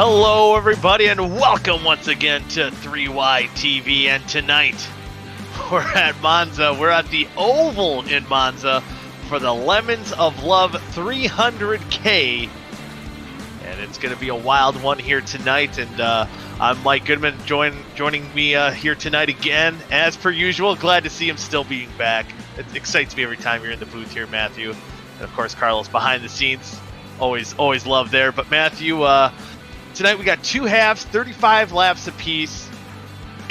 Hello, everybody, and welcome once again to 3Y TV. And tonight, we're at Monza. We're at the Oval in Monza for the Lemons of Love 300K. And it's going to be a wild one here tonight. And I'm Mike Goodman, joining me here tonight again. As per usual, glad to see him still being back. It excites me every time you're in the booth here, Matthew. And, of course, Carlos behind the scenes. Always love there. But, Matthew, tonight we got two halves, 35 laps apiece,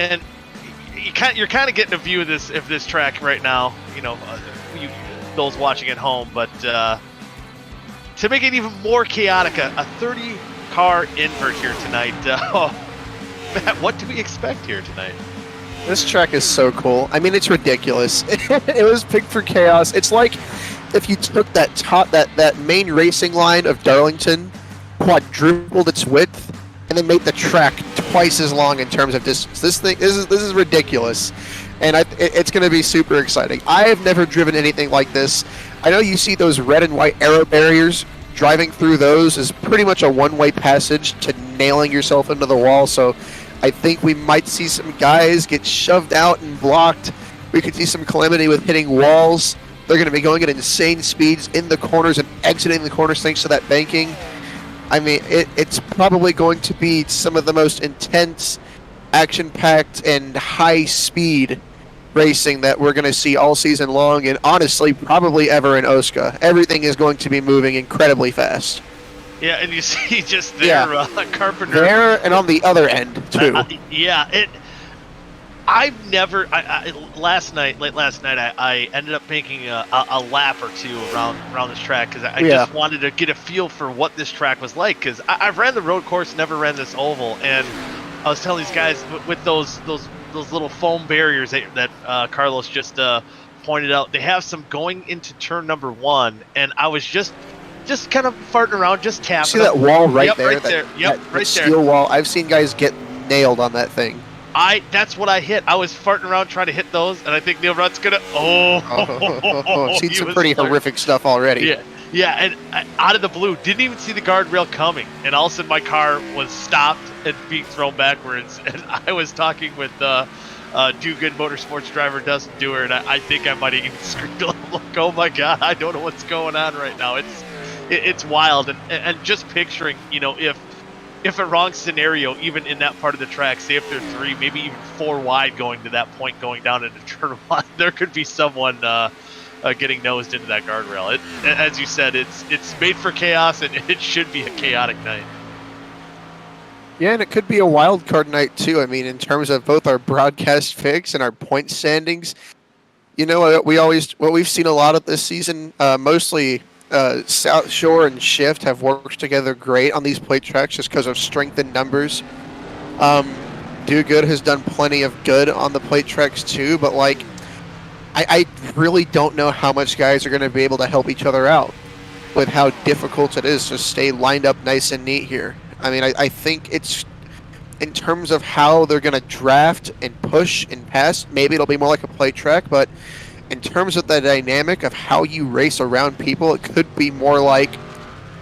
and you're kind of getting a view of this track right now. You know, those watching at home. But to make it even more chaotic, a 30-car invert here tonight. Matt, what do we expect here tonight? This track is so cool. I mean, it's ridiculous. It was picked for chaos. It's like if you took that main racing line of Darlington, quadrupled its width, and then made the track twice as long in terms of distance. This is ridiculous, and it's going to be super exciting. I have never driven anything like this. I know you see those red and white arrow barriers. Driving through those is pretty much a one-way passage to nailing yourself into the wall, so I think we might see some guys get shoved out and blocked. We could see some calamity with hitting walls. They're going to be going at insane speeds in the corners and exiting the corners thanks to that banking. I mean, it's probably going to be some of the most intense, action-packed, and high-speed racing that we're going to see all season long, and honestly, probably ever in OSCA. Everything is going to be moving incredibly fast. Yeah, and you see just there, Carpenter. There, and on the other end, too. I've never. Late last night, I ended up making a lap or two around this track because I just wanted to get a feel for what this track was like. Because I've ran the road course, never ran this oval, and I was telling these guys with those little foam barriers that Carlos just pointed out, they have some going into turn number one, and I was just kind of farting around, just tapping. See that wall right there? Right there. Yep, right there. Steel wall. I've seen guys get nailed on that thing. That's what I hit. I was farting around trying to hit those, and I think Neil Rutt's gonna. Seen some pretty horrific stuff already. Yeah, and out of the blue, didn't even see the guardrail coming, and all of a sudden my car was stopped and being thrown backwards, and I was talking with Do Good Motorsports driver Dustin Dewar, and I think I might have even screamed a little, like, "Oh my God, I don't know what's going on right now." It's wild, and just picturing, if a wrong scenario, even in that part of the track, say if they're 3, maybe even 4 wide going to that point, going down into turn 1, there could be someone getting nosed into that guardrail. As you said, it's made for chaos, and it should be a chaotic night. Yeah, and it could be a wild card night too. I mean, in terms of both our broadcast picks and our point standings. What we've seen a lot of this season, mostly. South Shore and Shift have worked together great on these plate tracks just because of strength in numbers. Do Good has done plenty of good on the plate tracks too, but I really don't know how much guys are going to be able to help each other out with how difficult it is to stay lined up nice and neat here. I mean, I think it's in terms of how they're going to draft and push and pass, maybe it'll be more like a plate track, but in terms of the dynamic of how you race around people, it could be more like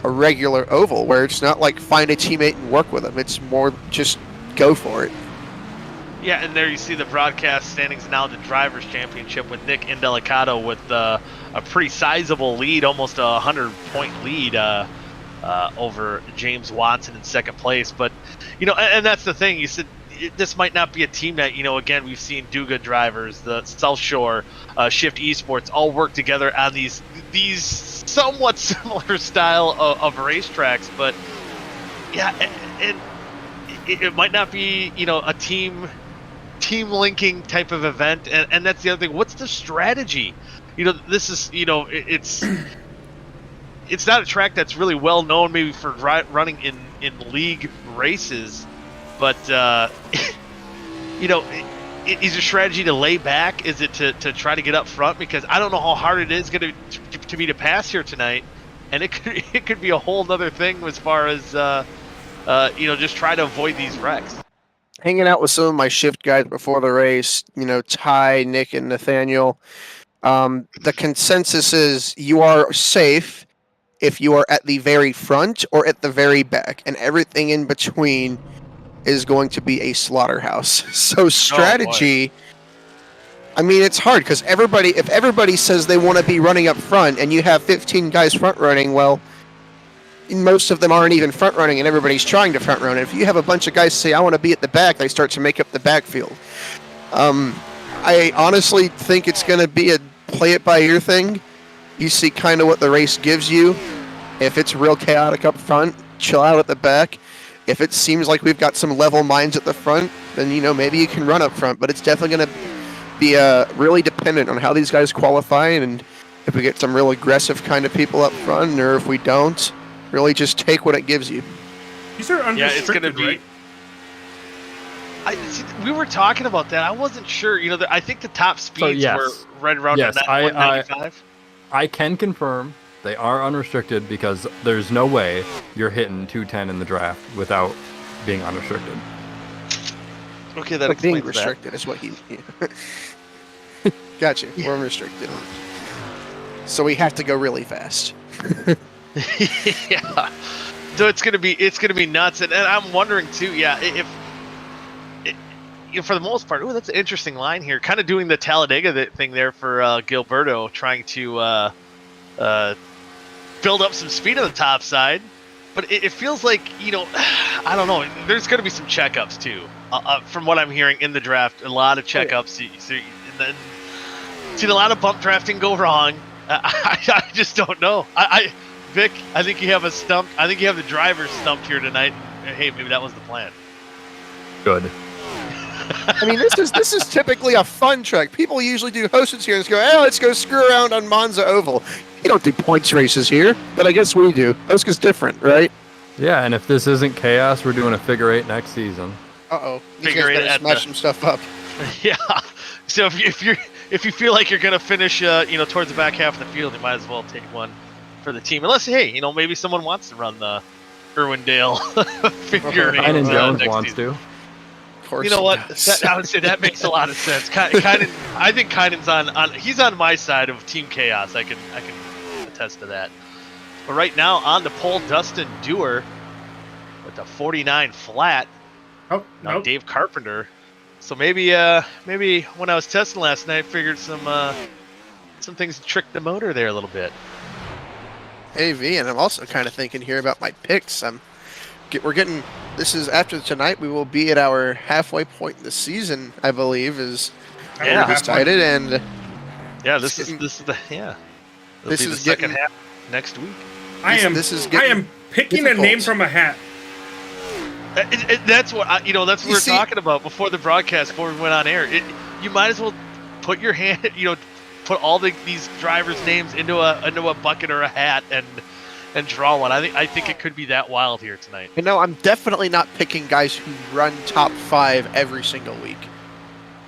a regular oval where it's not like find a teammate and work with them. It's more just go for it. Yeah, and there you see the broadcast standings now, the Drivers' Championship with Nick Indelicato with a pretty sizable lead, almost a 100-point lead over James Watson in second place. But, and that's the thing. You said this might not be a team that, again, we've seen Do Good drivers, the South Shore, Shift Esports, all work together on these somewhat similar style of racetracks. But, yeah, and it might not be, a team linking type of event. And that's the other thing. What's the strategy? This is, it's not a track that's really well known maybe for running in league races. But, is your strategy to lay back? Is it to try to get up front? Because I don't know how hard it is going to be to pass here tonight. And it could be a whole other thing as far as, just try to avoid these wrecks. Hanging out with some of my Shift guys before the race, Ty, Nick, and Nathaniel, the consensus is you are safe if you are at the very front or at the very back, and everything in between is going to be a slaughterhouse. So strategy. I mean, it's hard because if everybody says they want to be running up front, and you have 15 guys front running, well, most of them aren't even front running, and everybody's trying to front run. And if you have a bunch of guys say, "I want to be at the back," they start to make up the backfield. I honestly think it's going to be a play it by ear thing. You see kind of what the race gives you. If it's real chaotic up front, chill out at the back. If it seems like we've got some level minds at the front, then maybe you can run up front. But it's definitely going to be really dependent on how these guys qualify, and if we get some real aggressive kind of people up front, or if we don't, really just take what it gives you. These are unrestricted, it's going to be. Right? We were talking about that. I wasn't sure. I think the top speeds were right around 195. I can confirm they are unrestricted because there's no way you're hitting 210 in the draft without being unrestricted. Okay, that explains being restricted is what he. Gotcha. Yeah. We're restricted, so we have to go really fast. Yeah. So it's gonna be nuts, and I'm wondering too. Yeah, if for the most part, that's an interesting line here. Kind of doing the Talladega thing there for Gilberto, trying to build up some speed on the top side. But it feels like, I don't know. There's going to be some checkups too. From what I'm hearing in the draft, a lot of checkups. And then seen a lot of bump drafting go wrong. I just don't know. Vic, I think you have a stump. I think you have the driver stumped here tonight. Hey, maybe that was the plan. Good. I mean, this is typically a fun track. People usually do hosteds here and just go, "Oh, let's go screw around on Monza Oval." You don't do points races here, but I guess we do. OSCA's different, right? Yeah, and if this isn't chaos, we're doing a figure eight next season. Uh-oh. Figure eight better smash some stuff up. Yeah. So if you feel like you're gonna finish, towards the back half of the field, you might as well take one for the team. Unless, hey, maybe someone wants to run the Irwindale figure eight. Kynan Jones wants season. to. You know what? I would say that makes a lot of sense. Kynan, I think Kynan's he's on my side of Team Chaos. I can attest to that. But right now on the pole, Dustin Dewar with a 49 flat. Oh, now nope. Dave Carpenter. So maybe when I was testing last night, I figured some things tricked the motor there a little bit. Hey V, and I'm also kind of thinking here about my picks. This is after tonight. We will be at our halfway point in the season, I believe, is decided. And this is the second half next week. I am picking a name from a hat. That's what that's what we're talking about before the broadcast, before we went on air. You might as well put your hand, put all these drivers' names into a bucket or a hat and draw one. I think it could be that wild here tonight. I'm definitely not picking guys who run top 5 every single week.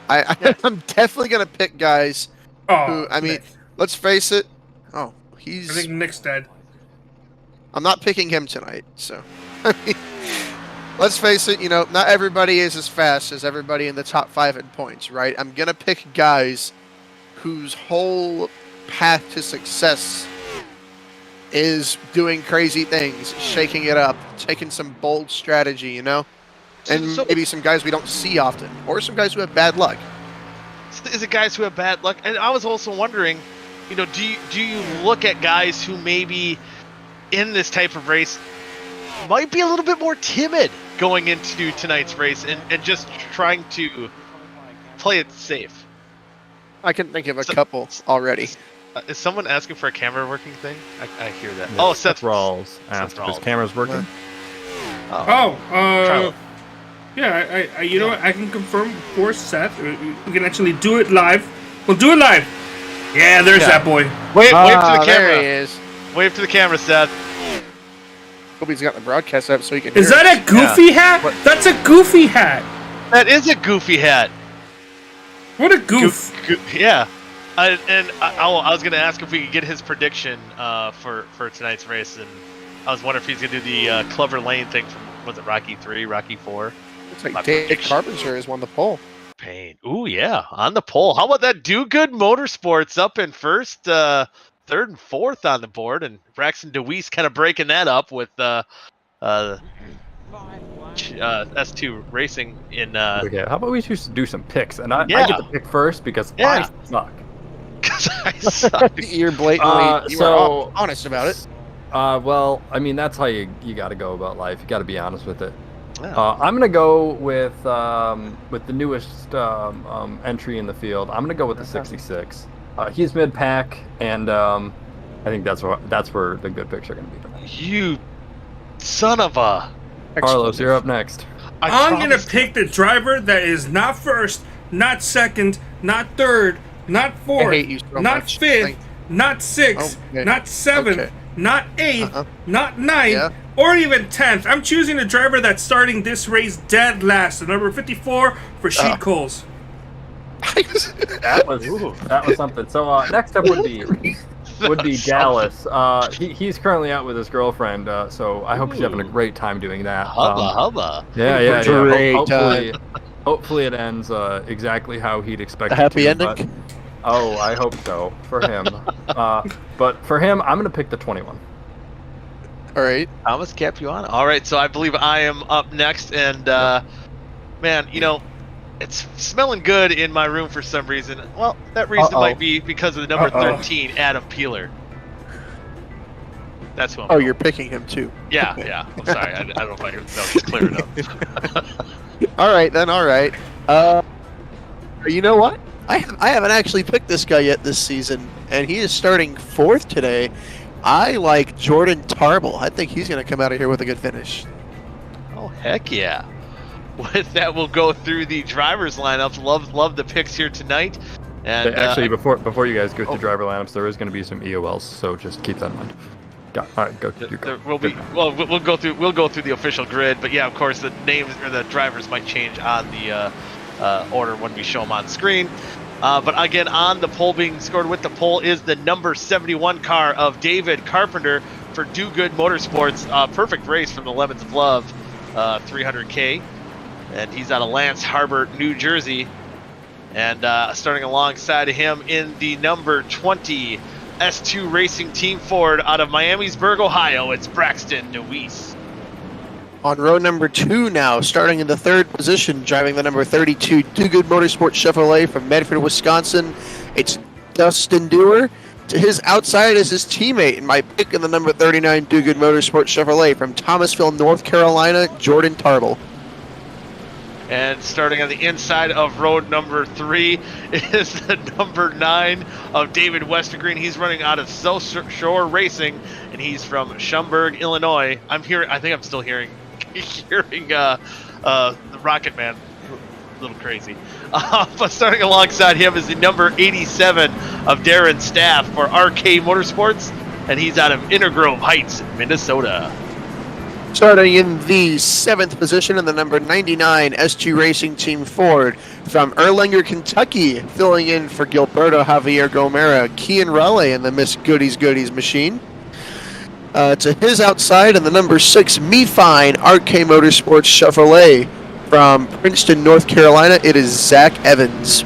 I'm definitely gonna pick guys who. I mean, let's face it. Oh, I think Nick's dead. I'm not picking him tonight, so. Let's face it, not everybody is as fast as everybody in the top 5 in points, right? I'm going to pick guys whose whole path to success is doing crazy things, shaking it up, taking some bold strategy, and maybe some guys we don't see often, or some guys who have bad luck. Is it guys who have bad luck? And I was also wondering, do you look at guys who maybe in this type of race might be a little bit more timid going into tonight's race and just trying to play it safe? I can think of a couple already. Is someone asking for a camera working thing? I hear that. No, Seth Rawls asked if his camera's working. Yeah, you know what? I can confirm for Seth. We can actually do it live. We'll do it live. Yeah, there's that boy. Wave to the camera. There he is. Wave to the camera, Seth. Hope he's got the broadcast up so he can. Is that a goofy hat? That's a goofy hat. That is a goofy hat. What a goof. Yeah. I was going to ask if we could get his prediction for tonight's race, and I was wondering if he's going to do the Clover Lane thing from, was it Rocky 3, Rocky 4? Looks like Dave Carpenter has won the pole. Ooh, yeah, on the pole. How about that Do Good Motorsports up in first? third and fourth on the board, and Braxton DeWeese kind of breaking that up with S2 Racing in. Okay, how about we just do some picks? And I Yeah. get to pick first because Yeah. I suck. Because I suck. You're blatantly honest about it. Well, I mean, that's how you got to go about life. You got to be honest with it. Yeah. I'm gonna go with the newest entry in the field. I'm gonna go with the 66. He's mid-pack, and I think that's where the good picks are gonna be. You son of a. Carlos, you're up next. I'm gonna pick the driver that is not first, not second, not third, not fourth, I hate you so not much. fifth, not sixth, Okay. not seventh, Okay. not eighth, Uh-huh. not ninth, Yeah. or even 10th. I'm choosing a driver that's starting this race dead last, the number 54 for Sheet Coles. That was something. So next up would be Dallas. He's currently out with his girlfriend, so I hope she's having a great time doing that. Hubba. Yeah. Great Hopefully it ends exactly how he'd expect. A happy it to, ending? but- oh, I hope so for him. But for him, I'm gonna pick the 21. All right. Thomas Capuano. All right, so I believe I am up next, and man, it's smelling good in my room for some reason. Well, that reason might be because of the number 13, Adam Peeler. That's who I'm going. You're picking him too. Yeah. I'm sorry. I don't know if that was clear enough. All right then. All right. You know what? I haven't actually picked this guy yet this season, and he is starting fourth today. I like Jordan Tarble. I think he's going to come out of here with a good finish. Oh, heck yeah. With that, we'll go through the drivers' lineups. Love the picks here tonight. And Actually, before you guys go through driver lineups, there is going to be some EOLs, so just keep that in mind. All right, go. We'll go through the official grid, but yeah, of course, the names or the drivers might change on the order when we show them on screen. But again, on the pole being scored with the pole is the number 71 car of David Carpenter for Do Good Motorsports. Perfect race from the Lemons of Love, 300K. And he's out of Lance Harbor, New Jersey. And starting alongside of him in the number 20 S2 Racing Team Ford out of Miamisburg, Ohio, it's Braxton DeWeese. On row number 2 now, starting in the third position, driving the number 32 Do Good Motorsports Chevrolet from Medford, Wisconsin, it's Dustin Dewar. To his outside is his teammate, and my pick in the number 39 Do Good Motorsports Chevrolet from Thomasville, North Carolina, Jordan Tarble. And starting on the inside of road number 3 is the number 9 of David Westergreen. He's running out of South Shore Racing, and he's from Schaumburg, Illinois. I think I'm still hearing the Rocket Man. A little crazy. But starting alongside him is the number 87 of Darren Staff for RK Motorsports, and he's out of Intergrove Heights, Minnesota. Starting in the 7th position in the number 99 S2 Racing Team Ford from Erlanger, Kentucky, filling in for Gilberto Javier Gomera, Kian Raleigh in the Miss Goodies machine. To his outside in the number 6 Me Fine RK Motorsports Chevrolet from Princeton, North Carolina, it is Zach Evans.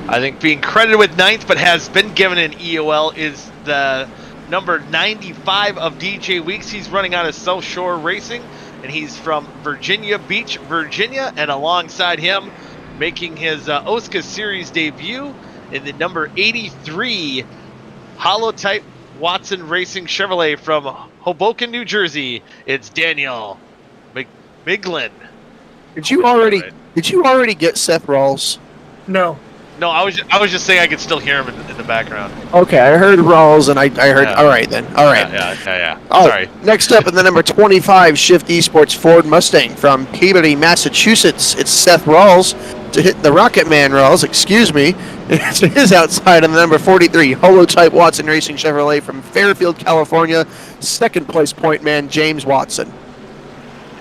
I think being credited with 9th but has been given an EOL is the number 95 of DJ Weeks. He's running out of South Shore Racing, and he's from Virginia Beach, Virginia. And alongside him, making his OSCA Series debut in the number 83 Holotype Watson Racing Chevrolet from Hoboken, New Jersey, it's Daniel Miglin. Did you already get Seth Rawls? No. No, I was just saying I could still hear him in the background. Okay, I heard Rawls, and I heard. Yeah. All right then. All right. Yeah. Oh, Sorry. Next up in the number 25 Shift Esports Ford Mustang from Peabody, Massachusetts, it's Seth Rawls. To hit the Rocket Man Rawls, excuse me. To his outside in the number 43 Holotype Watson Racing Chevrolet from Fairfield, California, second place point man James Watson.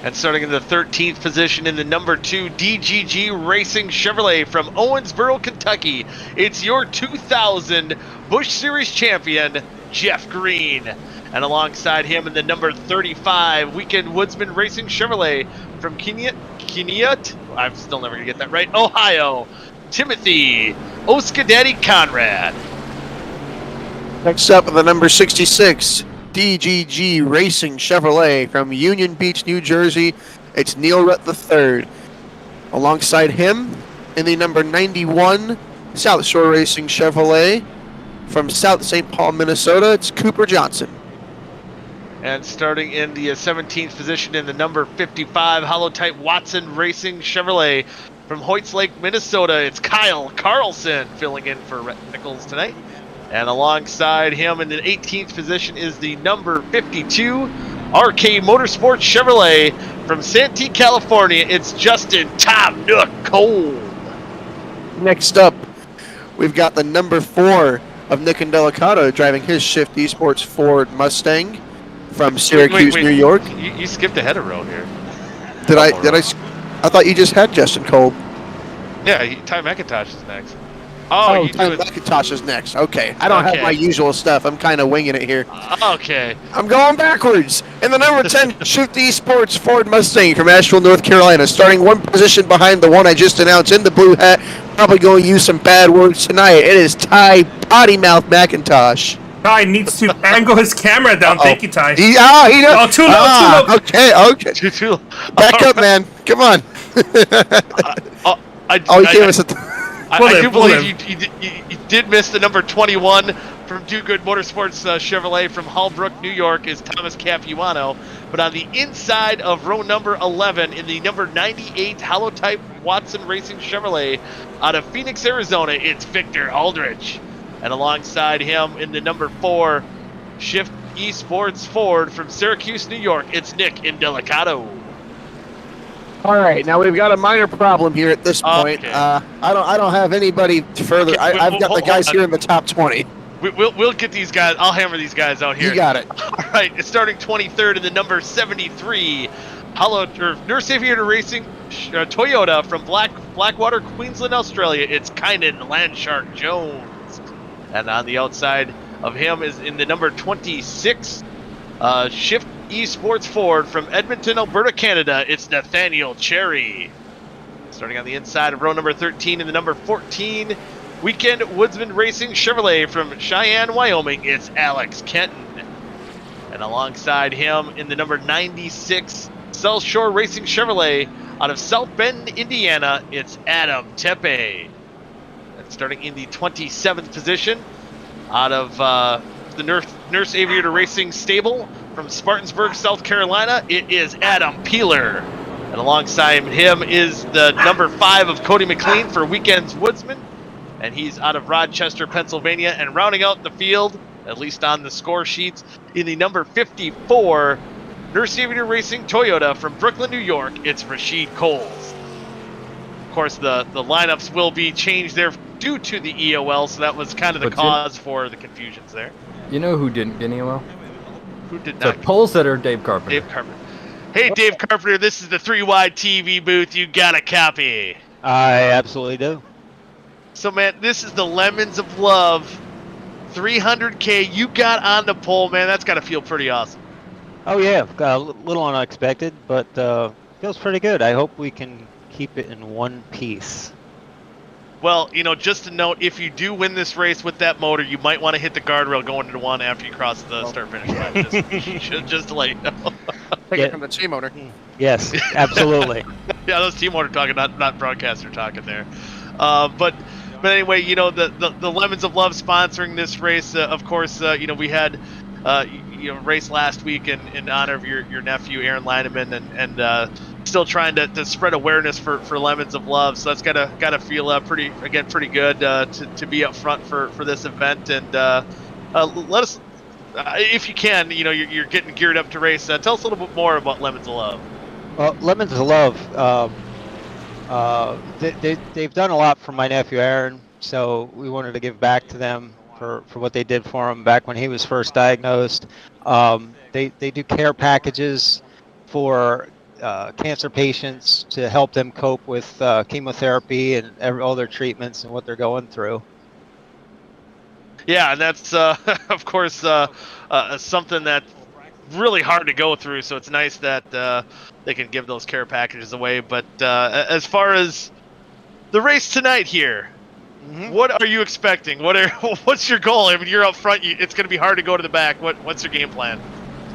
And starting in the 13th position in the number 2 DGG Racing Chevrolet from Owensboro, Kentucky, it's your 2000 Busch Series champion, Jeff Green. And alongside him in the number 35 Weekend Woodsman Racing Chevrolet from Keneut, I'm still never going to get that right, Ohio, Timothy Oscar Daddy Conrad. Next up, the number 66, DGG Racing Chevrolet from Union Beach, New Jersey. It's Neil Rutt III. Alongside him, in the number 91, South Shore Racing Chevrolet from South St. Paul, Minnesota, it's Cooper Johnson. And starting in the 17th position in the number 55 Holotype Watson Racing Chevrolet from Hoyts Lake, Minnesota, it's Kyle Carlson filling in for Rhett Nichols tonight. And alongside him in the 18th position is the number 52 RK Motorsports Chevrolet from Santee, California. It's Justin Tom Nook Cole. Next up, we've got the number 4 of Nick Indelicato driving his Shift Esports Ford Mustang from Syracuse, New York. You skipped ahead of row here. Did I? I thought you just had Justin Cole. Yeah, Ty McIntosh is next. Oh, Ty McIntosh is next. Okay. I don't have my usual stuff. I'm kind of winging it here. Okay. I'm going backwards. In the number 10 Shift Esports Ford Mustang from Asheville, North Carolina, starting one position behind the one I just announced in the blue hat. Probably going to use some bad words tonight. It is Ty Potty Mouth McIntosh. Ty needs to angle his camera down. Thank you, Ty. He does. Oh, too low. Okay. Too low. Back up, man. Come on. I do believe you did miss the number 21 from Do Good Motorsports Chevrolet from Hallbrook, New York, is Thomas Capuano. But on the inside of row number 11 in the number 98 Holotype Watson Racing Chevrolet out of Phoenix, Arizona, it's Victor Aldrich. And alongside him in the number 4 Shift Esports Ford from Syracuse, New York, it's Nick Indelicato. All right, now we've got a minor problem here at this point. Okay. I don't have anybody further. Okay, I've got the guys here in the top 20. We'll get these guys. I'll hammer these guys out here. You got it. All right, it's starting 23rd in the number 73 Nurse Aviator Racing Toyota from Blackwater, Queensland, Australia. It's Kynan Landshark Jones. And on the outside of him is in the number 26 Shift Esports Ford from Edmonton, Alberta, Canada. It's Nathaniel Cherry. Starting on the inside of row number 13 in the number 14 Weekend Woodsman Racing Chevrolet from Cheyenne, Wyoming, it's Alex Kenton. And alongside him in the number 96 South Shore Racing Chevrolet out of South Bend, Indiana, it's Adam Tepe. And starting in the 27th position out of the Nurse Aviator Racing Stable from Spartansburg, South Carolina, it is Adam Peeler. And alongside him is the number 5 of Cody McLean for Weekends Woodsman. And he's out of Rochester, Pennsylvania. And rounding out the field, at least on the score sheets, in the number 54 Nurse Aviator Racing Toyota from Brooklyn, New York, it's Rashid Coles. Of course, the lineups will be changed there due to the EOL, so that was kind of the cause for the confusions there. You know who didn't get EOL? Who did not? The pole sitter, Dave Carpenter. Dave Carpenter. Hey, Dave Carpenter, this is the 3-Wide TV booth. You got a copy. I absolutely do. So, man, this is the Lemons of Love 300K. You got on the pole, man. That's got to feel pretty awesome. Oh, yeah. A little unexpected, but feels pretty good. I hope we can keep it in one piece. Well, just a note, if you do win this race with that motor, you might want to hit the guardrail going into one after you cross the start-finish line. Just to let you know. Take it from the T-motor. Yes, absolutely. Yeah, those T-motor talking, not broadcaster talking there. But anyway, the Lemons of Love sponsoring this race. Of course, we had race last week in honor of your nephew Aaron Leinemann, and still trying to spread awareness for Lemons of Love. So that's gotta feel pretty good to be up front for this event. And let us, if you can, you're getting geared up to race. Tell us a little bit more about Lemons of Love. Well, Lemons of Love. They've done a lot for my nephew Aaron, so we wanted to give back to them for what they did for him back when he was first diagnosed. They do care packages for cancer patients to help them cope with chemotherapy and all their treatments and what they're going through. Yeah, and that's of course something that's really hard to go through. So it's nice that they can give those care packages away. But as far as the race tonight here, What are you expecting? What's your goal? I mean, you're up front. It's going to be hard to go to the back. What's your game plan?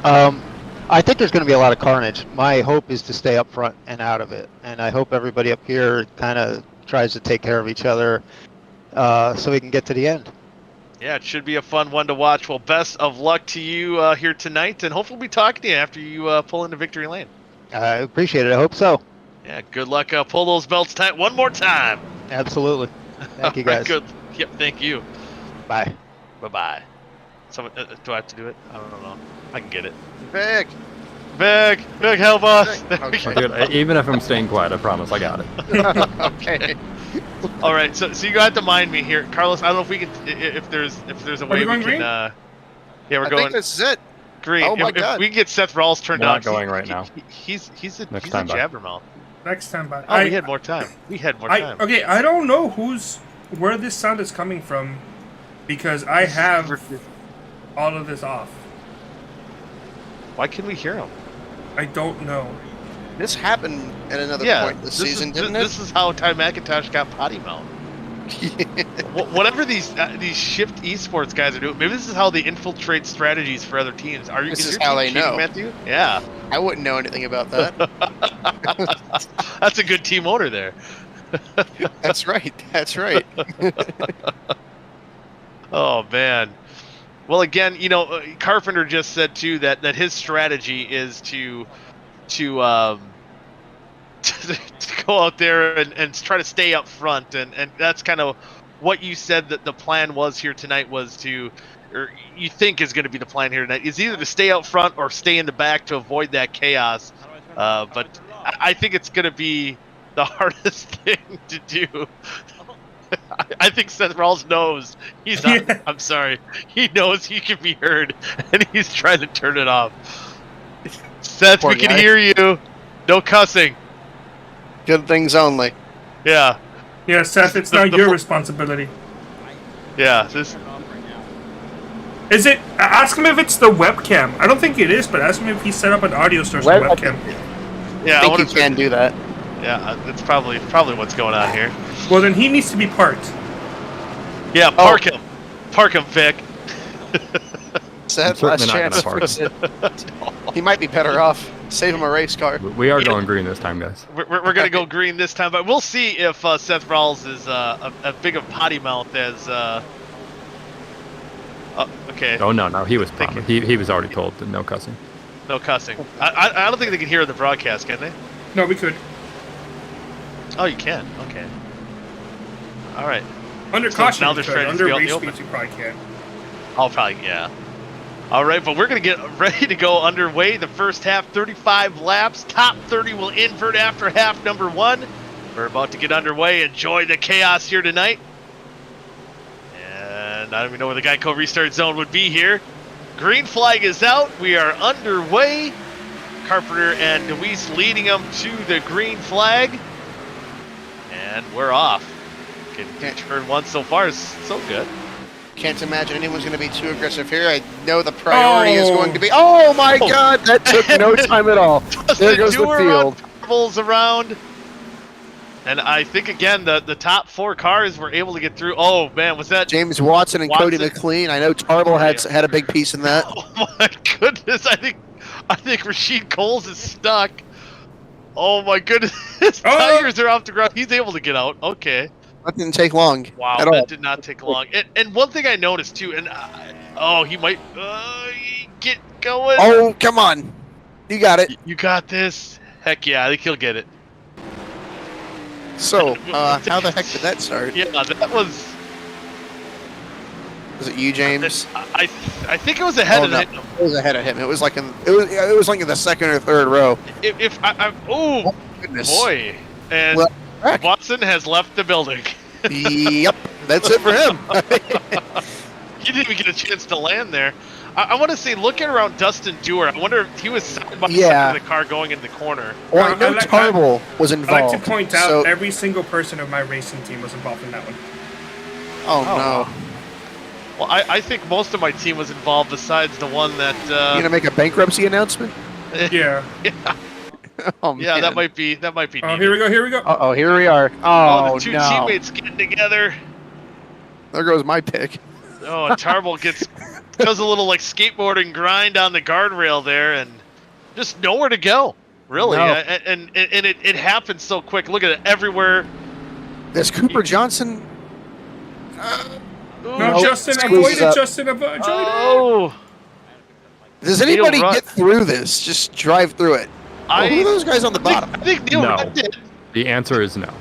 I think there's going to be a lot of carnage. My hope is to stay up front and out of it, and I hope everybody up here kind of tries to take care of each other so we can get to the end. Yeah, it should be a fun one to watch. Well, best of luck to you here tonight, and hopefully we'll be talking to you after you pull into victory lane. I appreciate it. I hope so. Yeah, good luck. Pull those belts tight one more time. Absolutely. Thank you, guys. Good. Yep, thank you. Bye. Bye-bye. Someone, do I have to do it? I don't know. I can get it. Vic. Vic, help us. Okay. Dude, even if I'm staying quiet, I promise I got it. Okay. All right, so you got to mind me here, Carlos. I don't know if we can, if there's a way we going can. green? Yeah, we're I going think this is it. green. Oh my if God. we can get Seth Rawls turned We're on. not going right now. He's a Next time, bud. jabbermouth. Next time, but Oh, we had more time. Okay, I don't know where this sound is coming from, because I have all of this off. Why can we hear him? I don't know. This happened at another point this season, didn't it? This is how Ty McIntosh got potty mouth. Whatever these shift esports guys are doing, maybe this is how they infiltrate strategies for other teams. This is your how team they cheating, know. Matthew? Yeah. I wouldn't know anything about that. That's a good team owner there. That's right. That's right. Oh man. Well, again, Carpenter just said too that his strategy is to go out there and try to stay up front, and that's kind of what you said that the plan was here tonight was to, or you think is going to be the plan here tonight, is either to stay out front or stay in the back to avoid that chaos. But I think it's going to be the hardest thing to do. I think Seth Rawls knows he's not, Yeah. I'm sorry. He knows he can be heard, and he's trying to turn it off. Seth, Poor we can guy. hear you. No cussing. Good things only. Yeah. Yeah, Seth, it's now your responsibility. Yeah. Is it? Ask him if it's the webcam. I don't think it is, but ask him if he set up an audio source on the webcam. Yeah, I think you can do that. Yeah, that's probably what's going on here. Well, then he needs to be parked. Yeah, park him. Park him, Vic. Seth, I'm last certainly not chance. gonna for Sid. He might be better off. Save him a race car. We are going green this time, guys. We're going to go green this time, but we'll see if Seth Rawls is a big of potty mouth as... okay. Oh, no, he was Thank promised. He was already told to no cussing. No cussing. I don't think they can hear the broadcast, can they? No, we could. Oh, you can. Okay. All right. Under So caution, now you they're could. trying to Under be out in race the open. speeds, you probably can. I'll probably, yeah. All right, but we're going to get ready to go underway. The first half, 35 laps. Top 30 will invert after half number 1. We're about to get underway. Enjoy the chaos here tonight. And I don't even know where the Geico restart zone would be here. Green flag is out. We are underway. Carpenter and Deweese leading them to the green flag. And we're off. Getting turn 1 so far is so good. Can't imagine anyone's going to be too aggressive here. I know the priority is going to be. Oh my God! That took no time at all. There goes the field. Rolls around. And I think again the top 4 cars were able to get through. Oh man, was that James Watson and Cody Watson? McLean. I know Tarble had a big piece in that. Oh my goodness! I think Rashid Coles is stuck. Oh my goodness! His tires are off the ground. He's able to get out. Okay. That didn't take long. Wow, at that all. did not take long. And one thing I noticed too, and he might get going. Oh, come on. You got it. You got this. Heck yeah, I think he'll get it. So, how the heck did that start? Yeah, that was. Was it you, James? I think it was ahead of no. it. It was ahead of him. It was like in the second or third row. Oh Goodness. boy, and Well, heck. Watson has left the building. Yep, that's it for him. He didn't even get a chance to land there. I want to say, looking around Dustin Dewar, I wonder if he was side by side with the car going in the corner. Well, I know I like- Tarble was involved. I like to point out so, every single person of my racing team was involved in that one. oh no! Well, I think most of my team was involved besides the one that... You gonna make a bankruptcy announcement? Yeah. Oh, yeah, man. that might be Oh, needed. here we go. Uh-oh, here we are. Oh, Oh, the two no. teammates getting together. There goes my pick. Oh, and Tarble does a little like skateboarding grind on the guardrail there, and just nowhere to go. Really, No. and it happens so quick. Look at it everywhere. Is Cooper Johnson? Ooh. No, Nope. Justin, Squeeze avoid it, up. Justin, avoid it. Oh, Does anybody Neil Rutt. get through this? Just drive through it. Who are those guys on the bottom? I think Neil No. Rutt did. The answer is no.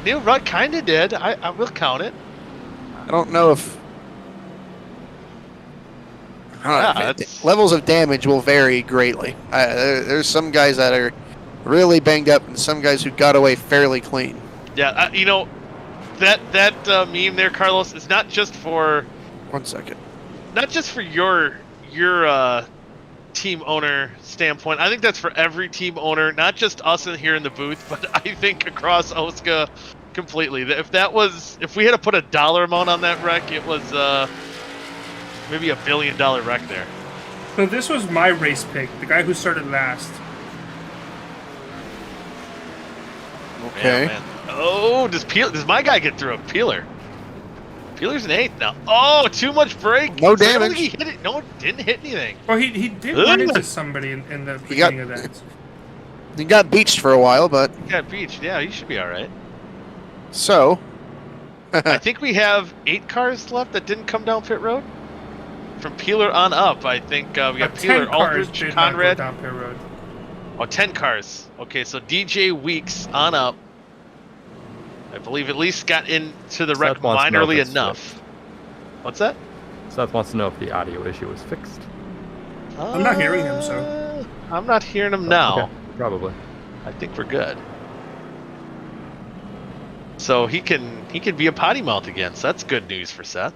Neil Rutt kind of did. I will count it. I don't know if. I don't know. Yeah, it's- Levels of damage will vary greatly. There's some guys that are really banged up, and some guys who got away fairly clean. Yeah, that meme there, Carlos, is not just for 1 second. your team owner standpoint. I think that's for every team owner, not just us in here in the booth, but I think across OSCA completely. If we had to put a dollar amount on that wreck, it was maybe $1 billion wreck there. So this was my race pick, the guy who started last. Okay. Man. Oh, does my guy get through a Peeler? Peeler's an 8th now. Oh, too much brake. No I don't think damage. he hit it. No, didn't hit anything. Well, he did run into somebody in the beginning of that. He got beached for a while, but Got beached. Yeah, he should be all right. so. I think we have 8 cars left that didn't come down pit road. From Peeler on up, I think we got 10 Peeler, cars Aldridge, did not go Conrad. down pit road. Oh, 10 cars. Okay, so DJ Weeks on up. I believe at least got into the wreck Seth wants to know if minorly it's enough. What's that? Seth wants to know if the audio issue was fixed. I'm not hearing him, so. I'm not hearing him now. Okay, probably. I think we're good. So he can be a potty mouth again. So that's good news for Seth.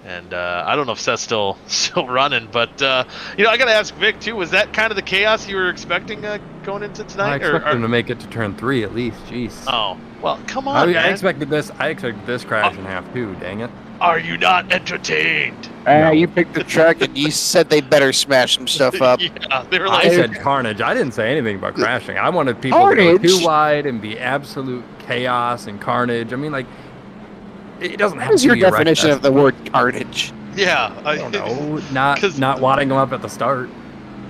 And I don't know if Seth's still running, but I gotta ask Vic too. Was that kind of the chaos you were expecting going into I tonight? expected him to make it to turn 3 at least. Jeez. Oh well, come on, I man. expected this. I expected this crash in half too. Dang it. Are you not entertained? You picked the track, and you said they better smash some stuff up. Yeah, they were I like, said carnage. I didn't say anything about crashing. I wanted people to go Carnage? too wide and be absolute chaos and carnage. I mean, like, it doesn't have What is to your be a wreck definition fest. of the word carnage? yeah. I don't know. Not 'Cause- wadding them up at the start.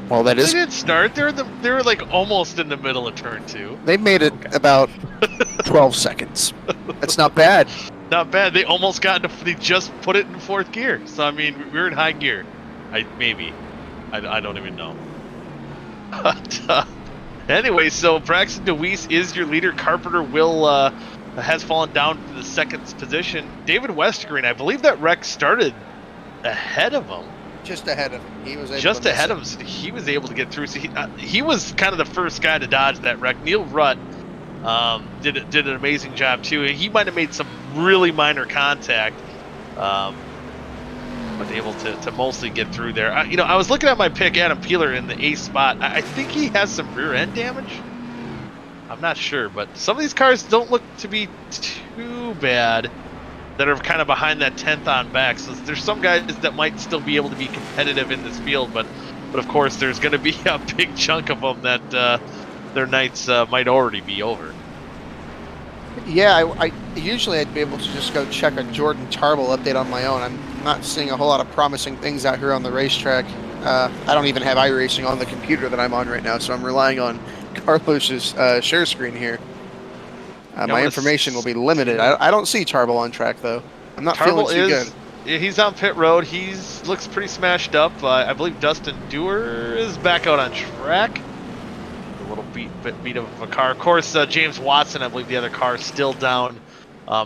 Well, that They is. didn't start. They were like almost in the middle of turn 2. They made it about 12 seconds. That's not bad. Not bad. They almost got into. They just put it in 4th gear. So I mean, we were in high gear. I don't even know. But, anyway, so Braxton DeWeese is your leader. Carpenter has fallen down to the 2nd position. David Westergreen, I believe that wreck started ahead of him. Just ahead of him. He was able Just to ahead of him, so he was able to get through. So he was kind of the first guy to dodge that wreck. Neil Rutt did an amazing job too. He might have made some really minor contact, but able to mostly get through there. I was looking at my pick, Adam Peeler, in the 8th spot. I think he has some rear end damage. I'm not sure, but some of these cars don't look to be too bad that are kind of behind that 10th on back. So there's some guys that might still be able to be competitive in this field, but of course there's going to be a big chunk of them that their nights might already be over. Yeah, I usually I'd be able to just go check a Jordan Tarble update on my own. I'm not seeing a whole lot of promising things out here on the racetrack. I don't even have iRacing on the computer that I'm on right now, so I'm relying on Carlos's share screen here. My information will be limited. I don't see Tarble on track, though. I'm not feeling too good. He's on pit road. Looks pretty smashed up. I believe Dustin Dewar is back out on track. A little beat of a car. Of course, James Watson, I believe the other car, is still down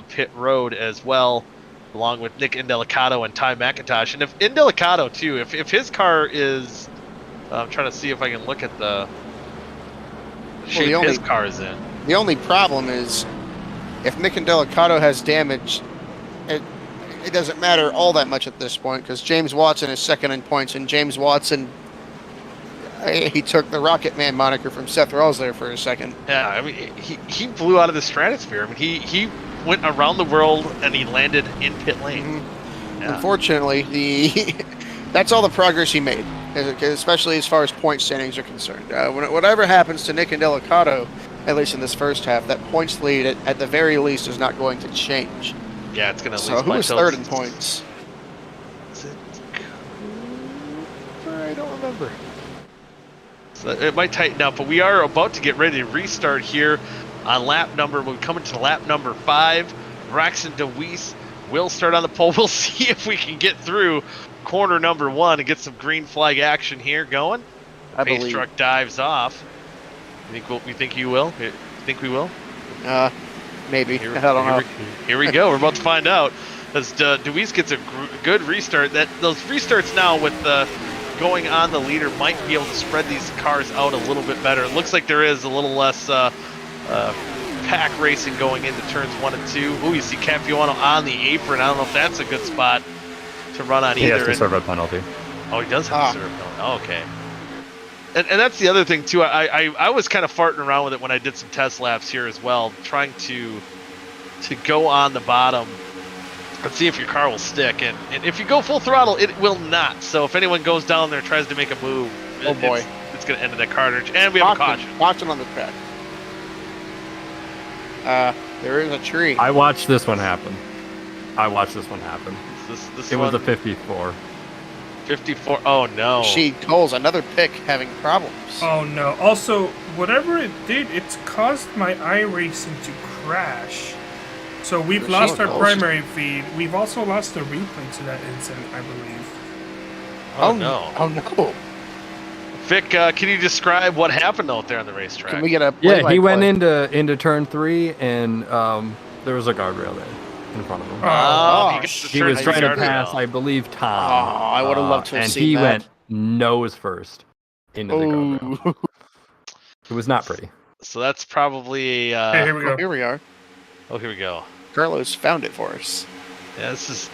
pit road as well, along with Nick Indelicato and Ty McIntosh. And if Indelicato, too, if his car is... I'm trying to see if I can look at the shape his car is in. The only problem is, if Nick Indelicato has damage, it doesn't matter all that much at this point, because James Watson is 2nd in points, and James Watson, he took the Rocket Man moniker from Seth Rawls there for a second. Yeah, I mean, he flew out of the stratosphere. I mean, he went around the world and he landed in pit lane. Mm-hmm. Yeah. Unfortunately, that's all the progress he made, especially as far as point standings are concerned. Whatever happens to Nick Indelicato, at least in this first half, that points lead at the very least is not going to change. Yeah, it's going to So lose who by was till- third in points? Is it Cooper? I don't remember. So it might tighten up, but we are about to get ready to restart here on lap number. We're coming to lap number 5. Braxton DeWeese will start on the pole. We'll see if we can get through corner number 1 and get some green flag action here going. I Pace believe. truck dives off. You think you will? You think we will? Maybe. Here, I don't know. Here we go. We're about to find out. As DeWeese gets a good restart. Those restarts now with going on the leader might be able to spread these cars out a little bit better. It looks like there is a little less pack racing going into turns 1 and 2. Ooh, you see Capuano on the apron. I don't know if that's a good spot to run on He either. has to serve a penalty. Oh, he does have to serve a penalty. Oh, okay. And that's the other thing too. I was kind of farting around with it when I did some test laps here as well, trying to go on the bottom and see if your car will stick. And if you go full throttle, it will not. So if anyone goes down there and tries to make a move, Oh boy, it's going to end in that cartridge. And we have a caution. Caution on the track. There is a tree. I watched this one happen. This It was one, a 54. 54. Oh no. She Coles, another pick having problems. Oh no. Also, whatever it did, it's caused my iRacing to crash. So we've lost our primary feed. We've also lost the replay to that incident, I believe. Oh no. Oh no. Vic, can you describe what happened out there on the racetrack? Can we get a Yeah, he went play-by-play? into turn 3, and there was a guardrail there in front of him. Oh, He was trying to pass, I believe, Tom. Oh, I would have loved to have and seen he that. went nose first into the guardrail. Ooh. It was not pretty. So that's probably a. Hey, here we go. Here we are. Oh, here we go. Carlos found it for us. Yeah, this is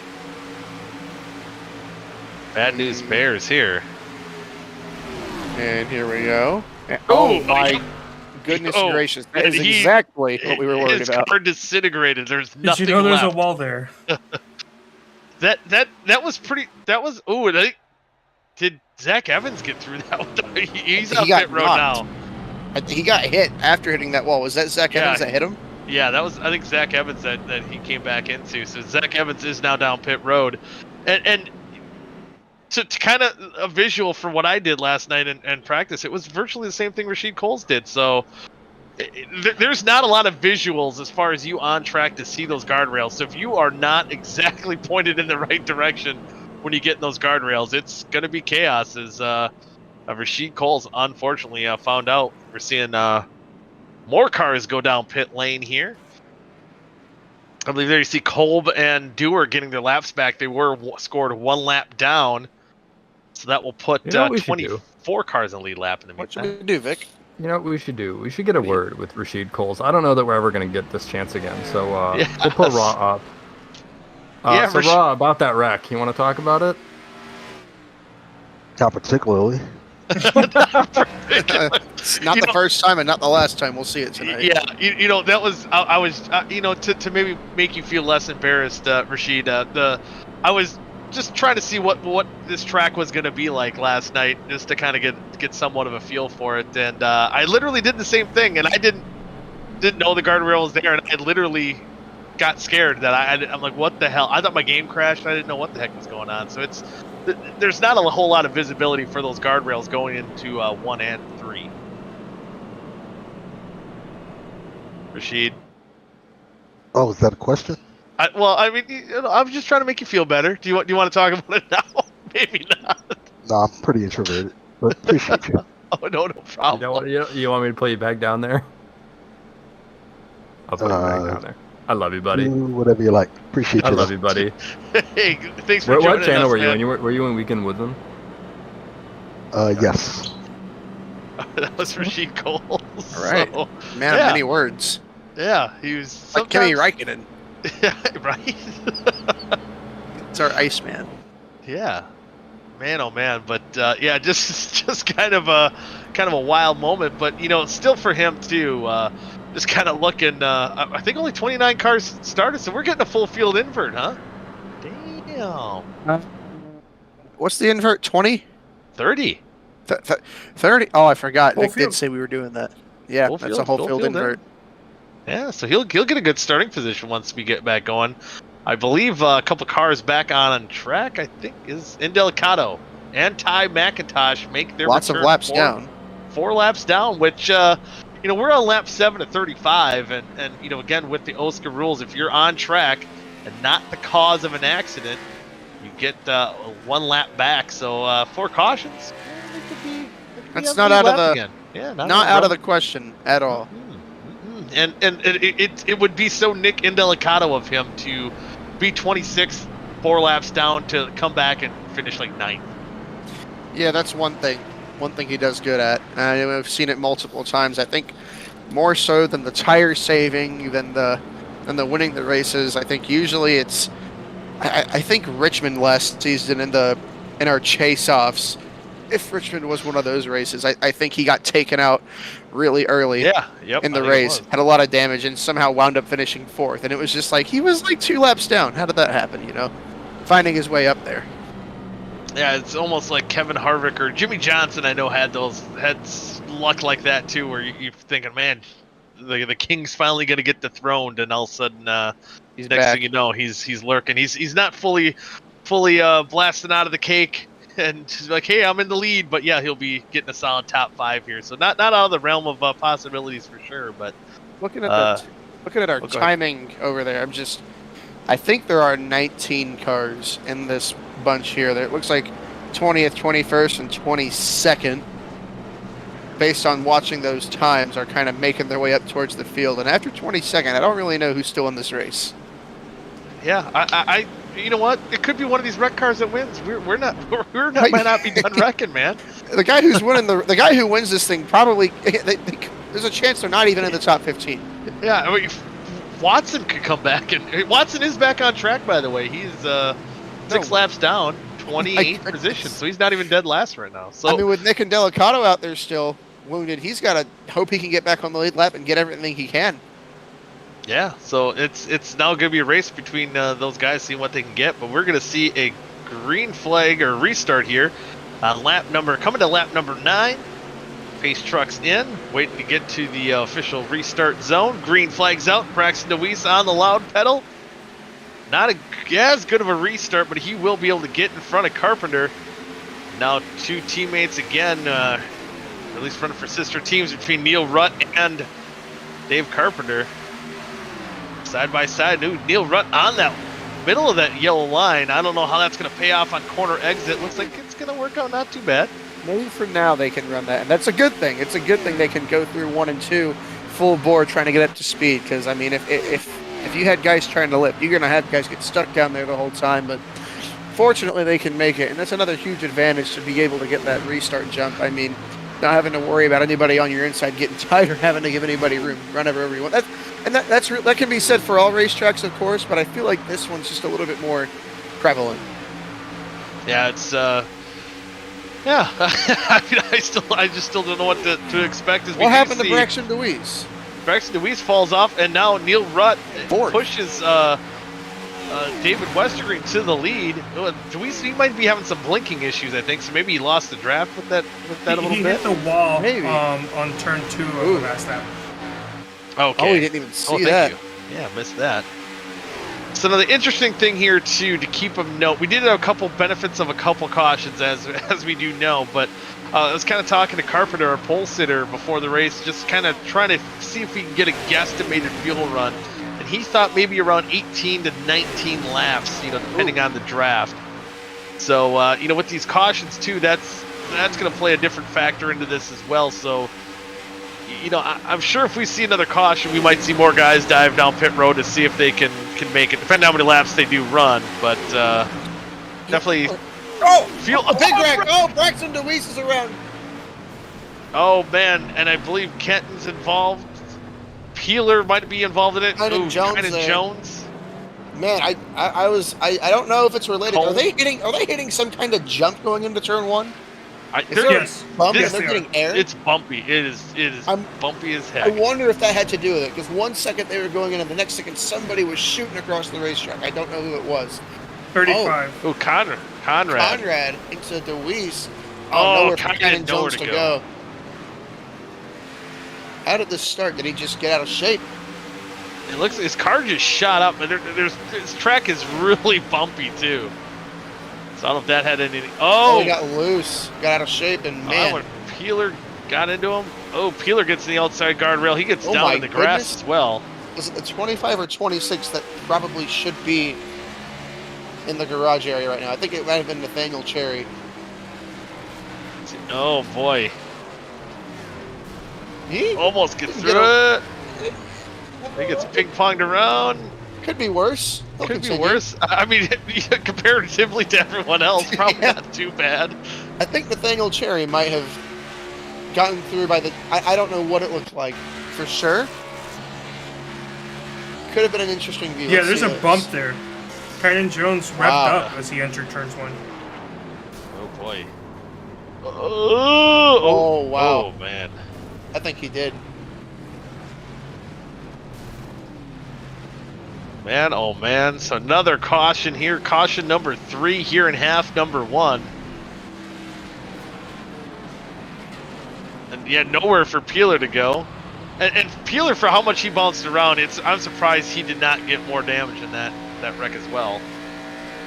bad news bears here. And here we go. Oh, Oh my goodness oh, gracious. That and is he- exactly what we were worried His about. car disintegrated. There's Did nothing you know there's left. a wall there? That was pretty. That was. Oh, did Zach Evans get through that one? He's He on got pit road knocked. now. He got hit after hitting that wall. Was that Zach Yeah. Evans that hit him? Yeah, that was. I think Zach Evans that he came back into. So Zach Evans is now down pit road, and to kind of a visual for what I did last night and practice, it was virtually the same thing Rashid Coles did. So there's not a lot of visuals as far as you on track to see those guardrails. So if you are not exactly pointed in the right direction when you get in those guardrails, it's going to be chaos. As Rashid Coles unfortunately found out. We're seeing more cars go down pit lane here. I believe there you see Kolb and Dewar getting their laps back. They were scored 1 lap down. So that will put You know what we should do? 24 cars in the lead lap in the What meantime. should we do, Vic? You know what we should do? We should get a word with Rashid Coles. I don't know that we're ever going to get this chance again, so we'll put Raw up. Yeah, so Raw, about that wreck, you want to talk about it? Not particularly. It's not the first time and not the last time we'll see it tonight. Yeah, you know that was I was to maybe make you feel less embarrassed, Rashid. I was just trying to see what this track was going to be like last night, just to kind of get somewhat of a feel for it. And I literally did the same thing, and I didn't know the guardrail was there, and I literally got scared that I'm like, what the hell? I thought my game crashed. I didn't know what the heck was going on. So there's not a whole lot of visibility for those guardrails going into 1 and 3. Rashid. Oh, is that a question? I mean, I'm just trying to make you feel better. Do you want to talk about it now? Maybe not. No, I'm pretty introverted, but appreciate you. Oh no problem. You want me to play you back down there? I'll play you back down there. I love you, buddy. Do whatever you like. Appreciate I you. love you, buddy. Hey, thanks for What joining channel us, were you man. in? Were you in Weekend Woodsmen? Yes. That was Rashid Coles. All right. So, Man yeah. of many words. Yeah, he was Like Kimi sometimes- Räikkönen. Yeah, right. It's our Iceman. Yeah, man, oh man, but yeah, just kind of a wild moment, but still for him too. Just kind of looking. I think only 29 cars started, so we're getting a full field invert, huh? Damn. What's the invert? 20? 30. 30? Oh, I forgot. Full Nick field. did say we were doing that. Yeah, Full that's field, a whole full field field invert. Yeah, so he'll get a good starting position once we get back going. I believe a couple cars back on track, I think, is Indelicato and Ty McIntosh make their Lots of return. laps down. 4 laps down, which, we're on lap 7 at 35. And again, with the OSCA rules, if you're on track and not the cause of an accident, you get 1 lap back. So 4 cautions. It could be That's not out of the again. Yeah, not out of the question at all. And it would be so Nick Indelicato of him to be 26th, 4 laps down, to come back and finish like 9th. Yeah, that's one thing he does good at. I've seen it multiple times. I think more so than the tire saving, than the winning the races. I think usually it's. I think Richmond last season in our chase offs, if Richmond was one of those races, I think he got taken out really early. Yeah, yep, in the race, had a lot of damage, and somehow wound up finishing 4th. And it was just like he was like 2 laps down. How did that happen? Finding his way up there. Yeah, it's almost like Kevin Harvick or Jimmy Johnson. I know had luck like that too, where you're thinking, man, the King's finally going to get dethroned, and all of a sudden, He's next back. thing you know, he's lurking. He's not fully blasting out of the cake, and he's like, hey, I'm in the lead, but yeah, he'll be getting a solid top 5 here. So not out of the realm of possibilities for sure. But looking at our timing over there, I think there are 19 cars in this bunch here. It looks like 20th, 21st, and 22nd, based on watching those times, are kind of making their way up towards the field. And after 22nd, I don't really know who's still in this race. Yeah, I you know what? It could be one of these wreck cars that wins. Might not be done wrecking, man. The guy who's winning the guy who wins this thing probably there's a chance they're not even in the top 15. Yeah, I mean, Watson could come back, and Watson is back on track, by the way. He's 6 laps down, 28th position, so he's not even dead last right now. So I mean, with Nick Indelicato out there still wounded, he's got to hope he can get back on the lead lap and get everything he can. yeah, so it's now going to be a race between those guys, seeing what they can get. But we're going to see a green flag or restart here. Coming to lap number 9. Pace trucks in, waiting to get to the official restart zone. Green flags out. Braxton DeWeese on the loud pedal. Not as good of a restart, but he will be able to get in front of Carpenter. Now 2 teammates again, at least running for sister teams, between Neil Rutt and Dave Carpenter. Side by side, Neil Rutt on that middle of that yellow line. I don't know how that's going to pay off on corner exit. Looks like it's going to work out not too bad. Maybe for now they can run that, and that's a good thing. It's a good thing they can go through 1 and 2 full bore trying to get up to speed, because I mean, if you had guys trying to lip, you're going to have guys get stuck down there the whole time. But fortunately they can make it, and that's another huge advantage, to be able to get that restart jump. I mean, not having to worry about anybody on your inside getting tight or having to give anybody room, run over you want. That can be said for all racetracks, of course, but I feel like this one's just a little bit more prevalent. Yeah, it's yeah. I mean, I just still don't know what to expect. As what happened to Braxton DeWeese? Braxton DeWeese falls off, and now Neil Rutt pushes David Westergreen to the lead. DeWeese, he might be having some blinking issues, I think, so maybe he lost the draft with that a little bit. He hit the wall Maybe. On turn 2 of the last lap. Okay. Oh, he didn't even see thank that. you. Yeah, missed that. So now the interesting thing here too, to keep a note, we did have a couple benefits of a couple cautions, as we do know, but I was kind of talking to Carpenter, our pole sitter, before the race, just kind of trying to see if we can get a guesstimated fuel run, and he thought maybe around 18 to 19 laps, depending on the draft. So with these cautions too, that's going to play a different factor into this as well. So I'm sure if we see another caution, we might see more guys dive down pit road to see if they can make it, depending on how many laps they do run. But definitely feel a big wreck. Oh, Braxton DeWeese is around. Oh man, and I believe Kenton's involved. Peeler might be involved in it. Kynan Jones. Man, I don't know if it's related. Cole? Are they hitting some kind of jump going into turn 1? Yes. Bump and Yes, they're they getting air? It's bumpy. It is bumpy as heck. I wonder if that had to do with it, because 1 second they were going in, and the next second somebody was shooting across the racetrack. I don't know who it was. 35. Oh, Conrad into DeWeese. Oh, Kynan Jones to go. How did this start? Did he just get out of shape? It looks his car just shot up, and his track is really bumpy too. So I don't know if that had any. Oh, he got loose, got out of shape, and man, when Peeler got into him. Oh, Peeler gets in the outside guardrail. He gets down in the grass as well. Was it the 25 or 26 that probably should be in the garage area right now? I think it might have been Nathaniel Cherry. Oh boy. He almost gets through it. He gets ping-ponged around. Could be worse. Could be worse. I mean, comparatively to everyone else, probably not too bad. I think Nathaniel Cherry might have gotten through by the... I don't know what it looked like for sure. Could have been an interesting view. Yeah, there's a bump there. Kynan Jones revved up as he entered turns 1. Oh boy. Oh wow. Oh man. I think he did. Man, oh man. So another caution here. Caution number 3 here in half number 1. And yeah, nowhere for Peeler to go. And Peeler, for how much he bounced around, I'm surprised he did not get more damage in that wreck as well.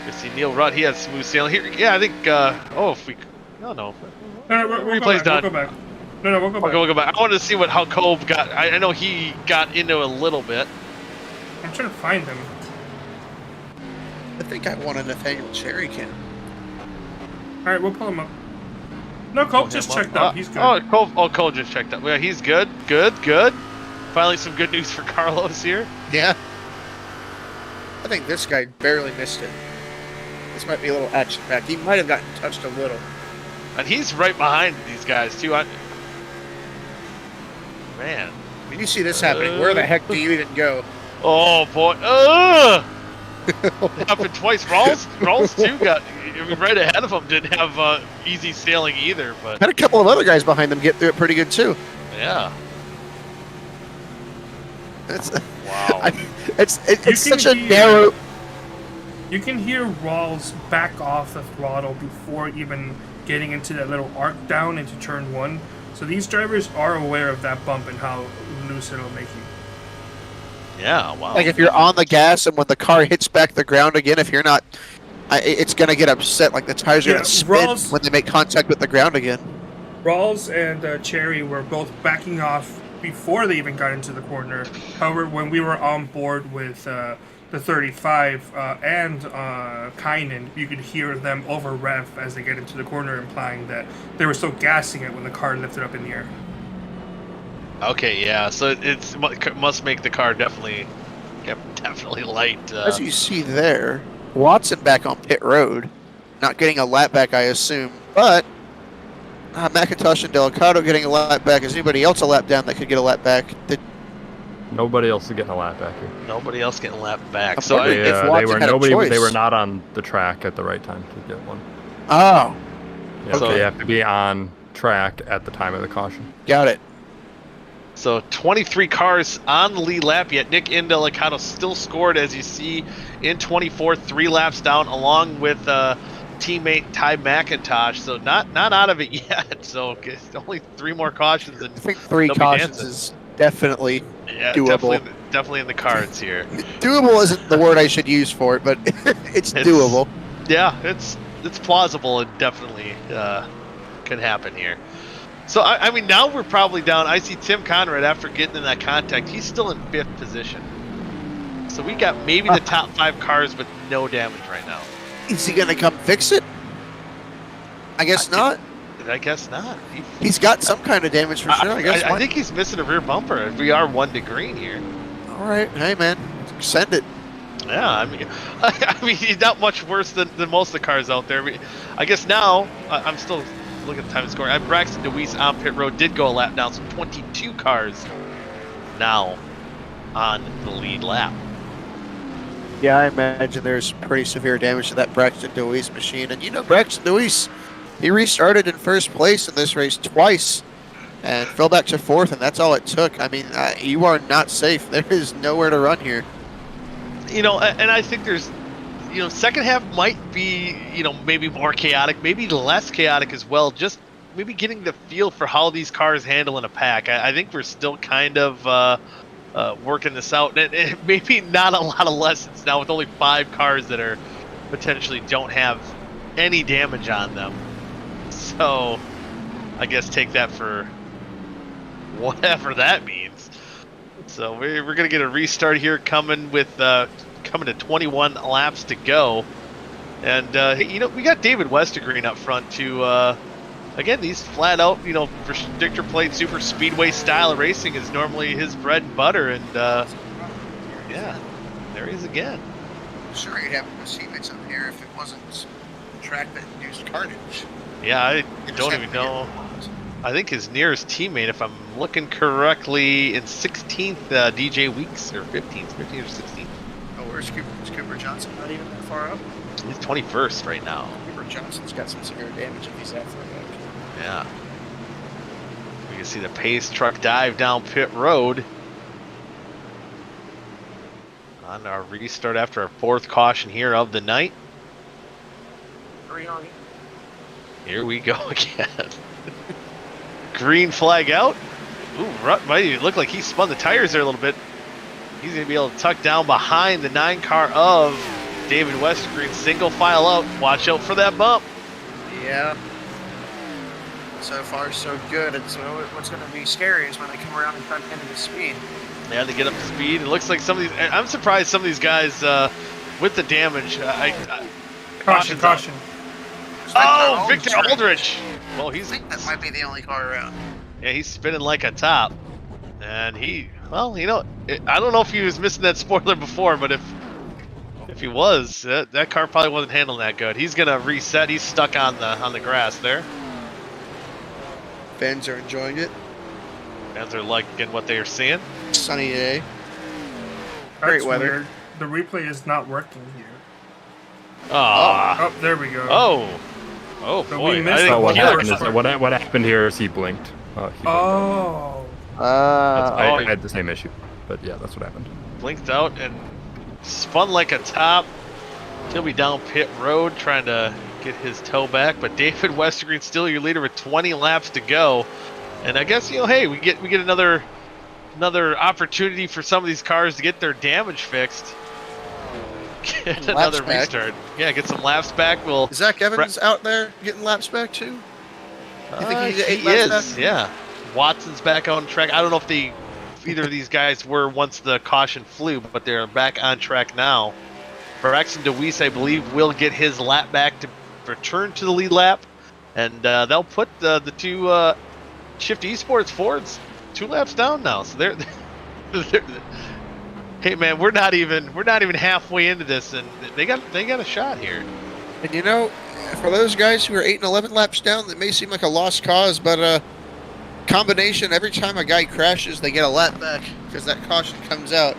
You see Neil Rutt, he had smooth sailing here. Yeah, I think. If we, no. Replay's done. We'll go back. No, we'll go back. Okay, we'll go back. I wanted to see how Cove got. I know he got into a little bit. I'm trying to find him. I think I want a Nathaniel Cherry can. All right, we'll pull him up. No, Cole just checked up. He's good. Cole just checked up. Yeah, he's good. Good. Finally, some good news for Carlos here. Yeah. I think this guy barely missed it. This might be a little action-packed. He might have gotten touched a little. And he's right behind these guys, too. Man. When you see this happening, where the heck do you even go? Oh, boy. It happened twice. Rawls too, got right ahead of him. Didn't have easy sailing either. But had a couple of other guys behind them get through it pretty good, too. Yeah. Wow. It's such a narrow... You can hear Rawls back off the throttle before even getting into that little arc down into turn 1. So these drivers are aware of that bump and how loose it'll make you. Yeah, wow. Like if you're on the gas and when the car hits back the ground again, if you're not, it's going to get upset. Like the tires are going to spin when they make contact with the ground again. Rawls and Cherry were both backing off before they even got into the corner. However, when we were on board with the 35 and Kynan, you could hear them over rev as they get into the corner, implying that they were still gassing it when the car lifted up in the air. Okay, yeah. So it must make the car definitely light. As you see there, Watson back on pit road, not getting a lap back, I assume. But McIntosh and Delicado getting a lap back. Is anybody else a lap down that could get a lap back? Nobody else is getting a lap back here. Nobody else getting a lap back. So they were not on the track at the right time to get one. Oh. Yeah, okay. So they have to be on track at the time of the caution. Got it. So 23 cars on the lead lap, yet Nick Delicado still scored, as you see, in 24th, 3 laps down, along with teammate Ty McIntosh. So not out of it yet. So only 3 more cautions. And I think 3 cautions is definitely doable. Definitely in the cards here. Doable isn't the word I should use for it, but it's doable. Yeah, it's plausible and definitely can happen here. So, I mean, now we're probably down. I see Tim Conrad, after getting in that contact, he's still in 5th position. So we got maybe the top 5 cars with no damage right now. Is he going to come fix it? I guess not. I guess not. He's got some kind of damage for sure. I think he's missing a rear bumper. We are 1 to green here. All right. Hey, man. Send it. Yeah, I mean, he's not much worse than most of the cars out there. I guess now, I'm still... Look at the time scoring. Braxton DeWeese on pit road did go a lap down, so 22 cars now on the lead lap. Yeah, I imagine there's pretty severe damage to that Braxton DeWeese machine. And you know, Braxton DeWeese, he restarted in 1st place in this race twice and fell back to 4th, and that's all it took. I mean, you are not safe. There is nowhere to run here. You know, and I think there's... You know, second half might be, maybe more chaotic, maybe less chaotic as well. Just maybe getting the feel for how these cars handle in a pack. I think we're still kind of working this out. And maybe not a lot of lessons now with only 5 cars that are potentially don't have any damage on them. So I guess take that for whatever that means. So we're gonna get a restart here coming to 21 laps to go. And we got David Westergreen up front to again, these flat out, restrictor plate super speedway style of racing is normally his bread and butter. And yeah, there he is again. Sure, you'd have his teammates up here if it wasn't a track that induced carnage. Yeah, I don't even know. I think his nearest teammate, if I'm looking correctly, in 16th, DJ Weeks, or 15th or 16th. Oh, where's Cooper? Is Cooper Johnson not even that far up? He's 21st right now. Cooper Johnson's got some severe damage if he's that far back. Yeah. We can see the pace truck dive down pit road. On our restart after our 4th caution here of the night. Here we go again. Green flag out. Ooh, Rutt might even look like he spun the tires there a little bit. He's going to be able to tuck down behind the 9 car of David Westergreen. Single file out. Watch out for that bump. Yeah. So far, so good. And so what's going to be scary is when they come around and cut into the speed. They had to get up to speed. It looks like some of these. I'm surprised some of these guys with the damage. Caution. Oh, Victor Aldrich. Well, I think that might be the only car around. Yeah, he's spinning like a top. And I don't know if he was missing that spoiler before, but if he was, that car probably wasn't handling that good. He's gonna reset. He's stuck on the grass there. Fans are enjoying it. Fans are liking what they are seeing. Sunny day. That's Great weather. weird. The replay is not working here. Oh, there we go. Oh So boy! we missed what the what happened here is he blinked. He blinked Oh. I had the same issue, but yeah, that's what happened. Blinked out and spun like a top. He'll be down pit road trying to get his toe back, but David Westergreen still your leader with 20 laps to go. And I guess hey, we get another opportunity for some of these cars to get their damage fixed. Get another restart. Yeah, get some laps back. Is Zach Evans out there getting laps back too? You think he's 8 laps back? Yeah. Watson's back on track. I don't know if either of these guys were once the caution flew, but they're back on track now. Braxton DeWeese, I believe, will get his lap back to return to the lead lap, and they'll put the 2 Shift Esports Fords 2 laps down now. So they're hey man, we're not even halfway into this, and they got a shot here. And for those guys who are 8 and 11 laps down, that may seem like a lost cause, but combination, every time a guy crashes, they get a lap back because that caution comes out.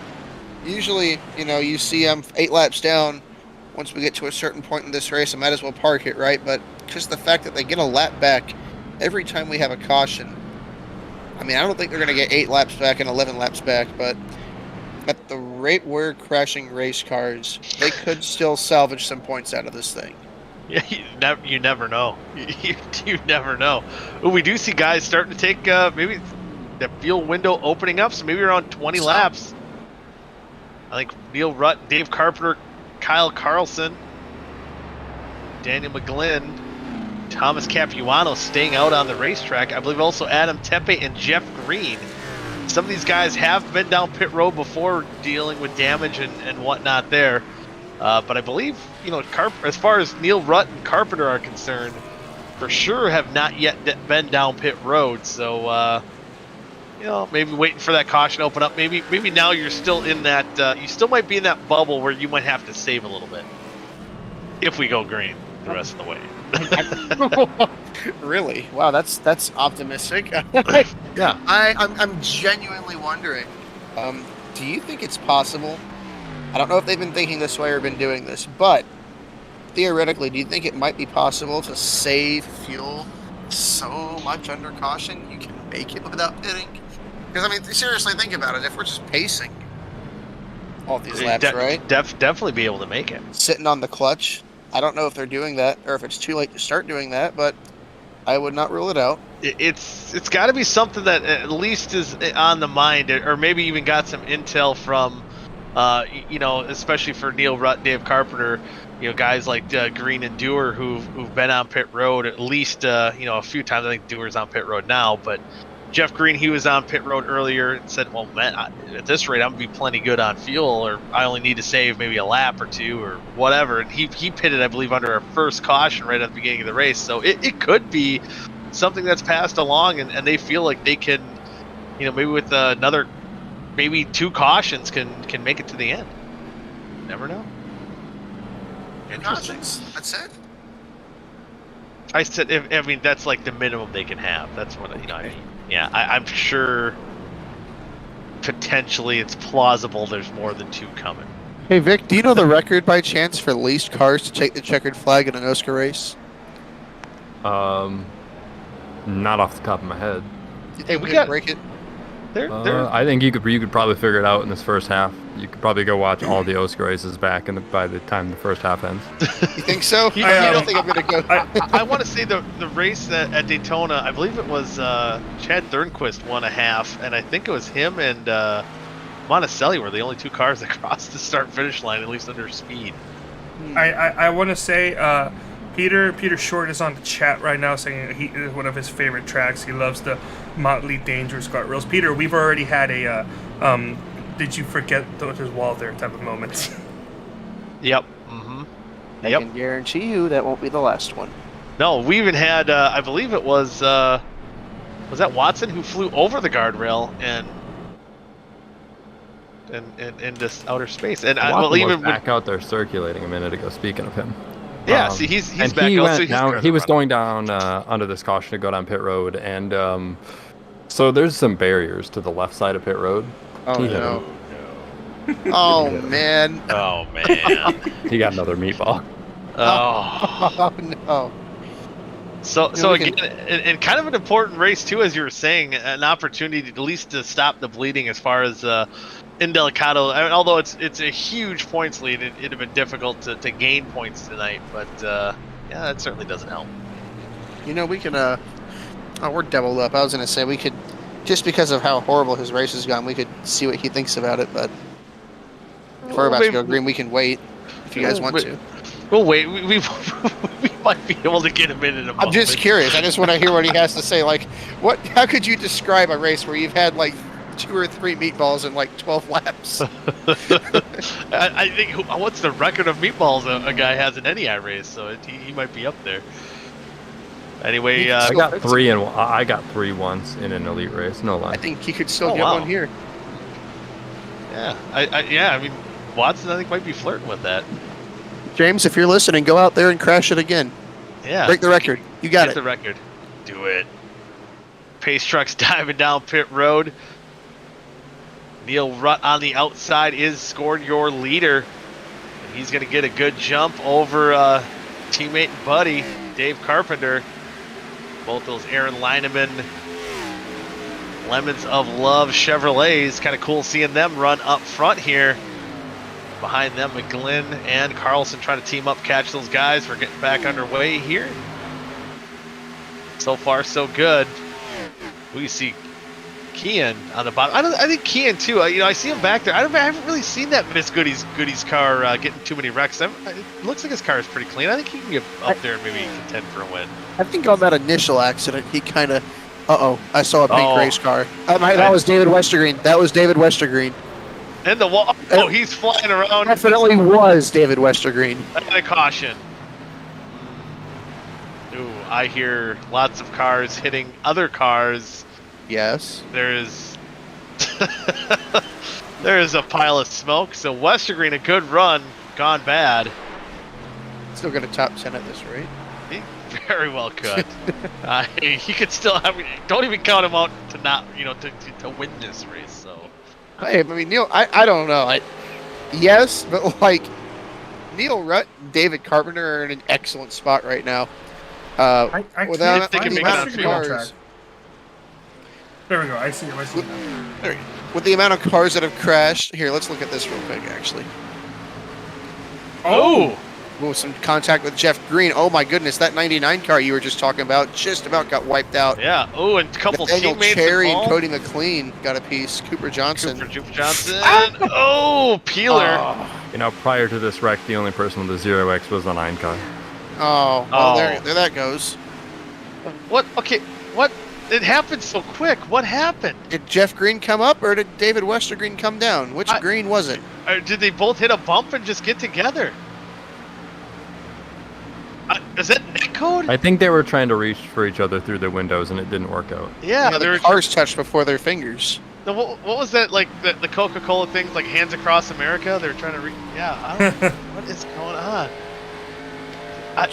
Usually, you see them 8 laps down. Once we get to a certain point in this race, I might as well park it, right? But just the fact that they get a lap back every time we have a caution. I mean, I don't think they're going to get 8 laps back and 11 laps back, but at the rate we're crashing race cars, they could still salvage some points out of this thing. Yeah, you never know. You never know. Ooh, we do see guys starting to take maybe the fuel window opening up, so maybe around 20 laps. I think Neil Rutt, Dave Carpenter, Kyle Carlson, Daniel McGlynn, Thomas Capuano staying out on the racetrack. I believe also Adam Tepe and Jeff Green. Some of these guys have been down pit road before dealing with damage and whatnot there. But I believe, as far as Neil Rutt and Carpenter are concerned, for sure have not yet been down pit road. So, maybe waiting for that caution to open up. Maybe now you're still in that, you still might be in that bubble where you might have to save a little bit. If we go green the rest of the way. Really? Wow, that's optimistic. Yeah. I'm genuinely wondering, do you think it's possible? I don't know if they've been thinking this way or been doing this, but theoretically, do you think it might be possible to save fuel so much under caution you can make it without pitting? Because, I mean, seriously, think about it. If we're just pacing all these laps, right? Definitely be able to make it. Sitting on the clutch. I don't know if they're doing that or if it's too late to start doing that, but I would not rule it out. It's got to be something that at least is on the mind, or maybe even got some intel from, especially for Neil Rutt, Dave Carpenter, guys like Green and Dewar who've been on pit road at least a few times. I think Dewar's on pit road now, but Jeff Green, he was on pit road earlier and said, well, man, at this rate, I'm going to be plenty good on fuel, or I only need to save maybe a lap or two or whatever. And he pitted, I believe, under our first caution right at the beginning of the race. So it could be something that's passed along, and they feel like they can, maybe with maybe 2 cautions can make it to the end. Never know. Interesting. That's it. I said, that's like the minimum they can have. That's what, I mean. Yeah, I'm sure potentially it's plausible there's more than 2 coming. Hey, Vic, do you know the record by chance for least cars to take the checkered flag in an OSCA race? Not off the top of my head. Hey, we got break it. I think you could probably figure it out in this first half. You could probably go watch all the OSCA races back by the time the first half ends. You think so? I don't think I'm going to go. I want to say the race at Daytona, I believe it was Chad Thornquist won a half, and I think it was him and Monticelli were the only 2 cars that crossed the start-finish line, at least under speed. I want to say Peter Short is on the chat right now saying one of his favorite tracks. He loves the Motley Dangerous guardrails. Peter, we've already had a did you forget there's wall there type of moment. Yep. Mm-hmm. I can guarantee you that won't be the last one. No, we even had I believe it was that Watson who flew over the guardrail and into outer space, and Watson was back out there circulating a minute ago. Speaking of him. Yeah, see, he's back. He was going down under this caution to go down pit road, and so there's some barriers to the left side of pit road. Oh no! Oh man! Oh man! He got another meatball. Oh no! So again, and kind of an important race too, as you were saying, an opportunity at least to stop the bleeding as far as in Delicado. I mean, although it's a huge points lead, it'd have been difficult to gain points tonight. But yeah, that certainly doesn't help. We can. We're doubled up. I was gonna say we could, just because of how horrible his race has gone, we could see what he thinks about it. But if we're about to go green, we can wait if you guys want to. We'll wait. We might be able to get him in a moment. I'm just curious. I just want to hear what he has to say. Like, how could you describe a race where you've had like 2 or 3 meatballs in like 12 laps? I think what's the record of meatballs a guy has in any race? So he might be up there. Anyway, I got 3 and I got 3 once in an elite race. No lie. I think he could still get one here. Yeah, I mean, Watson I think might be flirting with that. James, if you're listening, go out there and crash it again. Yeah. Break the record. You got it. Get the record. Do it. Pace trucks diving down pit road. Neil Rutt on the outside is scored your leader. And he's going to get a good jump over teammate and buddy, Dave Carpenter. Both those Aaron Leinemann Lemons of Love Chevrolets. Kind of cool seeing them run up front here. Behind them, McGlynn and Carlson trying to team up, catch those guys. We're getting back underway here. So far, so good. We see Kean on the bottom. I think Kean too. I see him back there. I haven't really seen that Miss Goodies car getting too many wrecks. It looks like his car is pretty clean. I think he can get up there and maybe contend for a win. I think on that initial accident, he kind of. I saw a pink race car. That was David Westergreen. That was David Westergreen. And the wall. Oh, he's flying around. Definitely was David Westergreen. And a caution. Ooh, I hear lots of cars hitting other cars. Yes. There is a pile of smoke. So Westergreen, a good run, gone bad. Still got a top 10 at this rate. He very well could. He could still have. Don't even count him out to not, to win this race. So. Hey, I mean, Neil, I don't know. Yes, but like Neil Rutt and David Carpenter are in an excellent spot right now. Without they can make it on cars. There we go. I see it. Now. With the amount of cars that have crashed, here, let's look at this real quick, actually. Oh! With some contact with Jeff Green. Oh my goodness, that 99 car you were just talking about just about got wiped out. Yeah. Oh, and a couple Daniel teammates Cherry and involved. Cody McLean got a piece. Cooper Johnson. Cooper Johnson. Oh, Peeler. You know, prior to this wreck, the only person with the 0X was the 9 car. Oh, well, there that goes. What? Okay, what? It happened so quick. What happened? Did Jeff Green come up or did David Westergreen come down? Which Green was it? Or did they both hit a bump and just get together? Is that netcode? I think they were trying to reach for each other through the windows, and it didn't work out. Yeah, the cars touched before their fingers. What was that, like, the Coca-Cola things, like Hands Across America? They were trying to yeah, I don't know. What is going on? I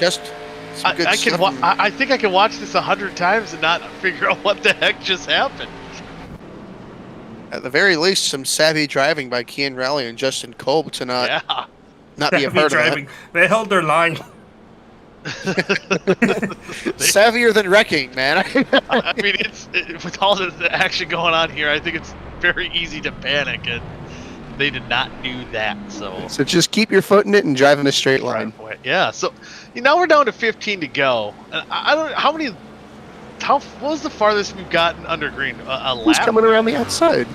think I can watch this 100 times and not figure out what the heck just happened. At the very least, some savvy driving by Kian Raleigh and Justin Kolb to not be a part driving. of that. They held their line. Savvier than wrecking, man. I mean, with all the action going on here, I think it's very easy to panic, and they did not do that. So just keep your foot in it and drive in a straight line. Yeah. So now we're down to 15 to go. I don't know what was the farthest we've gotten under green? A lap? Who's coming around the outside?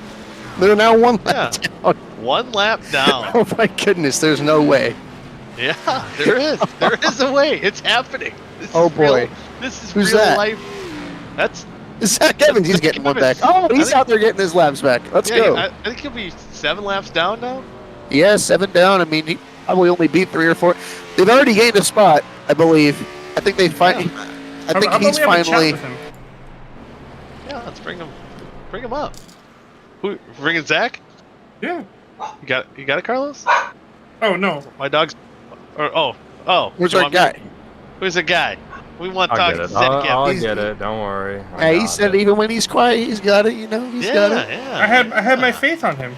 They're now one lap down. 1 lap down. Oh my goodness, there's no way. Yeah, there is. There is a way. It's happening. This oh is boy. Real, this is Who's real that? life. That's Zach Evans. He's getting one back. Oh, he's out there getting his laps back. Let's go. I think he'll be 7 laps down now. Yeah, 7 down. I mean, he probably only beat 3 or 4. They've already gained a spot, I believe. I think they finally. I think he's finally. Yeah, let's bring him up. Who bringing Zach? Yeah. You got it, Carlos? Oh no, my dog's. Where's our guy? Who's the guy? We want I'll dogs. I'll get it. Don't worry. Yeah, he said even when he's quiet, he's got it. You know, he's got it. Yeah. I had my faith on him.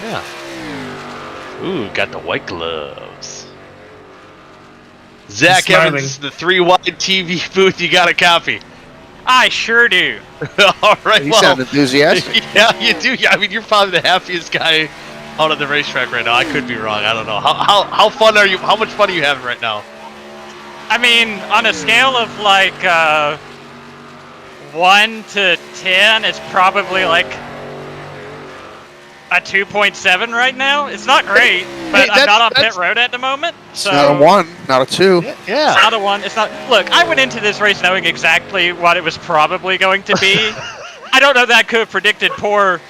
Yeah. Ooh, got the white gloves. Zach Evans, the 3-wide TV booth. You got a copy? I sure do. All right. You sound enthusiastic. Yeah, you do. Yeah, I mean, you're probably the happiest guy out on the racetrack right now. I could be wrong. I don't know. How fun are you? How much fun are you having right now? I mean, on a scale of like 1 to 10, it's probably like a 2.7 right now. It's not great, but I'm not on pit road at the moment. So not a 1, not a 2. Yeah. It's not a 1. It's not. Look, I went into this race knowing exactly what it was probably going to be. I don't know that I could have predicted poor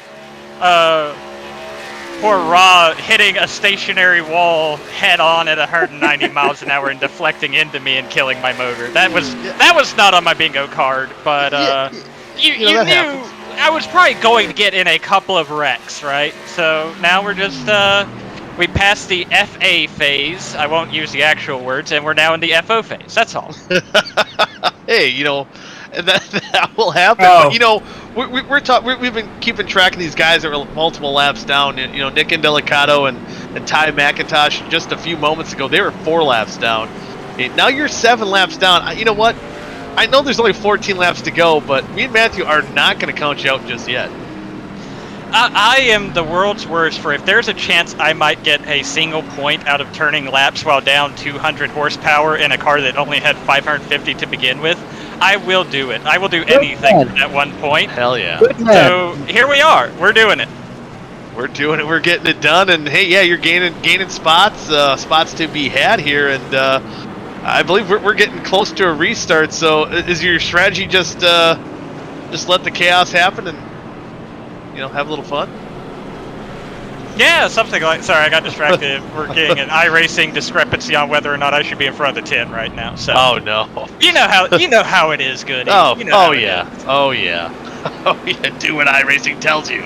Ra hitting a stationary wall head on at 190 miles an hour and deflecting into me and killing my motor. That was not on my bingo card, but you knew happens. I was probably going to get in a couple of wrecks, right? So now we're just we passed the FA phase. I won't use the actual words, and we're now in the FO phase. That's all. Hey, you know, that will happen. Oh. But, you know, we've been keeping track of these guys that were multiple laps down. And, you know, Nick Indelicato and Ty McIntosh just a few moments ago, they were 4 laps down. And now you're 7 laps down. You know what? I know there's only 14 laps to go, but me and Matthew are not going to count you out just yet. I am the world's worst for if there's a chance I might get a single point out of turning laps while down 200 horsepower in a car that only had 550 to begin with. I will do it. I will do anything at one point. Hell yeah. So here we are. We're doing it. We're doing it. We're getting it done. And hey, yeah, you're gaining spots to be had here. And I believe we're getting close to a restart. So is your strategy just let the chaos happen and, you know, have a little fun? Yeah, something like. Sorry, I got distracted. We're getting an iRacing discrepancy on whether or not I should be in front of the 10 right now. So. Oh no. You know how it is, Goody. Oh, you know yeah. Oh yeah. Oh yeah. Do what iRacing tells you.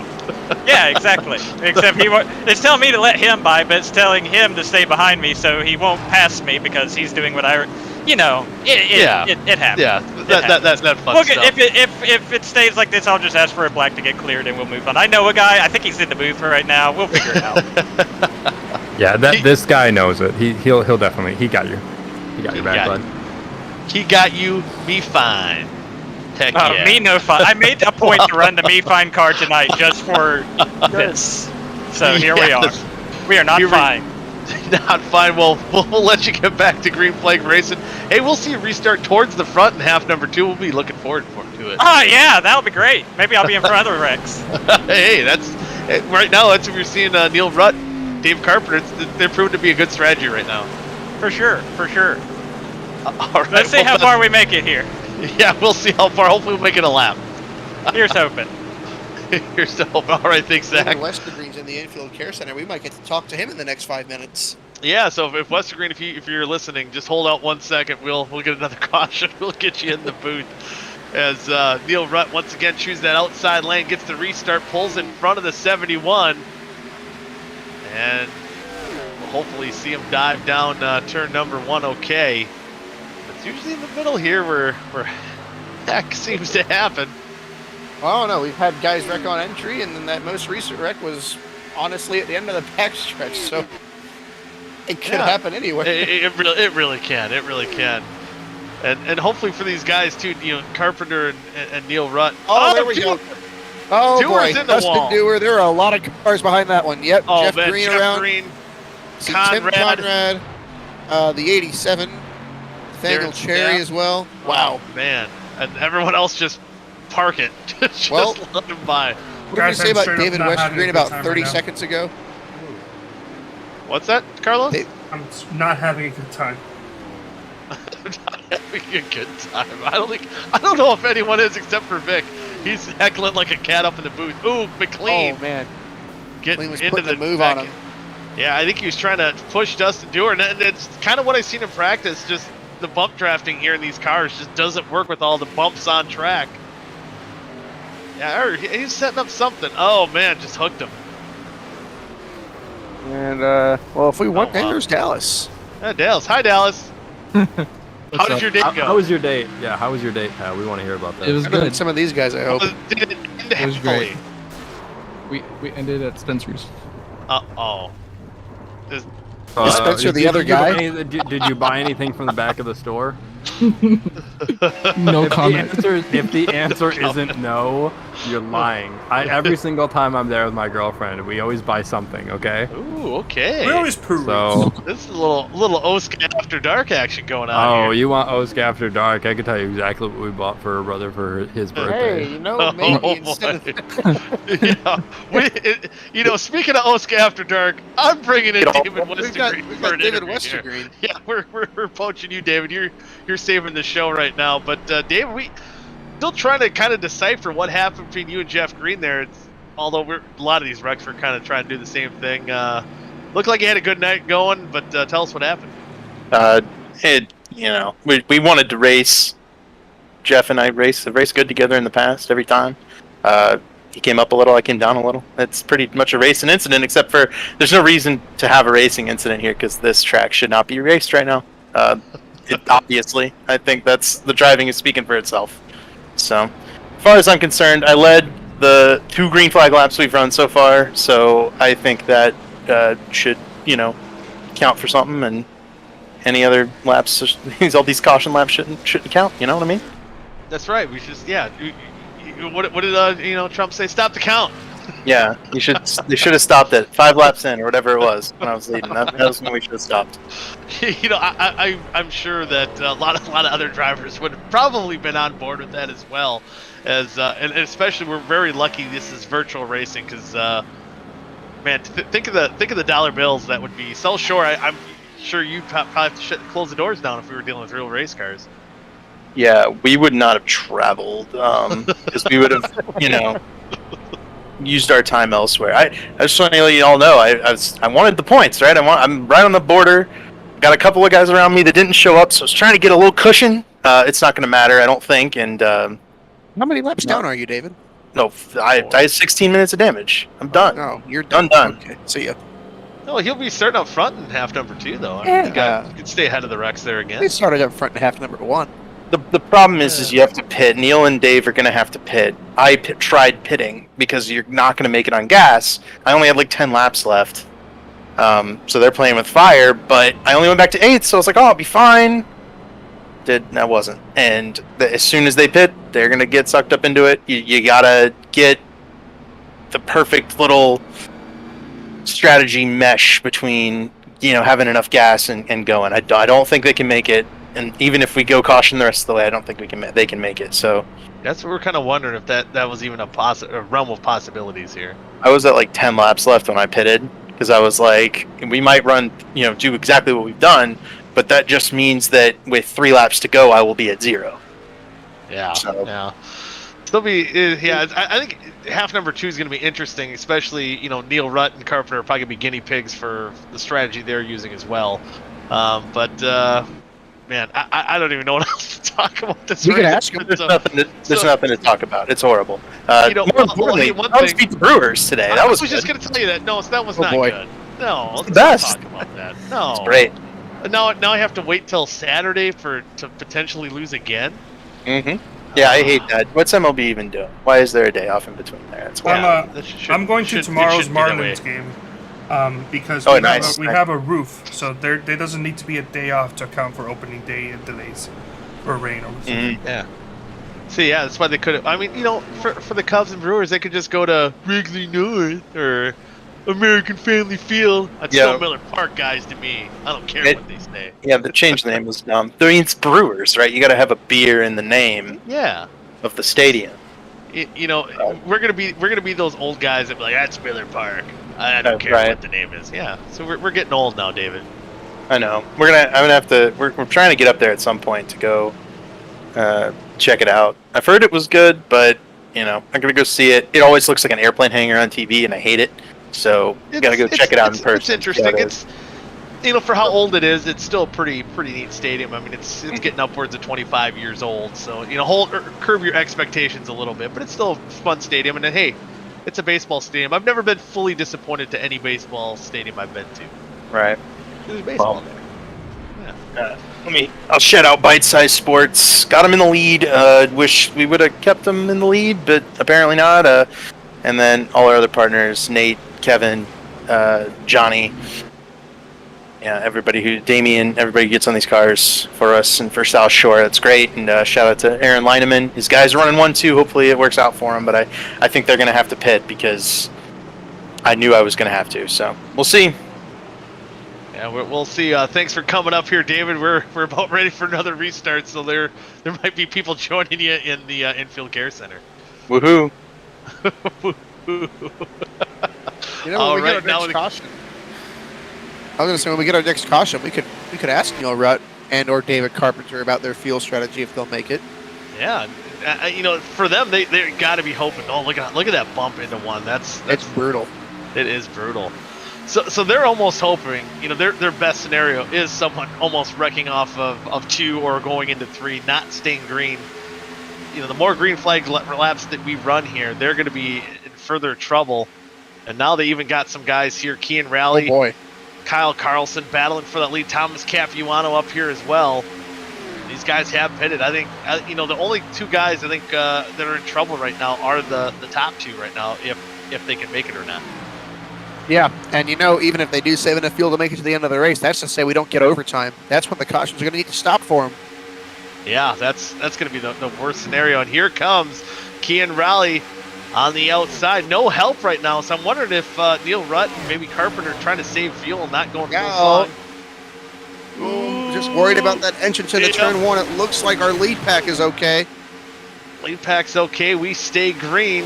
Yeah, exactly. Except it's telling me to let him by, but it's telling him to stay behind me so he won't pass me because he's doing what it happens. Yeah, that fun Look, stuff. if it stays like this, I'll just ask for a black to get cleared and we'll move on. I know a guy. I think he's in the booth right now. We'll figure it out. Yeah, this guy knows it. He'll definitely. He got you. He got your back, bud. He got you. Me fine. Heck yeah. Me no fine. I made a point to run the me fine car tonight just for this. So here we are. We are not fine. Not fine. Well, we'll let you get back to green flag racing. Hey, we'll see you restart towards the front in half number 2. We'll be looking forward to it. Oh yeah, that'll be great. Maybe I'll be in for other wrecks. Hey, right now. That's what we're seeing. Neil Rutt, Dave Carpenter. They're proving to be a good strategy right now. For sure. All right. Let's see how far we make it here. Yeah, we'll see how far. Hopefully, we'll make it a lap. Here's hoping. Here's to hope. All right, thanks, Zach. David Westergreen's in the infield care center. We might get to talk to him in the next 5 minutes. Yeah, so if Westergreen, if you're listening, just hold out 1 second. We'll get another caution. We'll get you in the booth. As Neil Rutt once again chooses that outside lane, gets the restart, pulls in front of the 71, and we'll hopefully see him dive down turn number 1. Okay, it's usually in the middle here where heck seems to happen. I don't know. We've had guys wreck on entry, and then that most recent wreck was honestly at the end of the backstretch. So it could happen anyway. It really can. It really can. And hopefully for these guys too, Carpenter and Neil Rutt. Oh, there we go. Oh Dewar's boy, in the Dustin wall. Dewar. There are a lot of cars behind that one. Yep. Oh Jeff man, Green Jeff around. Green, See Conrad. Tim Conrad. The 87. Nathaniel Darren Cherry Stapp. as well. Wow. Oh, man, and everyone else just park it. Just Well, let them by. What did we Guys, say I'm about straight up David not having a Westergreen good about time 30 right now. seconds ago? What's that, Carlos? I'm not having a good time. Not having a good time. I don't know if anyone is except for Vic. He's heckling like a cat up in the booth. Ooh, McLean. Oh man, Getting McLean was into putting the move on him. Yeah, I think he was trying to push Dustin Dewar, and it's kind of what I've seen in practice. Just the bump drafting here in these cars just doesn't work with all the bumps on track. Yeah, he's setting up something. Oh man, just hooked him. And well, if we want, wow. there's Dallas. Dallas. Hi, Dallas. How did your date go? How was your date? Yeah, how was your date, Pat? We want to hear about that. It was Better than good. some of these guys, I hope. Did it end It was great. happily? We ended at Spencer's. Uh-oh. Is- Is Spencer the other guy? Did you buy anything from the back of the store? No comment. If the answer isn't no, you're lying. Every single time I'm there with my girlfriend, we always buy something, okay? Ooh, okay. We always poo. So, This is a little OSCA after dark action going on here. you want OSCA after dark? I can tell you exactly what we bought for her brother for his birthday. Hey, you know, maybe Oh, instead of yeah. Speaking of OSCA after dark, I'm bringing in David we've got Westergreen for an David interview here. Westergreen. Yeah, we're poaching you, David. You're saving the show right now. But David, we still trying to kind of decipher what happened between you and Jeff Green there. Although a lot of these wrecks were kind of trying to do the same thing. Looked like you had a good night going, but tell us what happened. We wanted to race. Jeff and I have raced good together in the past every time. He came up a little, I came down a little. It's pretty much a racing incident, except for there's no reason to have a racing incident here because this track should not be raced right now. Obviously, I think the driving is speaking for itself. So, as far as I'm concerned, I led the 2 green flag laps we've run so far, so I think that should, count for something, and any other laps, all these caution laps shouldn't count, you know what I mean? That's right. We just What did Trump say? Stop the count. Yeah, they should have stopped it 5 laps in or whatever it was when I was leading. That was when we should have stopped. I'm sure that a lot of other drivers would have probably been on board with that as well, and especially we're very lucky this is virtual racing because, man, think of the dollar bills that would be. So sure, I'm sure you'd probably have to close the doors down if we were dealing with real race cars. Yeah, we would not have traveled because we would have, used our time elsewhere. I just want to let you all know I wanted the points, right? I'm right on the border. Got a couple of guys around me that didn't show up, so I was trying to get a little cushion. It's not going to matter, I don't think. And How many laps down are you, David? no, I had 16 minutes of damage. I'm done. No, you're Done. Okay, see ya. No, he'll be starting up front in half number 2, though. I mean, you can stay ahead of the wrecks there again. They started up front in half number 1. The problem is you have to pit. Neil and Dave are going to have to pit. I tried pitting because you're not going to make it on gas. I only had like 10 laps left. So they're playing with fire, but I only went back to 8th, so I was like, oh, I'll be fine. I wasn't. And as soon as they pit, they're going to get sucked up into it. You got to get the perfect little strategy mesh between having enough gas and going. I don't think they can make it. And even if we go caution the rest of the way, I don't think they can make it. So that's what we're kind of wondering if that was even a realm of possibilities here. I was at like 10 laps left when I pitted because I was like, we might run, do exactly what we've done, but that just means that with 3 laps to go, I will be at 0. Yeah. So. Yeah. Still be I think half number 2 is going to be interesting, especially Neil Rutt and Carpenter are probably going to be guinea pigs for the strategy they're using as well. Man, I don't even know what else to talk about this. We can ask him. There's nothing to talk about. It's horrible. More importantly, let's beat the Brewers today. I That was just going to tell you that. No, that was not boy. good. No, let's the best. not talk about that. No, It's great. Now I have to wait till Saturday to potentially lose again. Mm-hmm. Yeah, I hate that. What's MLB even doing? Why is there a day off in between there? That's why. I'm going to tomorrow's Marlins game because we have a roof, so there doesn't need to be a day off to account for opening day and delays or rain. Mm-hmm. Yeah. See, yeah, that's why they could have. I mean, for the Cubs and Brewers, they could just go to Wrigley North or American Family Field. That's still Miller Park, guys, to me. I don't care what they say. Yeah, the change name was dumb. I mean, it's Brewers, right? You got to have a beer in the name. Yeah. Of the stadium. We're gonna be those old guys that be like, that's Miller Park. I don't care what the name is. Yeah. So we're getting old now, David. I know. I'm gonna have to. We're trying to get up there at some point to go check it out. I've heard it was good, but I'm gonna go see it. It always looks like an airplane hangar on TV, and I hate it. So you gotta go check it out in person. It's interesting. It's for how old it is, it's still a pretty neat stadium. I mean, it's getting upwards of 25 years old. So curb your expectations a little bit, but it's still a fun stadium. And then hey, it's a baseball stadium. I've never been fully disappointed to any baseball stadium I've been to. Right. There's baseball there. Yeah. I'll shout out Bite Size Sports. Got them in the lead. Wish we would have kept them in the lead, but apparently not. And then all our other partners, Nate, Kevin, Johnny, Damien, everybody gets on these cars for us and for South Shore. That's great. And shout out to Aaron Leinemann. His guys are running 1-2. Hopefully it works out for him, but I think they're going to have to pit because I knew I was going to have to. So we'll see. Yeah, we'll see. Thanks for coming up here, David. We're about ready for another restart, so there might be people joining you in the infield care center. Woohoo! When we get our next caution, I was going to say when we get our next caution, we could ask Neil Rutt and or David Carpenter about their fuel strategy if they'll make it. Yeah, for them they got to be hoping. Oh, look at that bump into one. That's brutal. It is brutal. So they're almost hoping. Their best scenario is someone almost wrecking off of 2 or going into 3, not staying green. The more green flag laps that we run here, they're going to be in further trouble. And now they even got some guys here, Kean Raleigh, oh boy, Kyle Carlson battling for that lead, Thomas Capuano up here as well. These guys have pitted. I think, the only 2 guys I think that are in trouble right now are the top 2 right now, if they can make it or not. Yeah, and even if they do save enough fuel to make it to the end of the race, that's to say we don't get overtime. That's when the cautions are going to need to stop for them. Yeah, that's going to be the worst scenario. And here comes Kean Raleigh on the outside. No help right now, so I'm wondering if Neil Rutt and maybe Carpenter are trying to save fuel and not going full slog. Just worried about that entrance into turn 1. It looks like our lead pack is okay. Lead pack's okay. We stay green.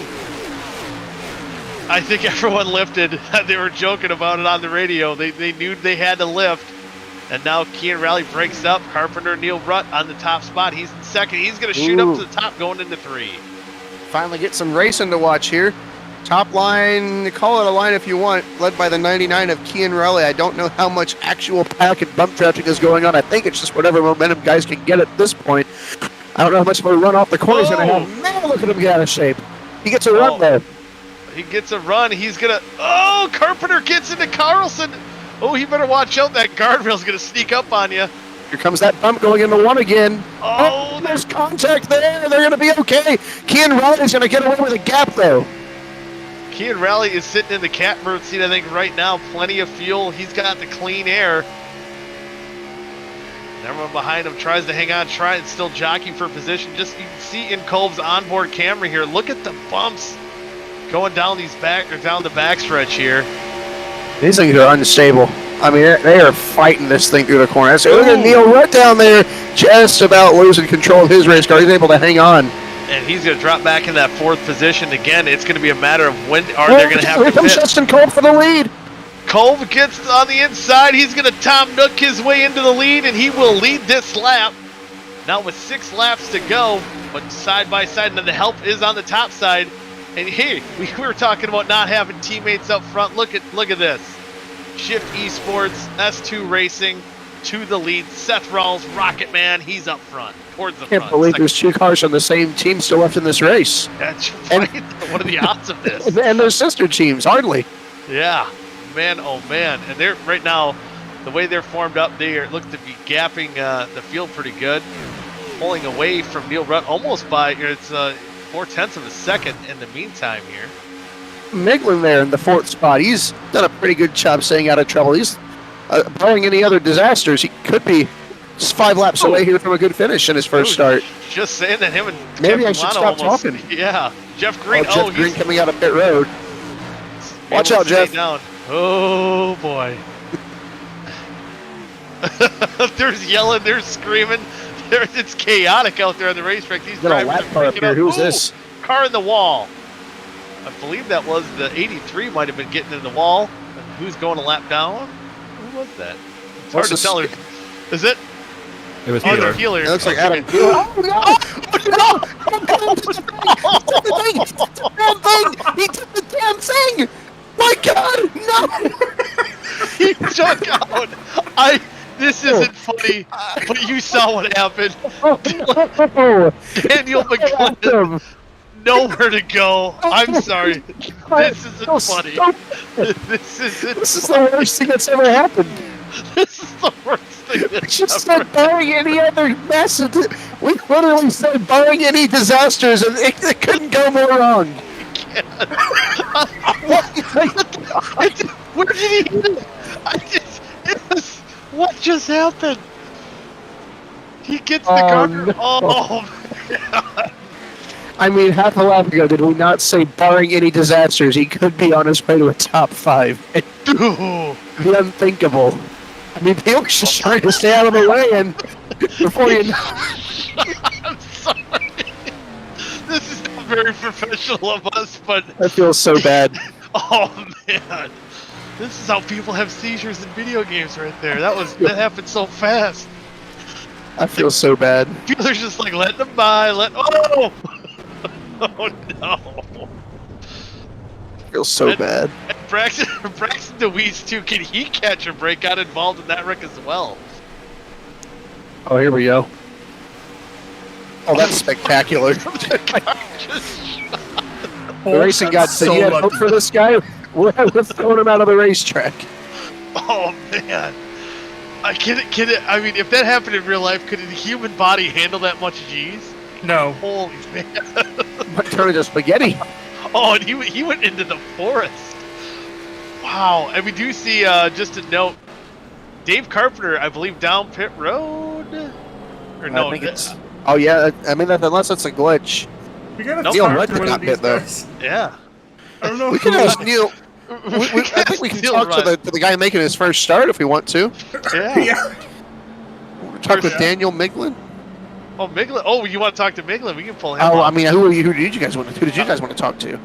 I think everyone lifted. They were joking about it on the radio. They knew they had to lift. And now Kean Raleigh breaks up. Carpenter, Neil Rutt on the top spot. He's in second. He's going to shoot up to the top going into 3. Finally get some racing to watch here. Top line, call it a line if you want, led by the 99 of Kean Raleigh. I don't know how much actual pack and bump traffic is going on. I think it's just whatever momentum guys can get at this point. I don't know how much of a run off the corner he's going to have. Man, look at him get out of shape. He gets a run there. He gets a run. He's going to... Oh, Carpenter gets into Carlson. Oh, he better watch out. That guardrail's going to sneak up on you. Here comes that bump going into 1 again. Oh, there's contact there. They're going to be okay. Kean Raleigh's going to get away with a gap, though. Kean Raleigh is sitting in the catbird seat, I think, right now. Plenty of fuel. He's got the clean air. And everyone behind him tries to hang on, try and still jockey for position. Just you can see in Cove's onboard camera here. Look at the bumps going down down the backstretch here. These things are unstable. I mean, they are fighting this thing through the corner. So look at Neil Rutt down there, just about losing control of his race car. He's able to hang on. And he's going to drop back in that 4th position again. It's going to be a matter of when are they going to have to comes pit. Justin Cole for the lead. Cole gets on the inside. He's going to Tom Nook his way into the lead, and he will lead this lap. Now with 6 laps to go, but side by side, and then the help is on the top side. And hey, we were talking about not having teammates up front. Look at this. Shift Esports, S2 Racing, to the lead. Seth Rawls, Rocket Man, he's up front, towards the front. I can't believe there's 2 cars on the same team still left in this race. That's right. What are the odds of this? And their sister teams, hardly. Yeah, man, oh man. And they're right now, the way they're formed up, they look to be gapping the field pretty good. Pulling away from Neil Rutt almost by, it's 0.4 of a second in the meantime here. Miglin there in the 4th spot. He's done a pretty good job staying out of trouble. He's, barring any other disasters, he could be just 5 laps away here from a good finish in his first start. Just saying that him and maybe Jeff I should Milano stop talking. Yeah, Jeff Green. Jeff Green coming out of pit road. Watch out, Jeff. Down. Oh boy. There's yelling. There's screaming. It's chaotic out there on the racetrack. These drivers lap car up here. Who's this? Car in the wall. I believe that was the 83 might have been getting in the wall. And who's going a lap down? Who was that? It's hard to tell. Is it? It was Peeler. Peeler. It looks like Adam Peeler. Oh, no! He did the damn thing! My God, no! He took out. This isn't funny, but you saw what happened. Daniel McClellan, nowhere to go. I'm sorry. This isn't funny. This is the worst thing that's ever happened. This is the worst thing that's We just said barring any other mess. We literally said barring any disasters, and it couldn't go more wrong. Where did he? What just happened? He gets the car. No. Oh man. I mean, half a lap ago, did we not say barring any disasters, he could be on his way to a top 5? The unthinkable. I mean, he was just trying to stay out of the way, and before you know... I'm sorry. This is not very professional of us, but... I feel so bad. Oh, man. This is how people have seizures in video games right there. That happened so fast. I feel so bad. People are just like, letting them by, oh! Oh, no. I feel so bad. And Braxton DeWeese, too, can he catch a break? Got involved in that wreck as well. Oh, here we go. Oh, that's spectacular. The racing god said, you had hope for this guy? Let's throw him out of the racetrack. Oh, man. Can it, I mean, if that happened in real life, could a human body handle that much G's? No. Holy man. Might turn into spaghetti. Oh, and he went into the forest. Wow. And we do see, just a note, Dave Carpenter, I believe, down pit road? Or no? I think it's... Oh, yeah. I mean, unless it's a glitch. We gotta Neil talk Rutt to did one not of these pit, though. guys. Yeah. I don't know. We can ask Neil... I think we can talk to the guy making his first start if we want to. Yeah. Talk with Daniel Miglin. Oh, Miglin. Oh, you want to talk to Miglin? We can pull him. Oh, up. I mean, who did you guys want to talk to?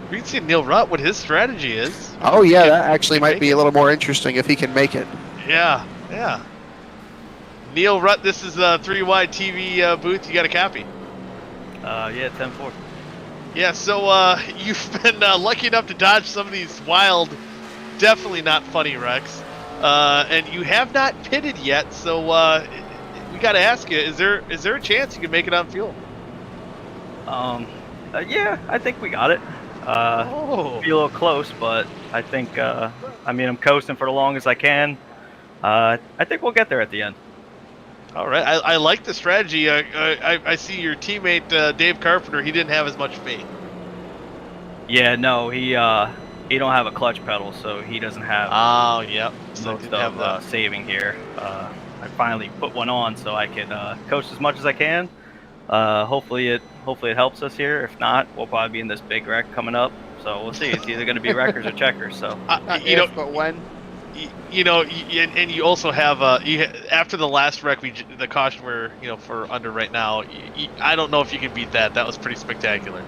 We can see Neil Rutt, what his strategy is. Oh yeah, that actually might be a little more interesting if he can make it. Yeah, yeah. Neil Rutt, this is the 3Y TV booth. You got a copy? Yeah, 10-4. Yeah, so you've been lucky enough to dodge some of these wild, definitely not funny wrecks, and you have not pitted yet. So we got to ask you: is there a chance you can make it on fuel? Yeah, I think we got it. Be a little close, but I think I mean, I'm coasting for the long as I can. I think we'll get there at the end. All right, I like the strategy. I see your teammate Dave Carpenter. He didn't have as much faith. Yeah, no, he don't have a clutch pedal, so he doesn't have. Oh, yep. So most of saving here. I finally put one on, so I can coast as much as I can. Hopefully it helps us here. If not, we'll probably be in this big wreck coming up. So we'll see. It's either going to be wreckers or checkers. So you know, but when? and you also have after the last wreck, the caution we're for under right now. I don't know if you can beat that. That was pretty spectacular.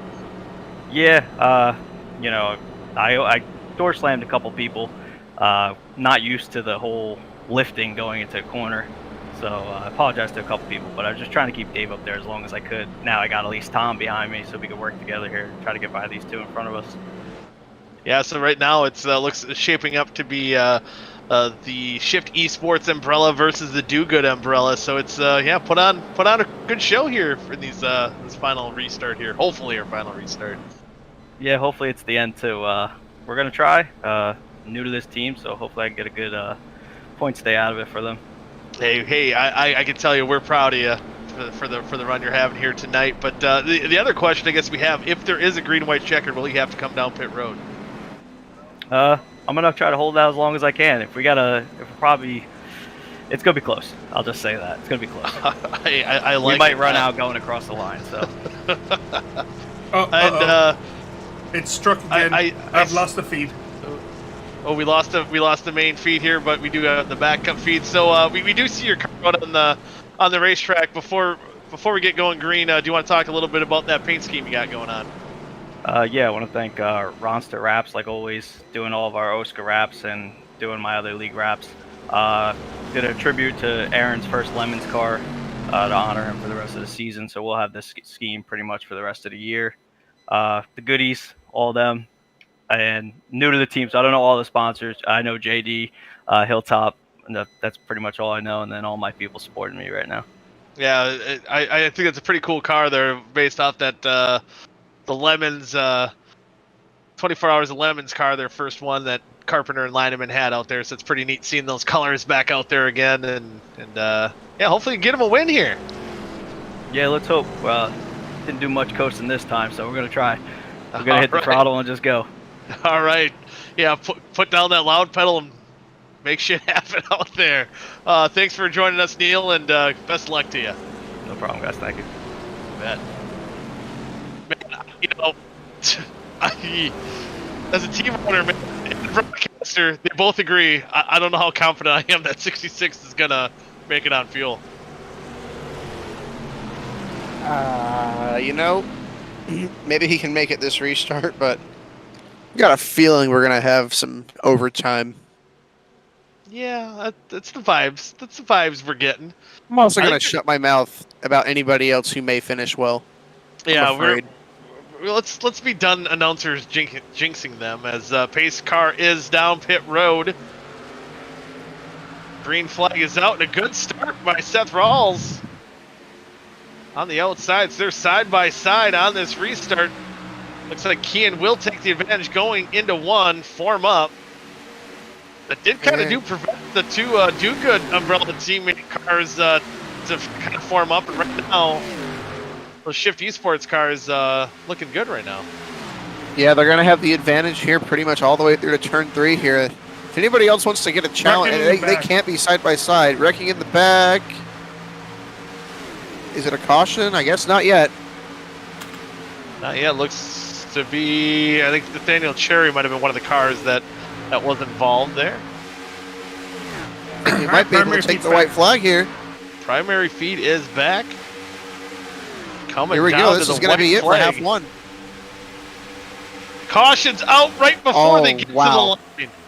Yeah, I door slammed a couple people. Not used to the whole lifting going into a corner, so I apologize to a couple people. But I was just trying to keep Dave up there as long as I could. Now I got at least Tom behind me, so we could work together here and try to get by these two in front of us. Yeah, so right now it's looks shaping up to be the Shift Esports umbrella versus the Do Good umbrella. So it's put on a good show here for this final restart here. Hopefully our final restart. Yeah, hopefully it's the end too. We're gonna try. New to this team, so hopefully I can get a good point stay out of it for them. Hey, I can tell you we're proud of you for the run you're having here tonight. But the other question I guess we have, if there is a green and white checker, will you have to come down pit road? I'm gonna try to hold out as long as I can. It's gonna be close. I'll just say that it's gonna be close. I like. We might run out going across the line. So. It struck again. I've lost the feed. Oh, we lost the main feed here, but we do have the backup feed. So we do see your car on the racetrack. Before we get going green, do you want to talk a little bit about that paint scheme you got going on? Yeah, I want to thank Ronster Wraps, like always, doing all of our OSCA wraps and doing my other league wraps. Did a tribute to Aaron's first Lemons car to honor him for the rest of the season, so we'll have this scheme pretty much for the rest of the year. The goodies, all of them, and new to the team, so I don't know all the sponsors. I know JD, Hilltop, and that's pretty much all I know, and then all my people supporting me right now. Yeah, I think it's a pretty cool car there, based off that the Lemons, 24 Hours of Lemons car, their first one that Carpenter and Leinemann had out there. So it's pretty neat seeing those colors back out there again, and hopefully get them a win here. Yeah, let's hope. Didn't do much coasting this time, so we're gonna try. We're gonna hit the throttle and just go. All right. Yeah, put down that loud pedal and make shit happen out there. Thanks for joining us, Neil, and best of luck to you. No problem, guys. Thank you. Bet. Man, as a team owner, man, and broadcaster, they both agree. I don't know how confident I am that 66 is gonna make it on fuel. Maybe he can make it this restart, but I got a feeling we're gonna have some overtime. Yeah, that's the vibes. That's the vibes we're getting. I'm also gonna shut my mouth about anybody else who may finish well. Yeah, let's be done announcers jinxing them, as pace car is down pit road. Green flag is out, and a good start by Seth Rawls. On the outside, so they're side by side on this restart. Looks like Kean will take the advantage going into one, form up. That did kind of prevent the two do-good umbrella teammate cars to kind of form up, and right now, those Shift Esports cars looking good right now. Yeah, they're going to have the advantage here pretty much all the way through to turn 3 here. If anybody else wants to get a challenge, they can't be side by side. Wrecking in the back. Is it a caution? I guess not yet. Not yet. Looks to be, I think Nathaniel Cherry might have been one of the cars that was involved there. I think he might be able to take the white flag here. Primary feed is back. Here we go. This is going to be it for half one. Caution's out right before they get to the line.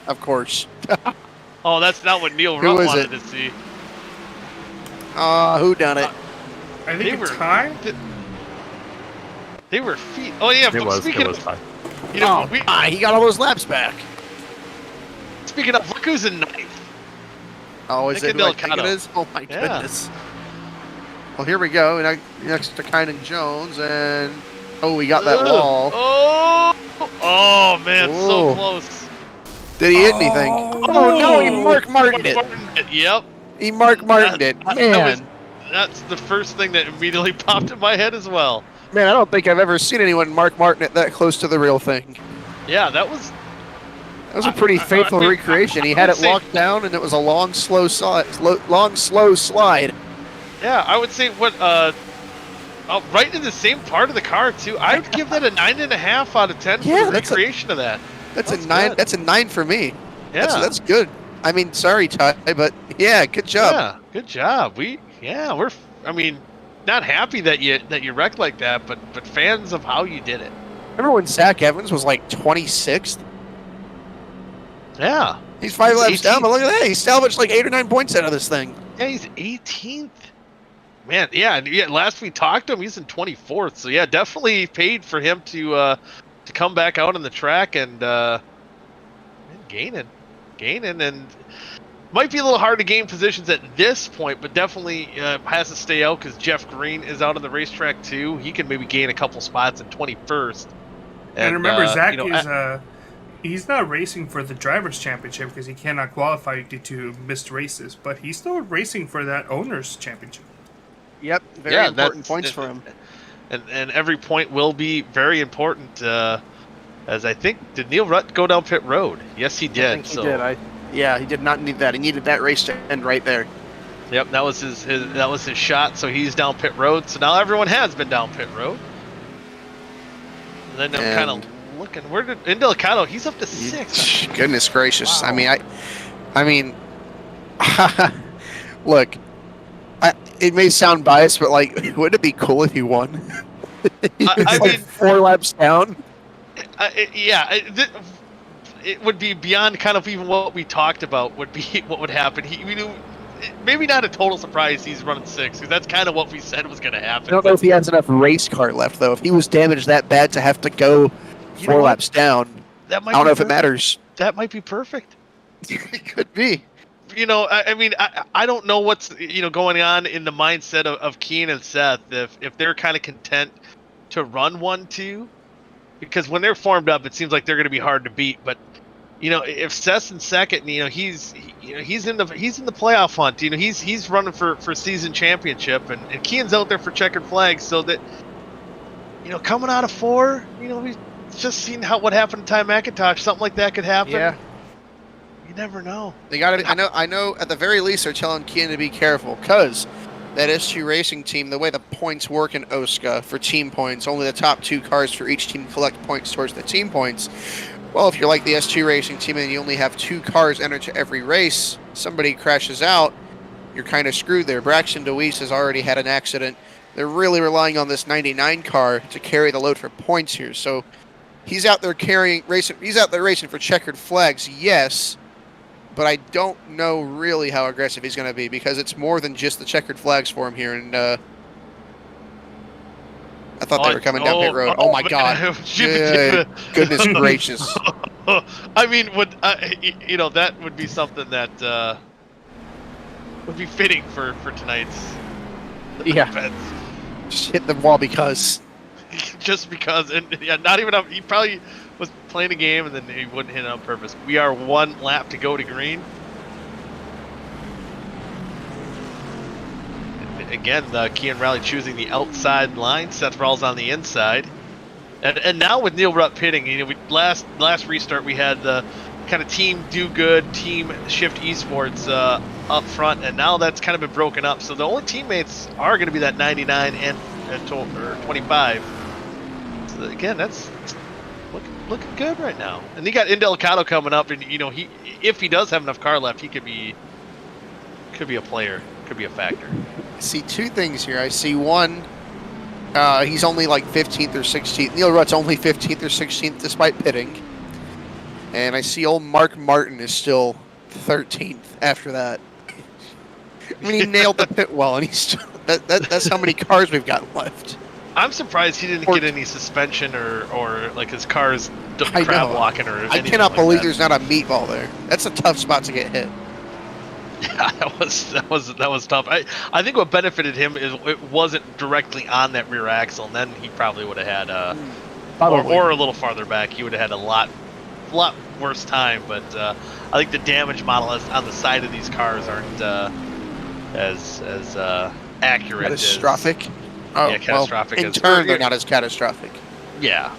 Of course. Oh, that's not what Neil Rupp wanted to see. Who done it? I think it's time. They were feet. Oh yeah. It was time. He got all those laps back. Speaking of, look who's in ninth. Oh, is it who I think it is? Oh my goodness. Well, here we go. Next to Kynan Jones, and we got that wall. Oh man, so close. Did he hit anything? Oh no, he Mark Martined it. Yep. He Mark Martined it. Man. That's the first thing that immediately popped in my head as well. Man, I don't think I've ever seen anyone Mark Martin it that close to the real thing. Yeah, that was a pretty faithful recreation. He had it locked down, and it was a long, slow slide. Yeah, I would say right in the same part of the car too. I would give that a 9.5 out of 10 for the recreation of that. That's a 9. That's a 9 for me. Yeah, that's good. I mean, sorry, Ty, but yeah, good job. Yeah, good job. I mean, not happy that you wrecked like that, but fans of how you did it. Remember when Zach Evans was like 26th? Yeah. He's 5 laps 18th. down, but look at that. He salvaged like 8 or 9 points out of this thing. Yeah, he's 18th. Man, yeah. Last we talked to him, he's in 24th. So yeah, definitely paid for him to come back out on the track and gaining, and might be a little hard to gain positions at this point, but definitely has to stay out because Jeff Green is out on the racetrack too. He can maybe gain a couple spots in 21st. And remember, Zach is he's not racing for the Drivers' Championship because he cannot qualify due to missed races, but he's still racing for that Owners' Championship. Yep, very important points for him. And every point will be very important. As I think, did Neil Rutt go down pit road? Yes, he did. I think he did. Yeah, he did not need that. He needed that race to end right there. Yep, that was his shot. So he's down pit road. So now everyone has been down pit road. And then I'm kind of looking. Where did Indelicato? He's up to 6. Goodness gracious! Wow. I mean, look. It may sound biased, but like, wouldn't it be cool if he won? I mean, 4 laps down. It would be beyond kind of even what we talked about. Would be what would happen. We knew, maybe not a total surprise. He's running 6 because that's kind of what we said was going to happen. I don't know if he has enough race car left though. If he was damaged that bad to have to go 4 laps down, I don't know if it matters. That might be perfect. It could be. I mean, I don't know what's going on in the mindset of Keen and Seth if they're kind of content to run 1-2, because when they're formed up, it seems like they're going to be hard to beat. But if Seth's in second, he's in the playoff hunt. He's running for season championship, and Keen's out there for checkered flags. So that coming out of 4, we've just seen what happened to Ty McIntosh. Something like that could happen. Yeah. You never know. They got to. I know. At the very least, they're telling Keen to be careful because that S2 Racing team, the way the points work in OSCA for team points, only the top 2 cars for each team collect points towards the team points. Well, if you're like the S2 Racing team and you only have 2 cars enter to every race, somebody crashes out, you're kind of screwed there. Braxton DeWeese has already had an accident. They're really relying on this 99 car to carry the load for points here. So he's out there racing. He's out there racing for checkered flags, yes. But I don't know really how aggressive he's going to be because it's more than just the checkered flags for him here. And I thought they were coming down pit road. Oh my God! Goodness gracious! I mean, that would be something that would be fitting for tonight's event. Just hit the wall because. Just because, and not even he probably was playing a game and then he wouldn't hit it on purpose. We are 1 lap to go to green. And again, Kean Raleigh choosing the outside line. Seth Rawls on the inside. And now with Neil Rutt pitting, last restart we had the kind of team do good, team shift esports up front, and now that's kind of been broken up. So the only teammates are going to be that 99 and 25. So again, that's looking good right now. And you got Indelicato coming up, and if he does have enough car left, he could be a player, could be a factor. I see 2 things here. I see one, he's only like 15th or 16th. Neil Rutt's only 15th or 16th despite pitting. And I see old Mark Martin is still 13th after that. I mean, he nailed the pit wall, and he's still, that's how many cars we've got left. I'm surprised he didn't get any suspension or like his car's crab walking or anything. I cannot believe there's not a meatball there. That's a tough spot to get hit. Yeah, that was tough. I think what benefited him is it wasn't directly on that rear axle, and then he probably would have had or a little farther back. He would have had a lot worse time. But I think the damage model on the side of these cars aren't as accurate. Catastrophic. Catastrophic. Well, in turn, they're not as catastrophic. Yeah.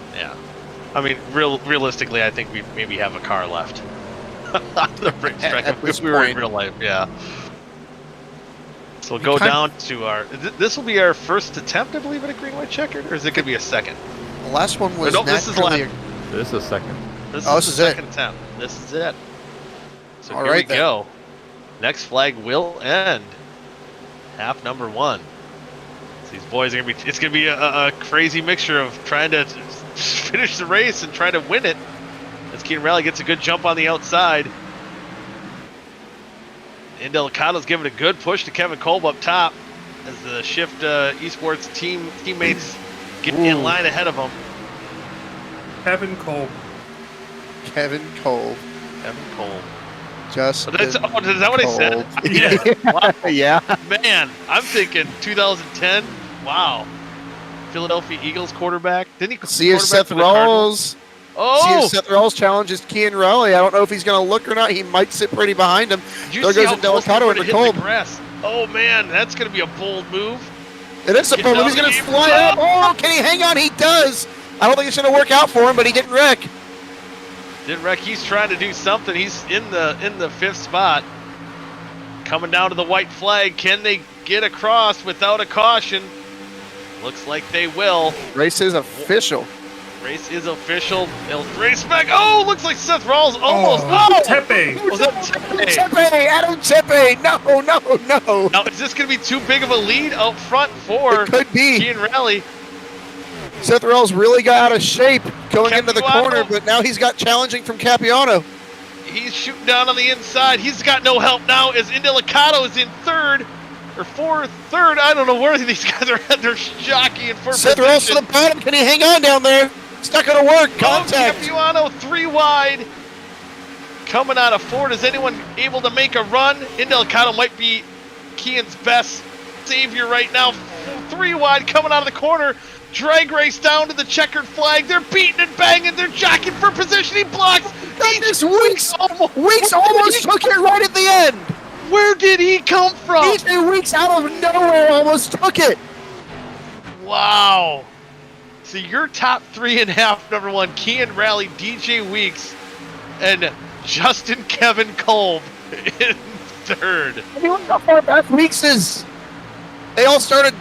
I mean, realistically, I think we maybe have a car left. On the racetrack if we were in real life, yeah. So we'll go down to our. This will be our first attempt, I believe, at a green white checkered, or is it going to be a second? The last one was. No, this is This is second. This is the second attempt. This is it. So All here right, we go. Next flag will end. Half number 1. So these boys are it's gonna be a crazy mixture of trying to finish the race and try to win it. As Keen Rally gets a good jump on the outside. And Delicato's giving a good push to Kevin Kolb up top as the Shift Esports teammates get in line ahead of him. Kevin Kolb. Kevin Kolb. Kevin Kolb. Just. Is that what I said? Yeah. Wow. Yeah. Man, I'm thinking 2010. Wow. Philadelphia Eagles quarterback. Didn't he See if quarterback Seth for the Cardinals? Rawls. See Oh! if Seth Rawls challenges Kian Raleigh. I don't know if he's going to look or not. He might sit pretty behind him. Did you There see goes how a close Delicato they into hit Kolb. the grass? Oh man, that's going to be a bold move. It is a Get problem. out He's going of to here. fly up. Oh, can he hang on? He does. I don't think it's going to work out for him, but he didn't wreck. Didn't wreck. He's trying to do something. He's in the 5th spot. Coming down to the white flag. Can they get across without a caution? Looks like they will. Race is official. Race is official. They'll race back. Oh, looks like Seth Rawls almost. Oh, Tepe. Was that Tepe? Tepe, Adam Tepe. No. Now, is this going to be too big of a lead out front for It could be. Kian Raleigh? Seth Rawls really got out of shape going into the Capuano. corner, but now he's got challenging from Capiano. He's shooting down on the inside. He's got no help now as Indelicato is in 3rd or 4th, 3rd. I don't know where these guys are at. They're jockeying for Seth Rawls to position. the bottom. Can he hang on down there? It's not going to work. Contact. Oh, Capuano 3 wide. Coming out of 4th. Is anyone able to make a run? Indelicato might be Kian's best savior right now. 3 wide coming out of the corner. Drag race down to the checkered flag. They're beating and banging. They're jockeying for position. He blocks. Goodness, Weeks almost took it right at the end. Where did he come from? DJ Weeks out of nowhere almost took it. Wow. So your top 3.5, number 1, Kian Raleigh, DJ Weeks, and Justin Kevin Kolb in 3rd. I mean, look how far back Weeks is. They all started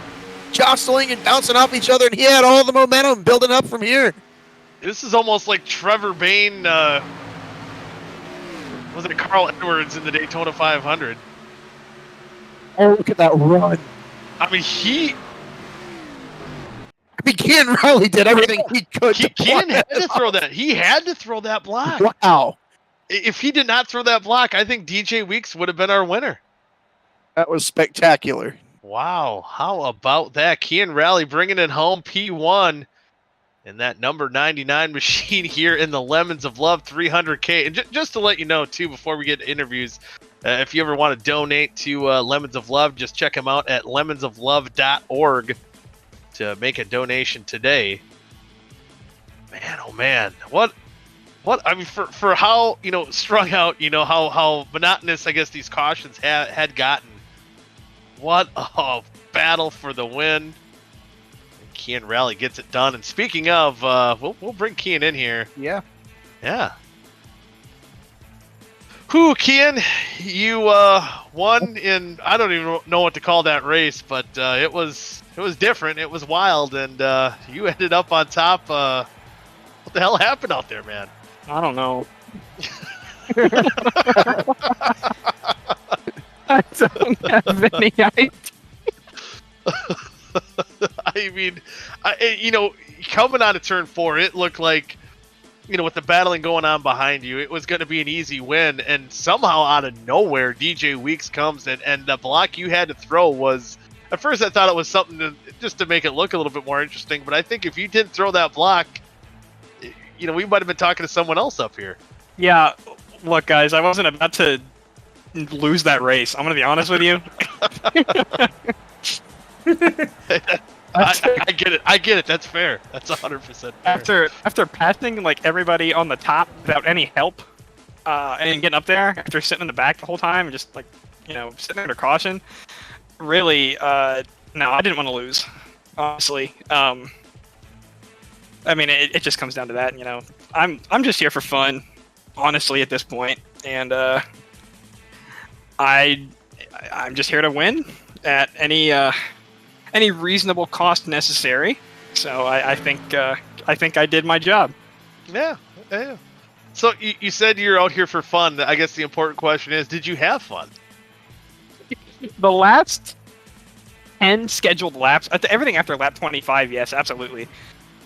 jostling and bouncing off each other, and he had all the momentum building up from here. This is almost like Trevor Bayne, was it Carl Edwards in the Daytona 500? Oh, look at that run. I mean, Kian Raleigh did everything he could. Kian had to throw that. He had to throw that block. Wow. If he did not throw that block, I think DJ Weeks would have been our winner. That was spectacular. Wow, how about that? Kian Raleigh bringing it home, P1, and that number 99 machine here in the Lemons of Love 300K. And just to let you know, too, before we get to interviews, if you ever want to donate to Lemons of Love, just check them out at lemonsoflove.org to make a donation today. Man, oh man, what I mean, for how, strung out, how monotonous, I guess, these cautions had gotten. What a battle for the win. And Kian Raleigh gets it done. And speaking of, we'll bring Kian in here. Yeah. Yeah. Whew, Kian, you won in, I don't even know what to call that race, but it was different. It was wild, and you ended up on top. What the hell happened out there, man? I don't know. I don't have any idea. I mean, coming out of turn 4, it looked like, with the battling going on behind you, it was going to be an easy win. And somehow out of nowhere, DJ Weeks comes and the block you had to throw was, at first I thought it was something just to make it look a little bit more interesting. But I think if you didn't throw that block, we might have been talking to someone else up here. Yeah, look, guys, I wasn't about to lose that race. I'm going to be honest with you. I get it. I get it. That's fair. That's 100% fair. After passing like everybody on the top without any help, and getting up there after sitting in the back the whole time and just sitting under caution, really, no, I didn't want to lose. Honestly, I mean, it just comes down to that. I'm just here for fun, honestly, at this point, and I'm just here to win at any reasonable cost necessary. So I think I did my job. Yeah. So you said you're out here for fun. I guess the important question is, did you have fun? The last 10 scheduled laps, everything after lap 25, yes, absolutely.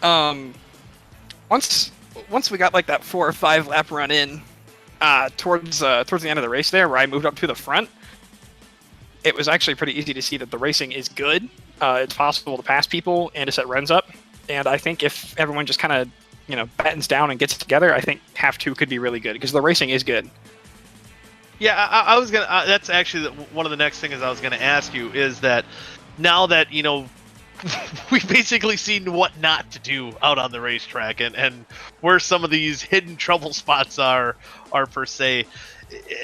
Once we got like that 4 or 5 lap run in, towards the end of the race there, where I moved up to the front, it was actually pretty easy to see that the racing is good. It's possible to pass people and to set runs up. And I think if everyone just kind of, battens down and gets together, I think half 2 could be really good because the racing is good. Yeah, I was gonna. That's actually one of the next things I was gonna ask you is that now that we've basically seen what not to do out on the racetrack and where some of these hidden trouble spots are per se,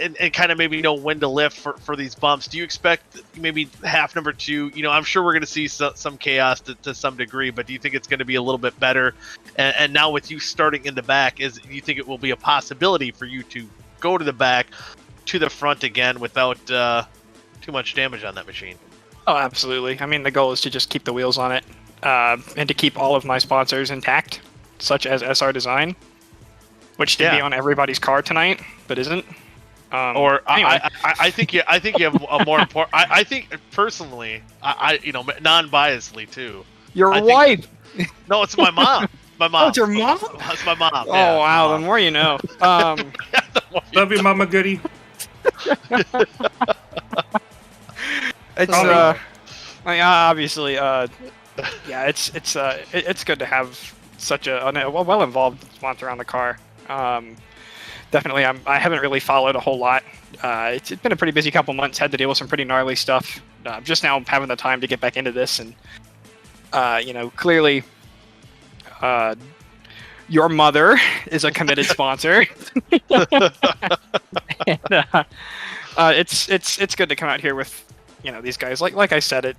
and kind of maybe know when to lift for these bumps. Do you expect maybe half number 2? I'm sure we're going to see some chaos to some degree, but do you think it's going to be a little bit better? And now with you starting in the back, do you think it will be a possibility for you to go to the back, to the front again without too much damage on that machine? Oh, absolutely. I mean, the goal is to just keep the wheels on it and to keep all of my sponsors intact, such as SR Design, which should be on everybody's car tonight, but isn't. Anyway. I think you have a more important. I think personally, non-biasedly too. Your wife. No, it's my mom. My mom. Oh, it's your mom? It's my mom. Oh, yeah, wow. The more you know. Love you, Mama Goody. It's obviously it's good to have such a well-involved sponsor on the car. Definitely, I haven't really followed a whole lot. It's been a pretty busy couple months. Had to deal with some pretty gnarly stuff. Just now having the time to get back into this, and clearly, your mother is a committed sponsor. And, it's good to come out here with these guys. Like I said,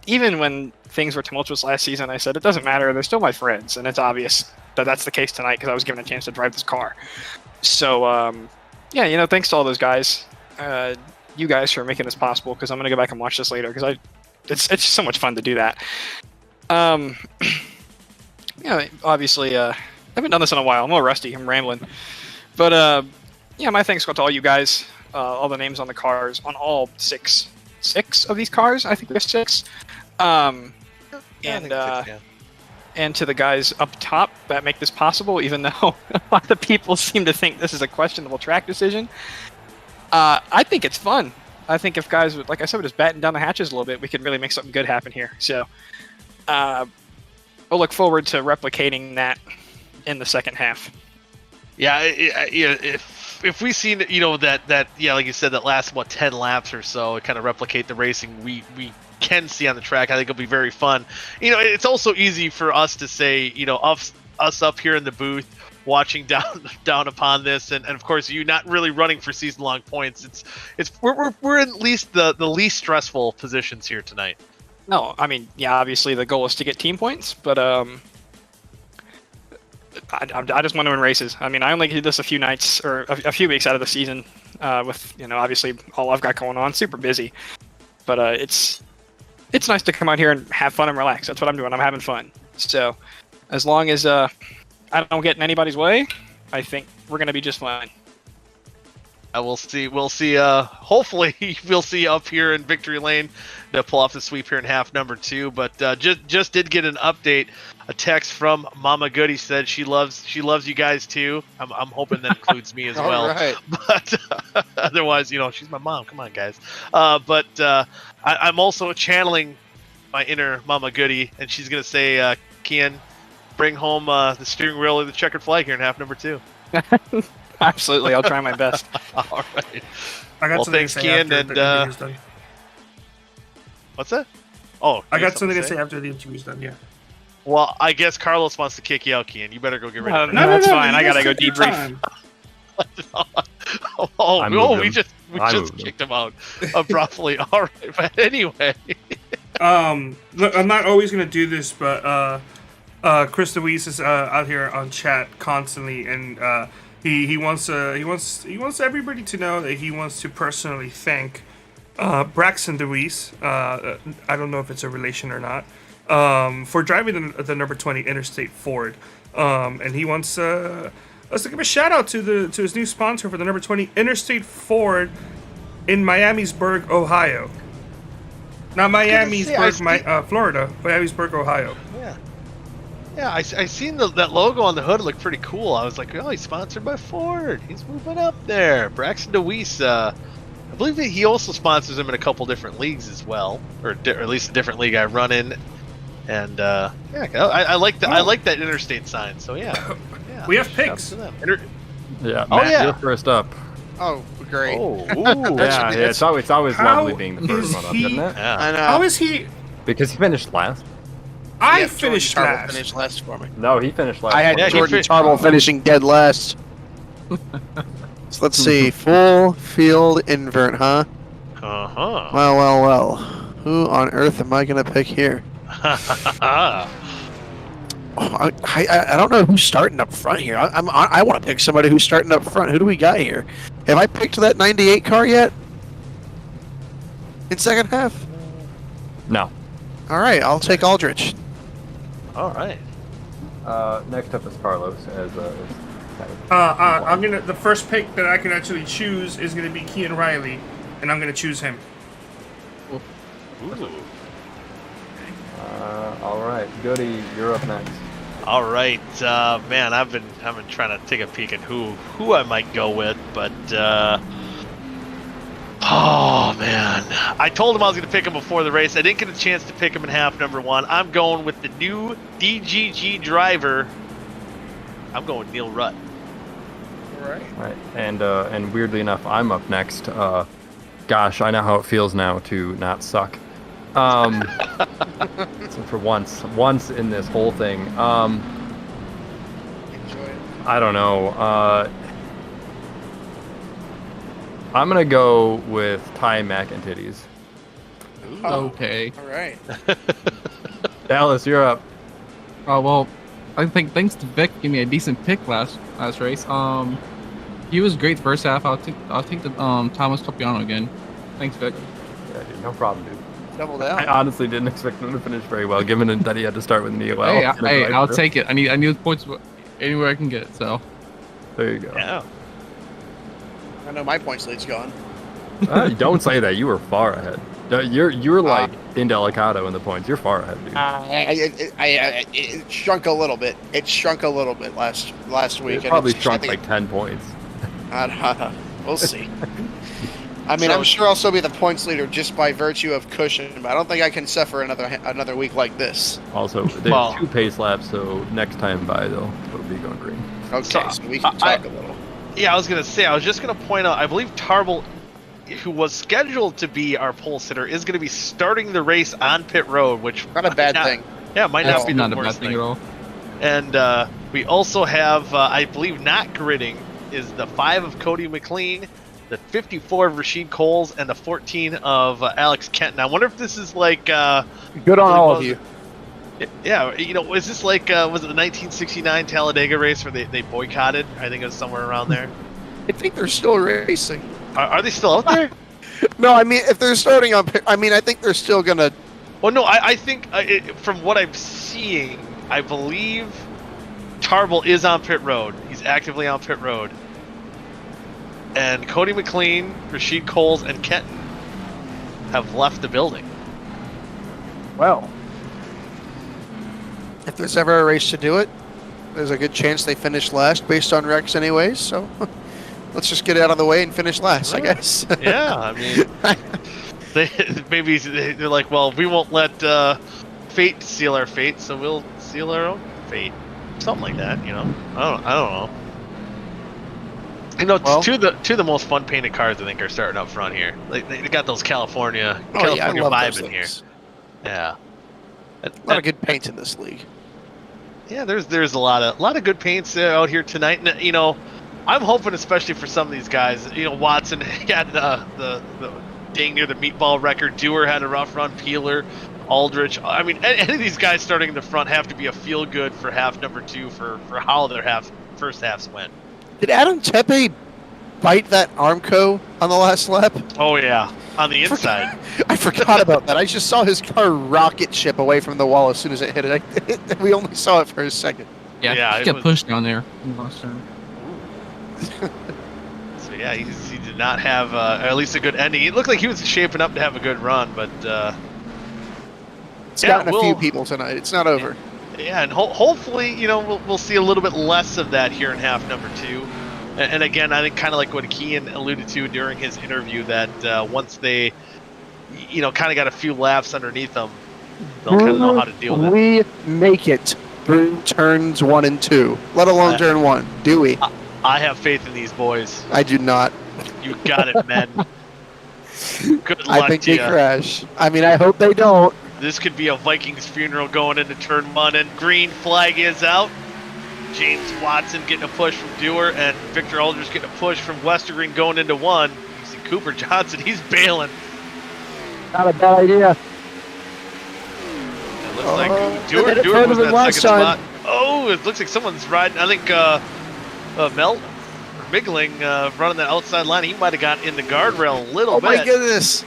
even when things were tumultuous last season, I said it doesn't matter. They're still my friends, and it's obvious that that's the case tonight because I was given a chance to drive this car. So, thanks to all those guys, you guys for making this possible, because I'm going to go back and watch this later, because it's just so much fun to do that. Obviously, I haven't done this in a while. I'm a little rusty. I'm rambling. But, my thanks go to all you guys, all the names on the cars, on all six of these cars. I think there's 6. And to the guys up top that make this possible, even though a lot of people seem to think this is a questionable track decision. I think it's fun. I think if guys would, like I said, would just batten down the hatches a little bit, we could really make something good happen here. So we'll look forward to replicating that in the second half. Yeah, if we see like you said, that last 10 laps or so, kind of replicate the racing we can see on the track, I think it'll be very fun. It's also easy for us to say, us up here in the booth watching down upon this, and of course you not really running for season long points. We're in at least the least stressful positions here tonight. No, I mean, obviously the goal is to get team points, but I just want to win races. I mean, I only did this a few nights or a few weeks out of the season with obviously all I've got going on, super busy, but it's nice to come out here and have fun and relax. That's what I'm doing. I'm having fun. So as long as I don't get in anybody's way, I think we're going to be just fine. We'll see. Hopefully we'll see up here in Victory Lane to pull off the sweep here in half number 2. But just did get an update. A text from Mama Goody said she loves you guys too. I'm hoping that includes me as well. Right. But otherwise, she's my mom. Come on, guys. I'm also channeling my inner Mama Goody, and she's gonna say, "Kian, bring home the steering wheel of the checkered flag here in half number 2." Absolutely, I'll try my best. All right. I got something thanks, to say Kian, after and the interview's done. What's that? Oh, I got something to say after the interview's done. Yeah. Well, I guess Carlos wants to kick you out, Kian. You better go get ready. No, that's fine. I gotta go debrief. We just kicked him out abruptly. All right, but anyway. Look, I'm not always gonna do this, but Chris DeWeese is out here on chat constantly, and he wants everybody to know that he wants to personally thank Braxton DeWeese. I don't know if it's a relation or not. For driving the number 20 Interstate Ford, and he wants Let's give a shout out to his new sponsor for the number 20 Interstate Ford in Miamisburg, Ohio. Not Miamisburg, Florida. Miamisburg, Ohio. Yeah. Yeah, I seen that logo on the hood. It looked pretty cool. I was like, oh, he's sponsored by Ford. He's moving up there. Braxton DeWeese, I believe that he also sponsors him in a couple different leagues as well, or at least a different league I run in. And yeah, I like that. I like that interstate sign. So yeah, we have picks. Yeah, Matt, Oh, yeah. you're first up. Oh, great. Oh, Yeah, it's always lovely being the first one up, isn't it? yeah. I know. How is he? Because he finished last. I Yeah, finished Jordan Tarble last. finished last for me. No, he finished last. I had Yeah, he Jordan fi- Tarble finishing dead last. So let's see. Full field invert, huh? Uh-huh. Well. Who on earth am I going to pick here? Oh, I don't know who's starting up front here. I want to pick somebody who's starting up front. Who do we got here? Have I picked that 98 car yet? In second half? No. All right, I'll take Aldrich. All right. Next up is Carlos as I'm gonna. The first pick that I can actually choose is gonna be Kean Riley, and I'm gonna choose him. Ooh. all right, Goody, you're up next. All right, man. I've been trying to take a peek at who I might go with, but oh man, I told him I was going to pick him before the race. I didn't get a chance to pick him in half number one. I'm going with the new DGG driver. I'm going with Neil Rutt. Right, and weirdly enough, I'm up next. Gosh, I know how it feels now to not suck. So for once in this whole thing, Enjoy it. I don't know. I'm gonna go with Ty McIntitties. Okay. All right. Dallas, you're up. Well, I think thanks to Vic giving me a decent pick last race. He was great first half. I'll take the Thomas Topiano again. Thanks, Vic. Yeah, dude, no problem, dude. Double I down. honestly didn't expect him to finish very well, given that he had to start with Neil. Hey, I'll take it. I need points anywhere I can get it. So There you go. Yeah. I know my points lead's gone. Don't say that. You were far ahead. You're like indelicado in the points. You're far ahead, dude. It shrunk a little bit. It shrunk a little bit last week. It and probably it's- shrunk I think like 10 points. we'll see. I mean, I'm sure I'll still be the points leader just by virtue of cushion, but I don't think I can suffer another week like this. Also, there's 2 pace laps, so next time by it'll be going green. Okay, so we can talk a little. Yeah, I was just gonna point out. I believe Tarble, who was scheduled to be our pole sitter, is gonna be starting the race on pit road, which Not a bad thing. Yeah, might not be the not a bad worst thing at all. And we also have, I believe, not gridding is the 5 of Cody McLean, the 54 of Rashid Coles, and the 14 of Alex Kenton. I wonder if this is like Good on all of you. Yeah, is this like was it the 1969 Talladega race where they boycotted? I think it was somewhere around there. I think they're still racing. Are they still out there? No, I mean, if they're starting on pit, I think they're still gonna. Well, no, I think from what I'm seeing, I believe Tarble is on pit road. He's actively on pit road. And Cody McLean, Rashid Coles, and Kenton have left the building. Well, if there's ever a race to do it, there's a good chance they finish last based on wrecks anyways, so let's just get it out of the way and finish last, I guess. Yeah, I mean, they're like, well, we won't let fate seal our fate, so we'll seal our own fate. Something like that, I don't know. Well, two of the most fun painted cars I think are starting up front here. They got those California I love vibe those in here. things. Yeah, A lot of good paint in this league. yeah. There's a lot of good paints out here tonight, and I'm hoping especially for some of these guys. Watson had the dang near the meatball record. Dewar had a rough run. Peeler, Aldrich. I mean, any of these guys starting in the front have to be a feel good for half number 2 for how their first halves went. Did Adam Tepe bite that Armco on the last lap? Oh yeah, on the inside. I forgot about that. I just saw his car rocket ship away from the wall as soon as it hit it. We only saw it for a second. Yeah, Yeah, he it got was- pushed down there. In the last turn. So yeah, he did not have at least a good ending. It looked like he was shaping up to have a good run, but It's gotten a few people tonight. It's not over. Yeah, and hopefully, you know, we'll see a little bit less of that here in half number 2. And again, I think kind of like what Kean alluded to during his interview, that once they, you know, kind of got a few laps underneath them, they'll kind of know how to deal with it. We make it through turns 1 and 2, let alone turn 1, do we? I have faith in these boys. I do not. You got it, men. Good luck I think to they crash. I mean, I hope they don't. This could be a Vikings funeral going into turn 1, and green flag is out. James Watson getting a push from Dewar, and Victor Aldridge getting a push from Westergreen going into 1. You see Cooper Johnson, he's bailing. Not a bad idea. It looks like Dewar was in that second spot. Oh, it looks like someone's riding. I think Migling running the outside line. He might have got in the guardrail a little bit. Oh my goodness!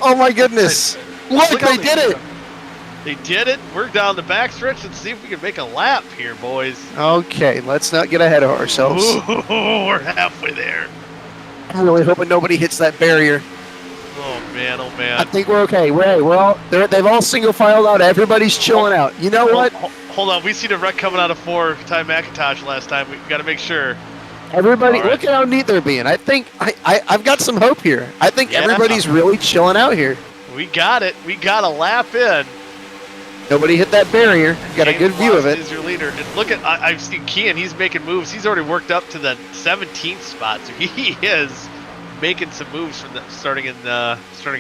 Oh my goodness! Look, they did it! They did it. We're down the backstretch. Let's see if we can make a lap here, boys. Okay, let's not get ahead of ourselves. Ooh, we're halfway there. I'm really hoping nobody hits that barrier. Oh man, oh man. I think we're okay. They've all single filed out. Everybody's chilling out. You know what? Hold on. We see the wreck coming out of 4 Ty McIntosh last time. We got to make sure. Everybody, look at how neat they're being. I think I've got some hope here. I think everybody's really chilling out here. We got it. We got a lap in. Nobody hit that barrier. Got a good view of it. Is your leader. And look at, I've seen Kean. He's making moves. He's already worked up to the 17th spot. So he is making some moves from starting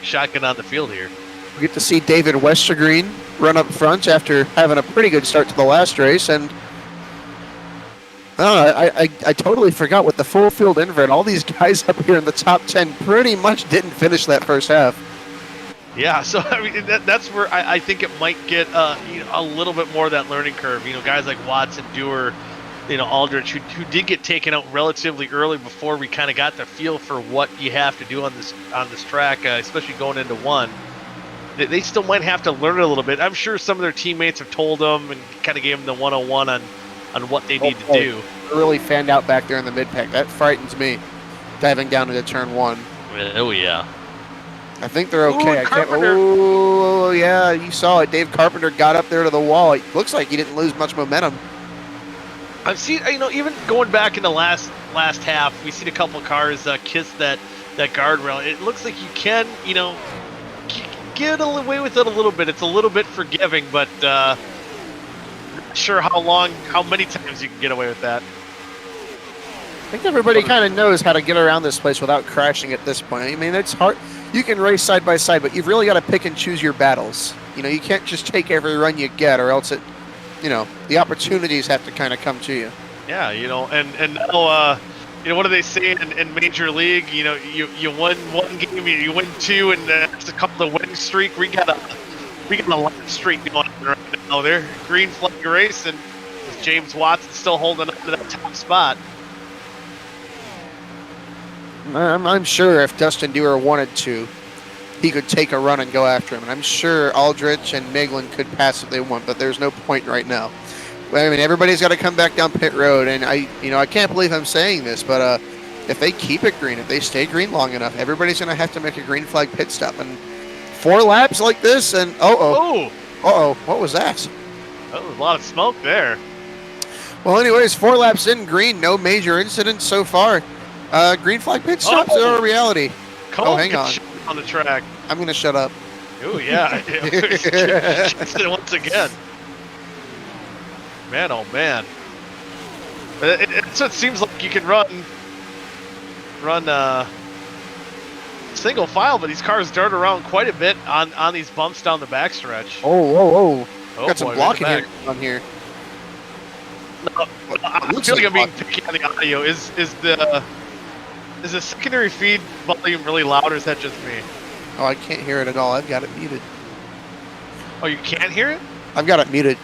shotgun on the field here. We get to see David Westergreen run up front after having a pretty good start to the last race, and I totally forgot with the full field invert. All these guys up here in the top 10 pretty much didn't finish that first half. Yeah, so I mean that's where I think it might get a little bit more of that learning curve. You know, guys like Watson, Dewar, Aldrich, who did get taken out relatively early before we kind of got the feel for what you have to do on this track, especially going into 1. They still might have to learn it a little bit. I'm sure some of their teammates have told them and kind of gave them the 101 on what they need to do. They're really fanned out back there in the mid-pack. That frightens me, diving down into turn 1. Oh, yeah. I think they're okay. Ooh, Oh, yeah, you saw it. Dave Carpenter got up there to the wall. It looks like he didn't lose much momentum. I've seen, even going back in the last half, we've seen a couple cars kiss that guardrail. It looks like you can, get away with it a little bit. It's a little bit forgiving, but not sure how many times you can get away with that. I think everybody kind of knows how to get around this place without crashing at this point. I mean, it's hard. You can race side by side, but you've really got to pick and choose your battles. You can't just take every run you get, or else the opportunities have to kind of come to you. Yeah, and now, what do they say in Major League? You win 1 game, you win 2, and it's a couple of winning streak. We got a lap streak going on right now. There, green flag race, and James Watson still holding on to that top spot. I'm sure if Dustin Dewar wanted to, he could take a run and go after him. And I'm sure Aldrich and Miglin could pass if they want, but there's no point right now. I mean, everybody's got to come back down pit road, and I can't believe I'm saying this, but if they keep it green, if they stay green long enough, everybody's going to have to make a green flag pit stop. And 4 laps like this, and what was that? That was a lot of smoke there. Well, anyways, 4 laps in green, no major incidents so far. Green flag pit stops are a reality. Hang on the track. I'm going to shut up. Oh, yeah. Once again. Man, oh, man. It seems like you can run single file, but these cars dart around quite a bit on these bumps down the backstretch. Got some blocking here on here. No, I feel like I'm being picky on the audio. Is the secondary feed volume really loud, or is that just me? Oh, I can't hear it at all. I've got it muted. Oh, you can't hear it? I've got it muted.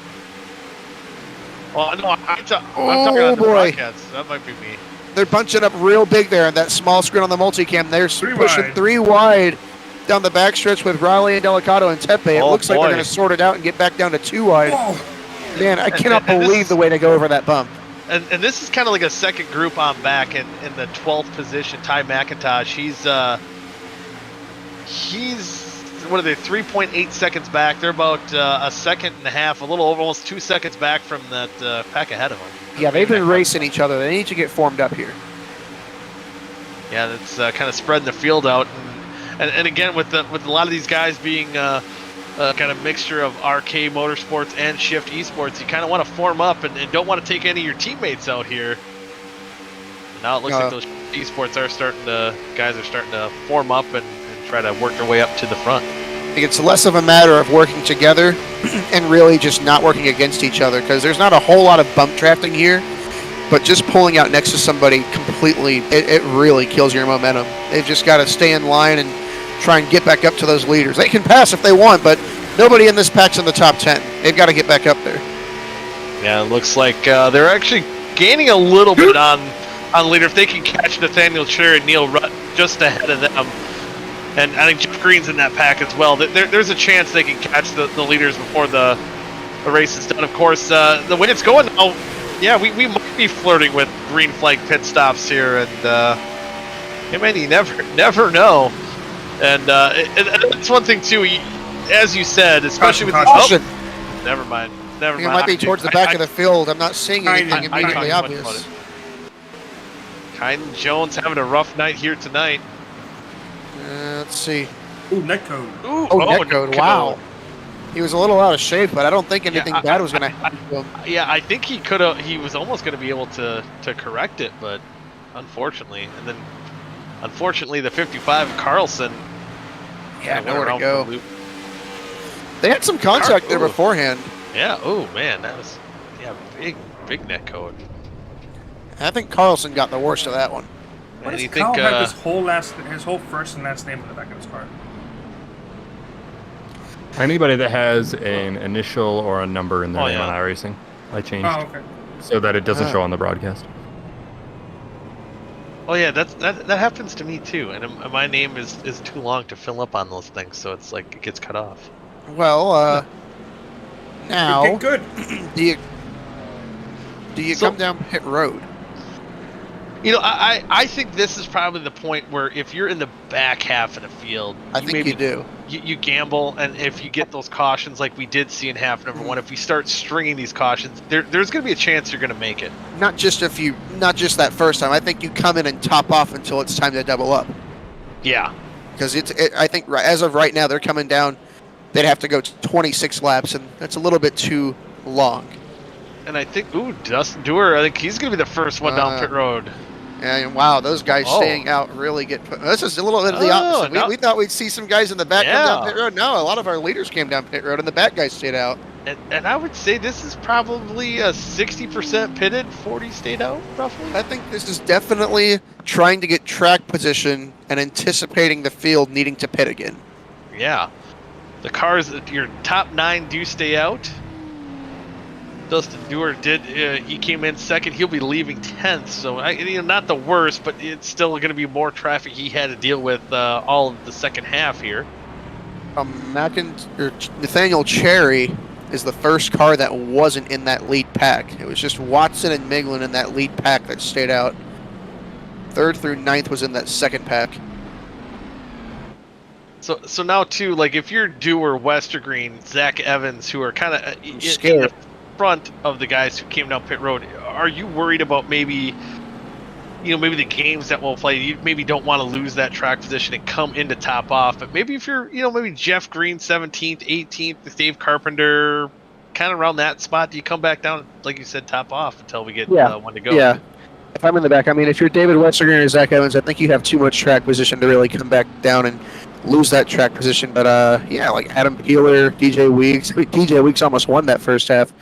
Well, no, I'm talking on the broadcast. That might be me. They're bunching up real big there on that small screen on the multicam. They're pushing 3 wide down the backstretch with Riley and Delicato and Tepe. It looks like they're going to sort it out and get back down to 2 wide. Man, I cannot believe the way to go over that bump. and this is kind of like a second group on back in the 12th position. Ty McIntosh, he's what are they, 3.8 seconds back. They're about a second and a half, a little over, almost 2 seconds back from that pack ahead of them. Yeah, they've been racing each other. They need to get formed up here. Yeah, that's kind of spreading the field out, and again with a lot of these guys being kind of mixture of RK Motorsports and Shift Esports, you kind of want to form up and don't want to take any of your teammates out here. Now it looks like those Esports guys are starting to form up and try to work their way up to the front. I think it's less of a matter of working together and really just not working against each other, because there's not a whole lot of bump drafting here, but just pulling out next to somebody completely, it really kills your momentum. They've just got to stay in line and try and get back up to those leaders. They can pass if they want, but nobody in this pack's in the top 10. They've got to get back up there. Yeah, it looks like they're actually gaining a little bit on leader. If they can catch Nathaniel Cherry and Neil Rutt just ahead of them, and I think Jeff Green's in that pack as well, there's a chance they can catch the leaders before the race is done. Of course, the way it's going now, yeah, we might be flirting with green flag pit stops here, and man, you never know. And that's one thing too. As you said, especially with never mind. It might be towards the back of the field. I'm not seeing anything immediately obvious. Kynan Jones having a rough night here tonight. Let's see. Ooh, netcode. Netcode. Wow. He was a little out of shape, but I don't think anything bad was going to happen to him. Yeah, I think he could have. He was almost going to be able to correct it, but unfortunately, the 55 Carlson. Yeah, nowhere to go. They had some contact there beforehand. Yeah. Oh man, that was big net code. I think Carlson got the worst of that one. Why does Kyle have his whole first and last name on the back of his car? Anybody that has an initial or a number in their name on iRacing, I changed so that it doesn't show on the broadcast. Oh yeah, that happens to me too, and my name is too long to fill up on those things, so it's like it gets cut off. Well, now okay, good. Do you come down pit road? You know, I think this is probably the point where if you're in the back half of the field, I think you do. You gamble, and if you get those cautions like we did see in half number one, if we start stringing these cautions, there's going to be a chance you're going to make it. Not just that first time. I think you come in and top off until it's time to double up. Yeah. Because I think as of right now, they're coming down. They'd have to go 26 laps, and that's a little bit too long. And I think, Dustin Dewar, I think he's going to be the first one down pit road. And wow, those guys staying out really get put. This is a little bit of the opposite. We thought we'd see some guys in the back come down pit road. No, a lot of our leaders came down pit road, and the back guys stayed out. And I would say this is probably a 60% pitted, 40 stayed out, roughly. I think this is definitely trying to get track position and anticipating the field needing to pit again. Yeah. The cars, your top 9 do stay out. Dustin Dewar did. He came in second. He'll be leaving 10th. So, not the worst, but it's still going to be more traffic he had to deal with all of the second half here. Nathaniel Cherry is the first car that wasn't in that lead pack. It was just Watson and Miglin in that lead pack that stayed out. 3rd through 9th was in that second pack. So now too, like if you're Dewar, Westergreen, Zach Evans, who are kind of in the front of the guys who came down pit road, are you worried about maybe the games that we'll play? You maybe don't want to lose that track position and come into top off, but maybe if you're, maybe Jeff Green 17th, 18th, Dave Carpenter, kind of around that spot, do you come back down, like you said, top off until we get one to go? Yeah. If I'm in the back, if you're David Westergreen or Zach Evans, I think you have too much track position to really come back down and lose that track position. But like Adam Peeler, DJ Weeks. DJ Weeks almost won that first half.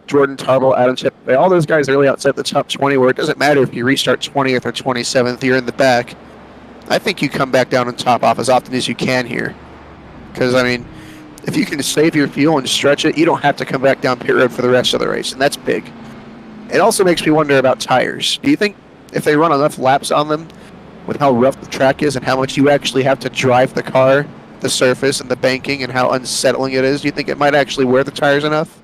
Jordan Tarble, Adam Chip, all those guys are really outside the top 20, where it doesn't matter if you restart 20th or 27th, you're in the back. I think you come back down and top off as often as you can here. Because, if you can save your fuel and stretch it, you don't have to come back down pit road for the rest of the race, and that's big. It also makes me wonder about tires. Do you think if they run enough laps on them, with how rough the track is and how much you actually have to drive the car, the surface and the banking, and how unsettling it is, do you think it might actually wear the tires enough?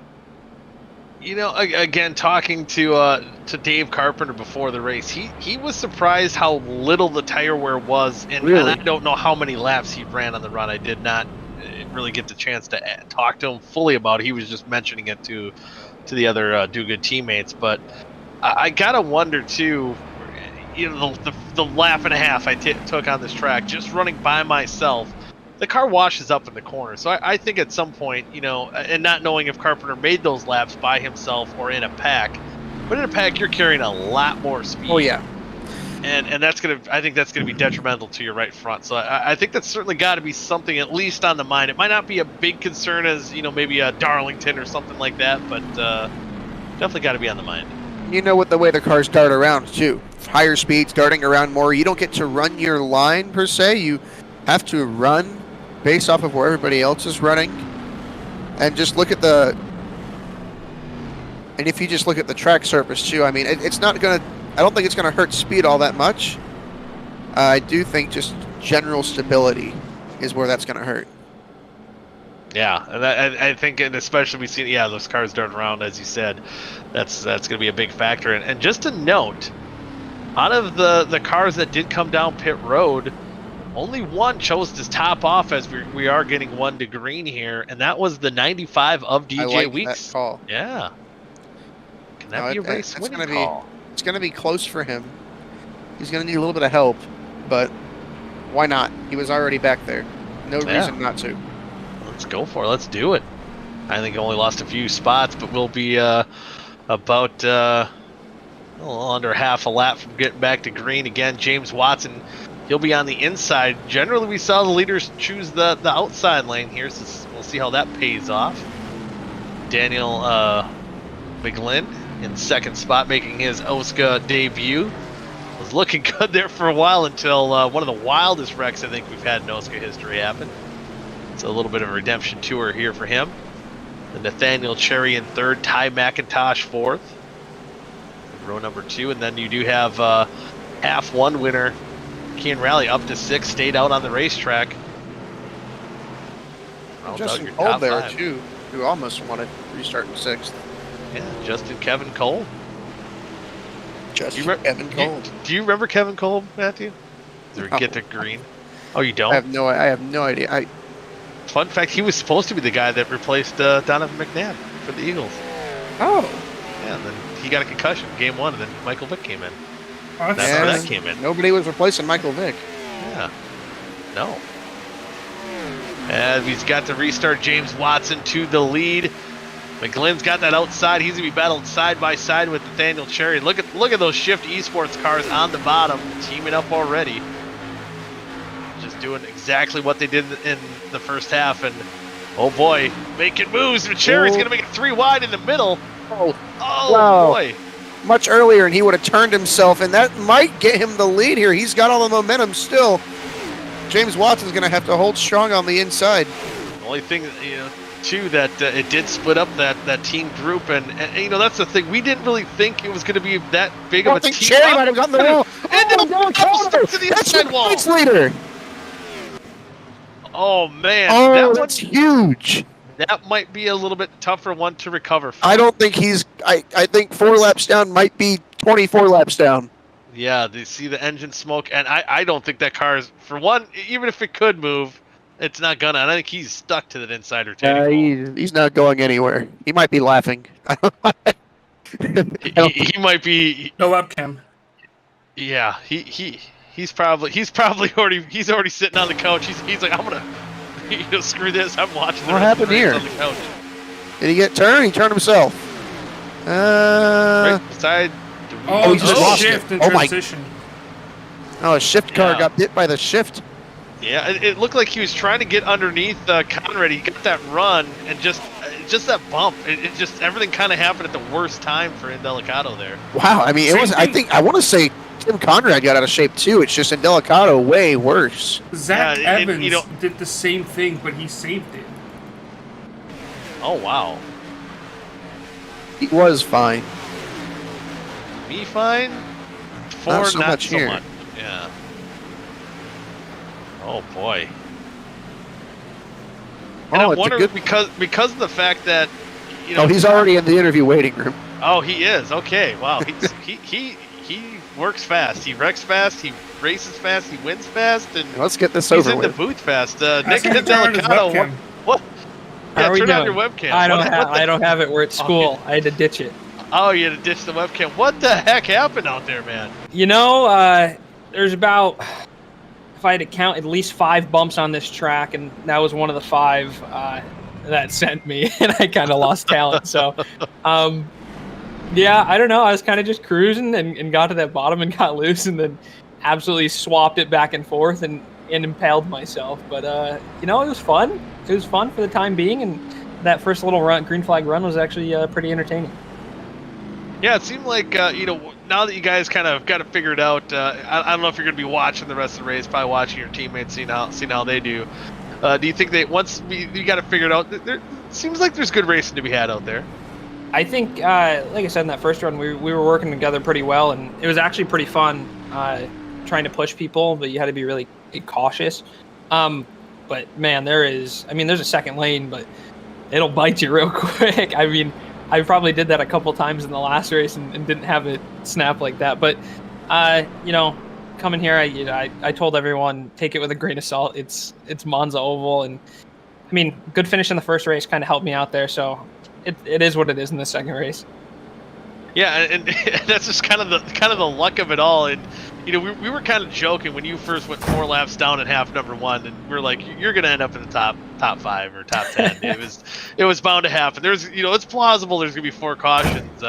Again, talking to Dave Carpenter before the race, he was surprised how little the tire wear was, and I don't know how many laps he ran on the run. I did not really get the chance to talk to him fully about it. He was just mentioning it to the other Do Good teammates, but I gotta wonder too. The lap and a half I took on this track, just running by myself, the car washes up in the corner. So I think at some point, and not knowing if Carpenter made those laps by himself or in a pack, but in a pack you're carrying a lot more speed. Oh yeah, and I think that's gonna be detrimental to your right front. So I think that's certainly got to be something at least on the mind. It might not be a big concern as maybe a Darlington or something like that, but definitely got to be on the mind. With the way the cars dart around too, higher speeds, darting around more. You don't get to run your line per se. You have to run based off of where everybody else is running, and just look at and if you just look at the track surface too, I mean, it's not gonna. I don't think it's gonna hurt speed all that much. I do think just general stability is where that's gonna hurt. Yeah, and I think, and especially we see, those cars dart around, as you said, that's going to be a big factor. And just to note, out of the cars that did come down pit road, only one chose to top off as we are getting one to green here, and that was the 95 of DJ I like Weeks. That call. Yeah. Can that be a race winning call? It's going to be close for him. He's going to need a little bit of help, but why not? He was already back there. No reason not to. Let's go for it. Let's do it. I think I only lost a few spots, but we'll be about a little under half a lap from getting back to green. Again, James Watson, he'll be on the inside. Generally, we saw the leaders choose the outside lane here, so we'll see how that pays off. Daniel McGlynn in second spot, making his OSCA debut. Was looking good there for a while until one of the wildest wrecks I think we've had in OSCA history happened. It's a little bit of a redemption tour here for him. The Nathaniel Cherry in third, Ty McIntosh fourth. Row number 2, and then you do have half one winner, Kean Rally, up to 6, stayed out on the racetrack. Justin Cole there too, who almost wanted to restart in 6th. Yeah, Justin Kevin Cole. Kevin Cole. Do you remember Kevin Cole, Matthew? Did we get to green? Oh, you don't? I have no idea. Fun fact, he was supposed to be the guy that replaced Donovan McNabb for the Eagles. Oh. Yeah, and then he got a concussion game 1, and then Michael Vick came in. Oh, that's where that came in. Nobody was replacing Michael Vick. Yeah. No. And he's got to restart James Watson to the lead. McGlynn's got that outside. He's going to be battled side by side with Nathaniel Cherry. Look at those Shift Esports cars on the bottom, teaming up already. Just doing exactly what they did in the first half, and oh boy, making moves. And Cherry's going to make it 3 wide in the middle. Oh wow. Boy. Much earlier, and he would have turned himself, and that might get him the lead here. He's got all the momentum still. James Watson's going to have to hold strong on the inside. The only thing, too, that it did split up that team group, and that's the thing. We didn't really think it was going to be that big of a team. I think Cherry might have gotten the wall. To the inside wall. Leader. Oh man, that's huge. That might be a little bit tougher one to recover from. I don't think I think 4 laps down might be 24 laps down. Yeah, they see the engine smoke, and I don't think that car is, for one, even if it could move, it's not gonna. And I think he's stuck to that inside retaining. He's not going anywhere. He might be laughing. he might be. No webcam. Yeah, he's probably already sitting on the couch. He's like, I'm gonna, screw this. I'm watching. What happened here? On the couch. Did he get turned? He turned himself. Right beside. Oh, he just lost shift it. and transition. Oh, a shift car got hit by the shift. Yeah, it looked like he was trying to get underneath Conrad. He got that run, and just that bump. It just, everything kind of happened at the worst time for Indelicato there. Wow, I mean, I want to say Tim Conrad got out of shape too. It's just Indelicato way worse. Zach Evans did the same thing, but he saved it. Oh, wow. He was fine. Me fine? Not so much here. Much. Yeah. Oh boy. And I wonder, because of the fact that Oh, he's already in the interview waiting room. Oh, he is. Okay. Wow. He works fast. He wrecks fast. He races fast. He wins fast. And let's get this he's over in with. the booth fast. Nick Ask him to turn on his Delicado. webcam. What? How Yeah, are we turn on doing? your webcam. I don't have it. We're at school. I had to ditch it. Oh, you had to ditch the webcam. What the heck happened out there, man? You know, there's about, if I had to count, at least 5 bumps on this track, and that was one of the 5 that sent me, and I kind of lost talent. So, yeah, I don't know. I was kind of just cruising and got to that bottom and got loose, and then absolutely swapped it back and forth and impaled myself. But, you know, it was fun. It was fun for the time being, and that first little green flag run was actually pretty entertaining. Yeah, it seemed like, you know, now that you guys kind of got it figured out, I don't know if you're going to be watching the rest of the race, probably watching your teammates, seeing how they do. Do you think that once you got it figured out, there seems like there's good racing to be had out there? I think, like I said, in that first run, we were working together pretty well, and it was actually pretty fun trying to push people, but you had to be really cautious. But, man, there's a second lane, but it'll bite you real quick. I mean, I probably did that a couple times in the last race and didn't have it snap like that. But, you know, coming here, I told everyone, take it with a grain of salt. It's Monza Oval. And, I mean, good finish in the first race kind of helped me out there. So it is what it is in the second race. Yeah, and that's just kind of the luck of it all. And you know, we were kind of joking when you first went 4 laps down at half number 1, and we're like, you're gonna end up in the top 5 or top 10. it was bound to happen. There's, you know, it's plausible there's gonna be 4 cautions.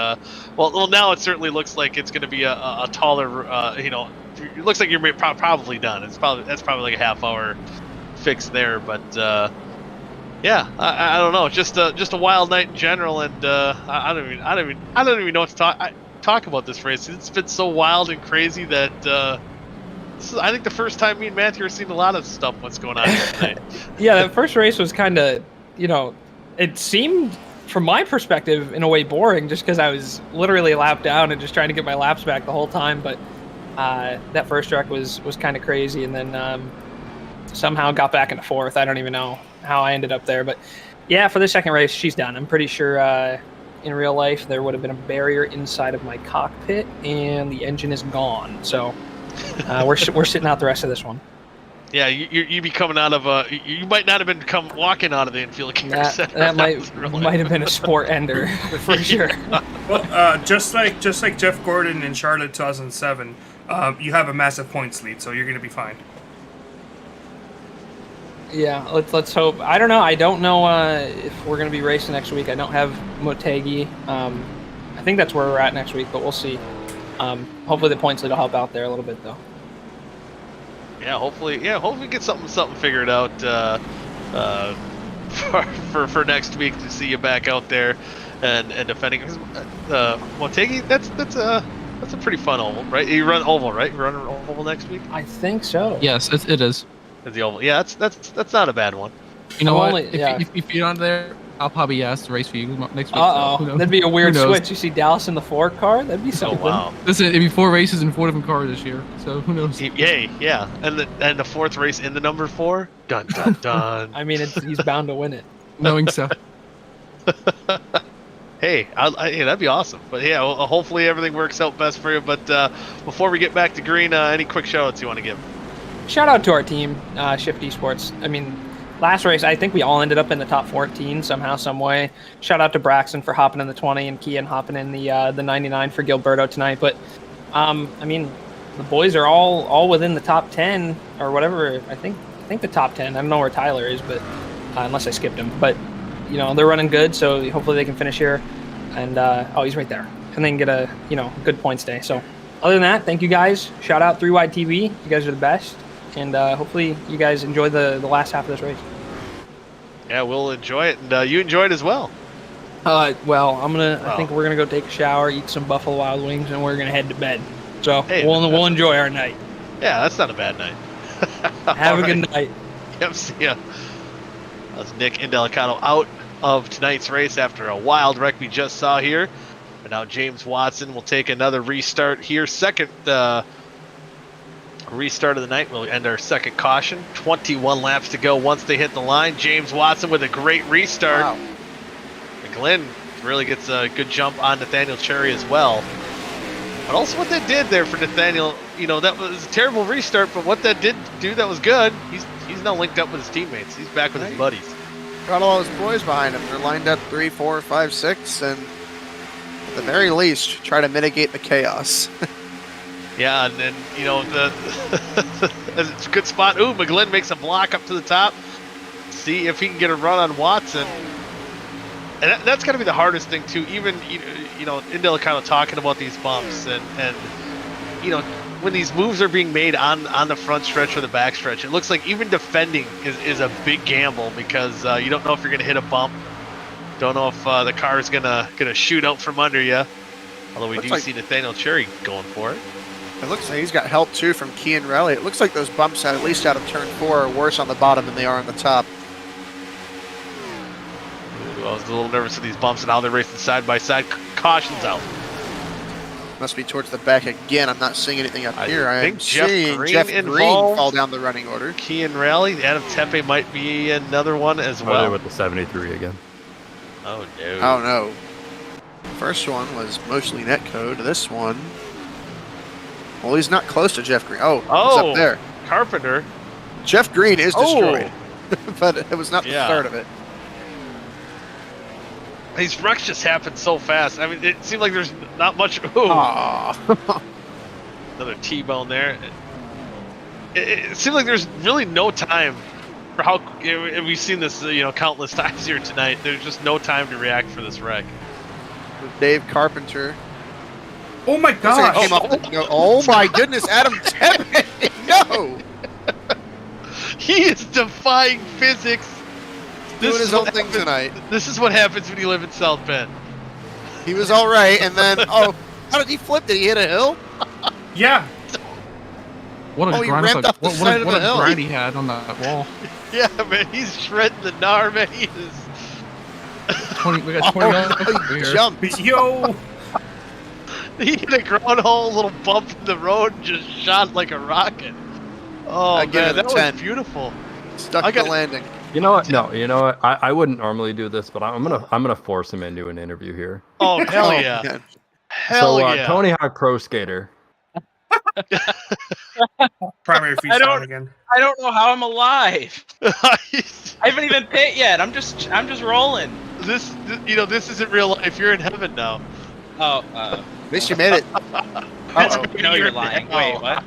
Well, now it certainly looks like it's gonna be a taller. You know, it looks like you're probably done. That's probably like a half-hour fix there, but. Yeah, I don't know. Just a wild night in general, and I don't even know what to talk about this race. It's been so wild and crazy that this is, I think, the first time me and Matthew are seeing a lot of stuff. What's going on tonight? Yeah, that first race was kind of, you know, it seemed from my perspective in a way boring, just because I was literally a lap down and just trying to get my laps back the whole time. But that first track was kind of crazy, and then somehow got back into 4th. I don't even know how I ended up there, but yeah, for the second race, she's done. I'm pretty sure in real life there would have been a barrier inside of my cockpit, and the engine is gone. So we're sitting out the rest of this one. Yeah, you be coming out of you might not have been walking out of the infield care center. That might have been a sport ender for sure. Well, just like Jeff Gordon in Charlotte 2007, you have a massive points lead, so you're gonna be fine. Yeah, let's hope. I don't know. I don't know if we're going to be racing next week. I don't have Motegi. I think that's where we're at next week, but we'll see. Hopefully the points lead will help out there a little bit, though. Yeah, hopefully we get something figured out for next week to see you back out there and defending. Motegi, that's a pretty fun oval, right? You run oval, right? You run oval next week? I think so. Yes, it is. The oval, yeah, that's not a bad one. You know what? If you're not there, I'll probably ask to race for you next week. So that'd be a weird switch. You see Dallas in the 4 car? That'd be something. Oh, wow. Listen, it'd be 4 races in 4 different cars this year. So who knows? Yay, yeah. And the 4th race in the number 4. Dun dun dun. I mean, he's bound to win it. Knowing so. Hey, yeah, that'd be awesome. But yeah, well, hopefully everything works out best for you. But before we get back to green, any quick shout-outs you want to give? Shout out to our team, Shift Esports. I mean, last race, I think we all ended up in the top 14 somehow, some way. Shout out to Braxton for hopping in the 20 and Kian hopping in the 99 for Gilberto tonight. But, I mean, the boys are all within the top 10 or whatever. I think the top 10. I don't know where Tyler is, but unless I skipped him. But, you know, they're running good, so hopefully they can finish here. And, he's right there. And then get a, you know, good points day. So, other than that, thank you guys. Shout out 3Wide TV. You guys are the best. And hopefully you guys enjoy the last half of this race. Yeah, we'll enjoy it, and you enjoy it as well. Well, I think we're gonna go take a shower, eat some Buffalo Wild Wings, and we're gonna head to bed. So we'll enjoy our night. Yeah, that's not a bad night. Have a good night. Yep, see ya. That's Nick Indelicado out of tonight's race after a wild wreck we just saw here. And now James Watson will take another restart here. Second restart of the night. We'll end our second caution. 21 laps to go once they hit the line. James Watson with a great restart. Wow. Glenn really gets a good jump on Nathaniel Cherry as well. But also what that did there for Nathaniel, that was a terrible restart, but what that did do that was good, he's now linked up with his teammates. He's back with his buddies. Got all his boys behind him. They're lined up 3, 4, 5, 6, and at the very least, try to mitigate the chaos. Yeah, and then, it's a good spot. Ooh, McGlynn makes a block up to the top. See if he can get a run on Watson. And that's got to be the hardest thing, too. Even, Indel kind of talking about these bumps. And when these moves are being made on the front stretch or the back stretch, it looks like even defending is a big gamble because you don't know if you're going to hit a bump. Don't know if the car is gonna shoot out from under you. Although we do see Nathaniel Cherry going for it. It looks like he's got help, too, from Kean Raleigh. It looks like those bumps, at least out of turn 4, are worse on the bottom than they are on the top. I was a little nervous with these bumps and how they're racing side by side. Caution's out. Must be towards the back again. I'm not seeing anything up here. I think am Jeff seeing Green Jeff Green involved. fall down the running order. Kean Raleigh, Adam Tepe might be another one as well. They're with the 73 again. Oh no. Oh no. First one was mostly netcode. This one, well, he's not close to Jeff Green. Oh, he's up there. Carpenter. Jeff Green is destroyed, but it was not the Yeah. start of it. These wrecks just happen so fast. I mean, it seemed like there's not much. Ooh. Another T-bone there. It seemed like there's really no time for how we've seen this, countless times here tonight. There's just no time to react for this wreck. Dave Carpenter. Oh my Looks like gosh! it came up, oh my goodness, Adam Tepe! No! He is defying physics. Doing his own thing tonight. This is what happens when you live in South Bend. He was all right, and then how did he flip? Did he hit a hill? Yeah. What a he grind! ramped up the side of What the a hill. grind he had on that wall. Yeah, man, he's shredding the gnar, man. He is. 20. We got 20 minutes He here. jumped. Yo. He hit a ground hole, little bump in the road, and just shot like a rocket. Oh I give man, it a that 10. was beautiful. Stuck the landing. You know what? No, you know what? I wouldn't normally do this, but I'm gonna force him into an interview here. Oh hell yeah! Man. Hell So yeah! Tony Hawk Pro Skater. Primary freestyle again. I don't know how I'm alive. I haven't even pit yet. I'm just rolling. This isn't real life. You're in heaven now. Oh, At least you made it. you know you're lying. Wait, what?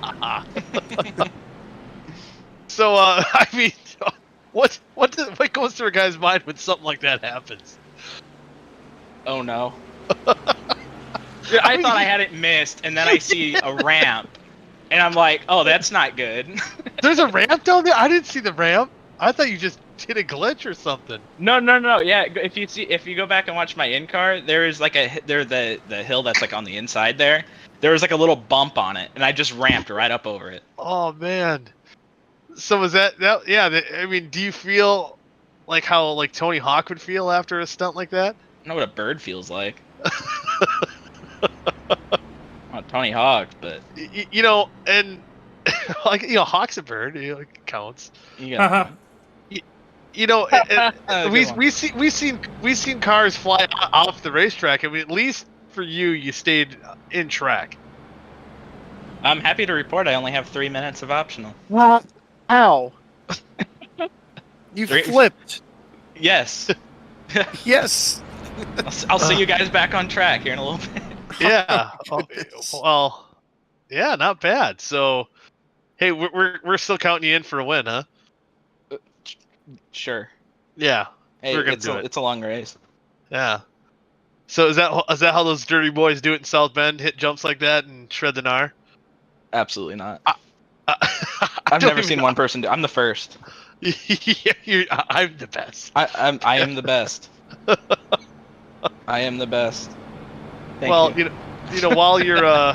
So, I mean, what goes through a guy's mind when something like that happens? Oh no. Dude, I thought I had it missed, and then I see a ramp, and I'm like, oh, that's not good. There's a ramp down there? I didn't see the ramp. I thought you just hit a glitch or something. No. Yeah, if you go back and watch my in-car, there is like the hill that's like on the inside there. There was like a little bump on it, and I just ramped right up over it. Oh man. So was that yeah? I mean, do you feel like how like Tony Hawk would feel after a stunt like that? I know what a bird feels like. Not Tony Hawk, but and like Hawk's a bird. It counts. Yeah. We've seen cars fly off the racetrack. I mean, at least for you stayed in track. I'm happy to report I only have 3 minutes of optional. Well, ow. You flipped. Yes. Yes. I'll see you guys back on track here in a little bit. Yeah. Well, yeah, not bad. So, hey, we're still counting you in for a win, huh? Sure. Yeah. Hey, we're gonna do it. It's a long race. Yeah. So is that how those dirty boys do it in South Bend? Hit jumps like that and shred the gnar? Absolutely not. I've never seen one person do. I'm the first. I'm the best. I am the best. I am the best. Thank you. While you're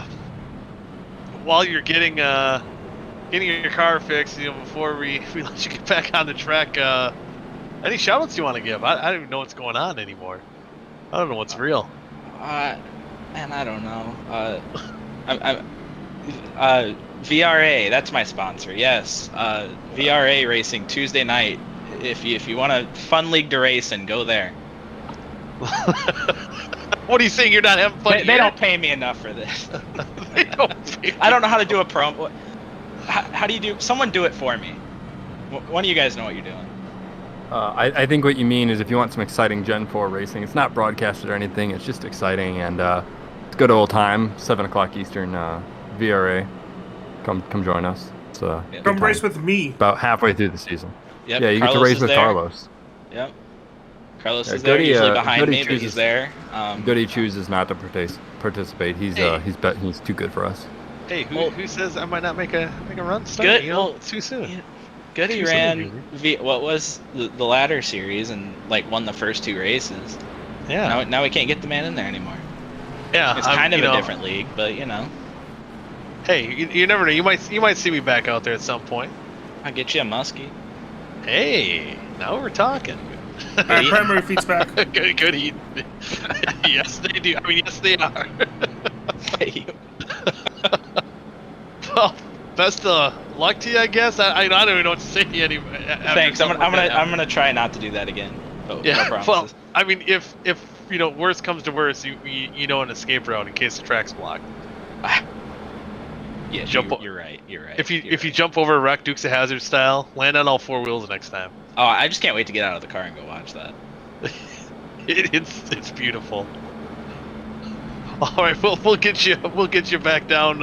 getting your car fixed, before we let you get back on the track, any shoutouts you want to give? I don't even know what's going on anymore. I don't know what's real. Man, I don't know. VRA, that's my sponsor. Yes, VRA Racing Tuesday night. If you want a fun league to race, and go there. What are you saying? You're not having fun? They don't pay me enough for this. They don't pay I don't know how to do a promo. How do you do? Someone do it for me. One of you guys know what you're doing. I think what you mean is if you want some exciting Gen 4 racing, it's not broadcasted or anything. It's just exciting and it's good old time. 7 o'clock Eastern, VRA. Come join us. It's come race with me. About halfway through the season. Yep, yeah, you Carlos get to race with there. Carlos. Yep. Carlos is Goody, there, usually behind Goody me, but he's there. Goody chooses not to participate. He's he's too good for us. Hey, who says I might not make a run? Good. You know, too soon. Yeah. Goody ran what was the ladder series and like won the first 2 races. Yeah. Now we can't get the man in there anymore. Yeah. It's kind of a different league, but you know. Hey, you never know. You might see me back out there at some point. I'll get you a muskie. Hey, now we're talking. Primary feed's back. Good eat. Yes, they do. I mean, yes, they are. Well, best of luck to you, I guess. I don't even know what to say to you anymore. Thanks. I'm gonna try not to do that again. But yeah. No promises. Well, I mean, if you know, worst comes to worst, you know an escape route in case the track's blocked. Yeah, you're right. You're right. If you jump over a wreck, Dukes of Hazzard style, land on all 4 wheels next time. Oh, I just can't wait to get out of the car and go watch that. It's beautiful. All right, we'll get you back down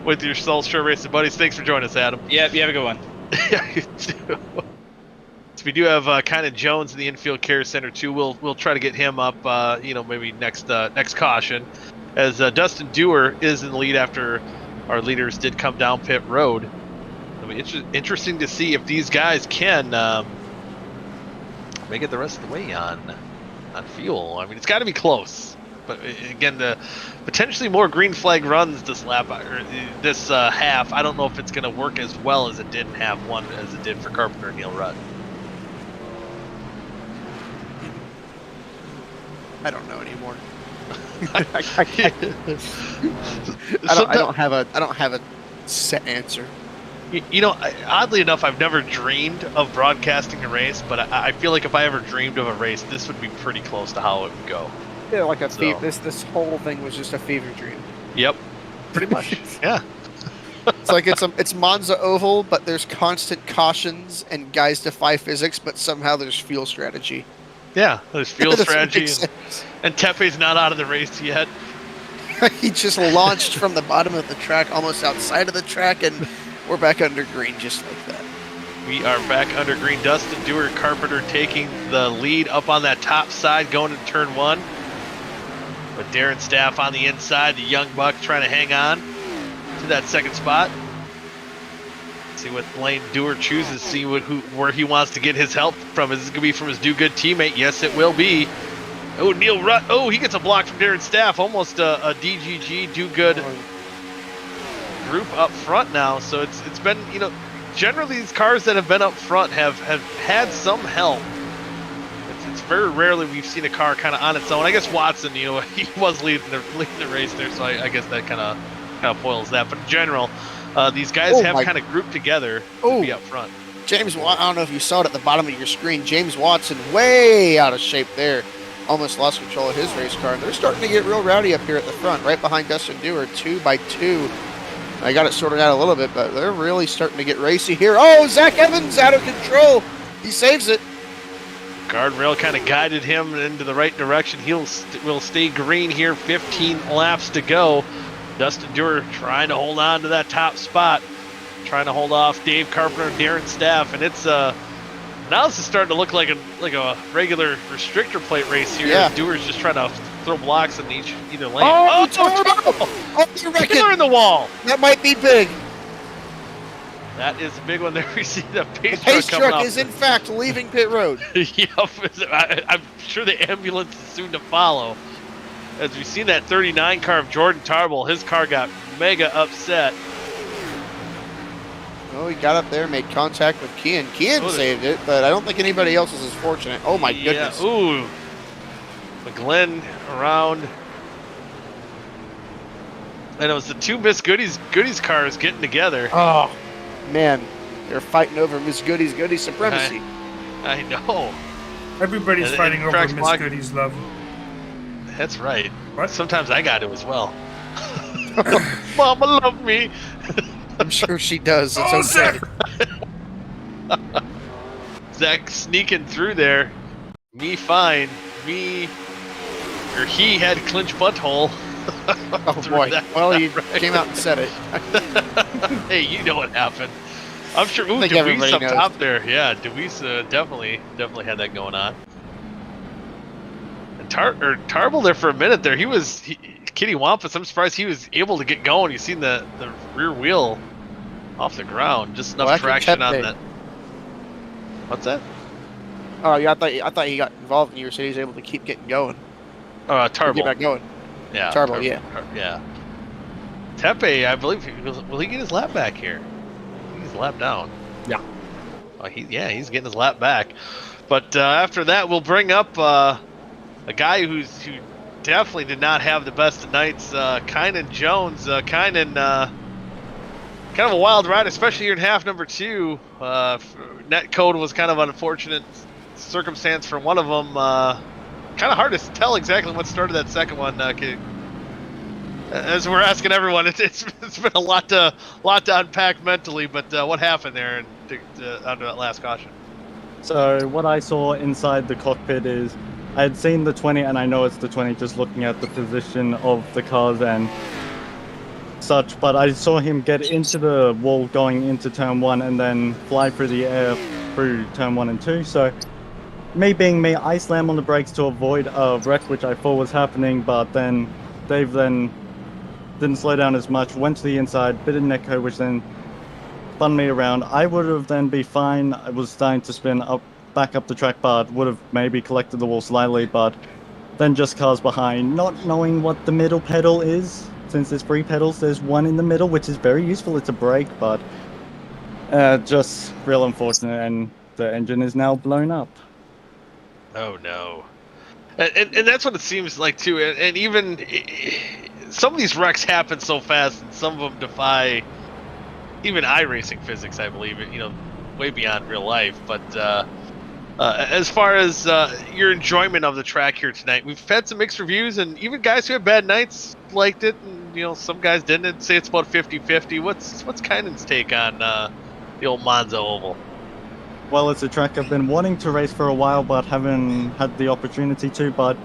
with your Soul Shore Racing buddies. Thanks for joining us, Adam. Yeah, you have a good one. Yeah, you too. So we do have kind of Jones in the infield care center too. We'll try to get him up. Maybe next caution, as Dustin Dewar is in the lead after our leaders did come down pit road. I mean, it's interesting to see if these guys can make it the rest of the way on fuel. I mean, it's got to be close. But again, the potentially more green flag runs this lap or this half. I don't know if it's going to work as well as it did in half 1 as it did for Carpenter and Neil Rudd. I don't know anymore. I don't have a set answer. You know, oddly enough, I've never dreamed of broadcasting a race, but I feel like if I ever dreamed of a race, this would be pretty close to how it would go. Yeah, like this whole thing was just a fever dream. Yep, pretty much. Yeah. It's like it's Monza Oval, but there's constant cautions and guys defy physics, but somehow there's fuel strategy. Yeah, there's fuel strategy, and Tefe's not out of the race yet. He just launched from the bottom of the track, almost outside of the track, and we're back under green just like that. We are back under green. Dustin Dewar Carpenter taking the lead up on that top side going into turn 1. With Darren Staff on the inside, the young buck trying to hang on to that second spot. See what Blaine Dewar chooses, see where he wants to get his help from. Is this going to be from his do-good teammate? Yes, it will be. Oh, Neil Rutt. Oh, he gets a block from Darren Staff. Almost a DGG do-good group up front now. So it's been, generally these cars that have been up front have had some help. It's very rarely we've seen a car kind of on its own. I guess Watson, he was leading the race there, so I guess that kind of foils that. But in general, these guys have kind of grouped together to be up front. I don't know if you saw it at the bottom of your screen. James Watson way out of shape there. Almost lost control of his race car. And they're starting to get real rowdy up here at the front, right behind Dustin Dewar, 2 by 2. I got it sorted out a little bit, but they're really starting to get racy here. Oh, Zach Evans out of control. He saves it. Guardrail kind of guided him into the right direction. Will stay green here. 15 laps to go. Dustin Dewar trying to hold on to that top spot, trying to hold off Dave Carpenter and Darren Staff, and it's now this is starting to look like a regular restrictor plate race here. Yeah. Dewar's just trying to throw blocks in either lane. Oh, you reckon? In the wall. That might be big. That is a big one there. We see the pace truck is in fact leaving pit road. Yep, I'm sure the ambulance is soon to follow. As we see that 39 car of Jordan Tarbell, his car got mega upset. Oh, he got up there, made contact with Kian. Kian saved it, but I don't think anybody else is as fortunate. Oh my goodness. Ooh. McGlenn around. And it was the 2 Miss Goodies cars getting together. Oh, man. They're fighting over Miss Goody supremacy. I know. Everybody's fighting over Miss Goody's love. That's right. What? Sometimes I got to as well. Mama love me. I'm sure she does. It's Oh, okay. Zach sneaking through there. Me fine. He had clinch butthole. Oh boy. Well, you came out and said it. Hey, you know what happened. I'm sure. Ooh, I think Deweese everybody up knows. top there. Yeah, Deweese definitely had that going on. And Tarble there for a minute there. Kitty Wampus. I'm surprised he was able to get going. You seen the rear wheel off the ground, just enough traction on that. What's that? Oh, yeah. I thought he got involved, and you said he was able to keep getting going. Tarble. Get back going. Yeah, Tarble. Yeah. Yeah. Tepe, I believe. Will he get his lap back here? He's lap down. Yeah. Oh, he's getting his lap back. But after that, we'll bring up a guy who definitely did not have the best of nights. Kynan Jones. Kynan, kind of a wild ride, especially here in half number 2. Net code was kind of an unfortunate circumstance for one of them. Kind of hard to tell exactly what started that second one. As we're asking everyone, it's been a lot to unpack mentally. But what happened there under that last caution? So what I saw inside the cockpit is I had seen the 20, and I know it's the 20 just looking at the position of the cars and such, but I saw him get into the wall going into turn 1 and then fly through the air through turn 1 and 2. So me being me, I slammed on the brakes to avoid a wreck, which I thought was happening, but then Dave then didn't slow down as much, went to the inside, bit of netcode, which then spun me around. I would have then been fine. I was starting to spin back up the track, but would have maybe collected the wall slightly, but then just cars behind, not knowing what the middle pedal is. Since there's 3 pedals, there's one in the middle, which is very useful. It's a brake, but just real unfortunate, and the engine is now blown up. Oh no. And that's what it seems like too. And even some of these wrecks happen so fast, and some of them defy even iRacing physics, I believe. Way beyond real life. But as far as your enjoyment of the track here tonight, we've had some mixed reviews, and even guys who had bad nights liked it, and some guys didn't. I'd say it's about 50-50. What's Kynan's take on the old Monza Oval? Well, it's a track I've been wanting to race for a while, but haven't had the opportunity to. But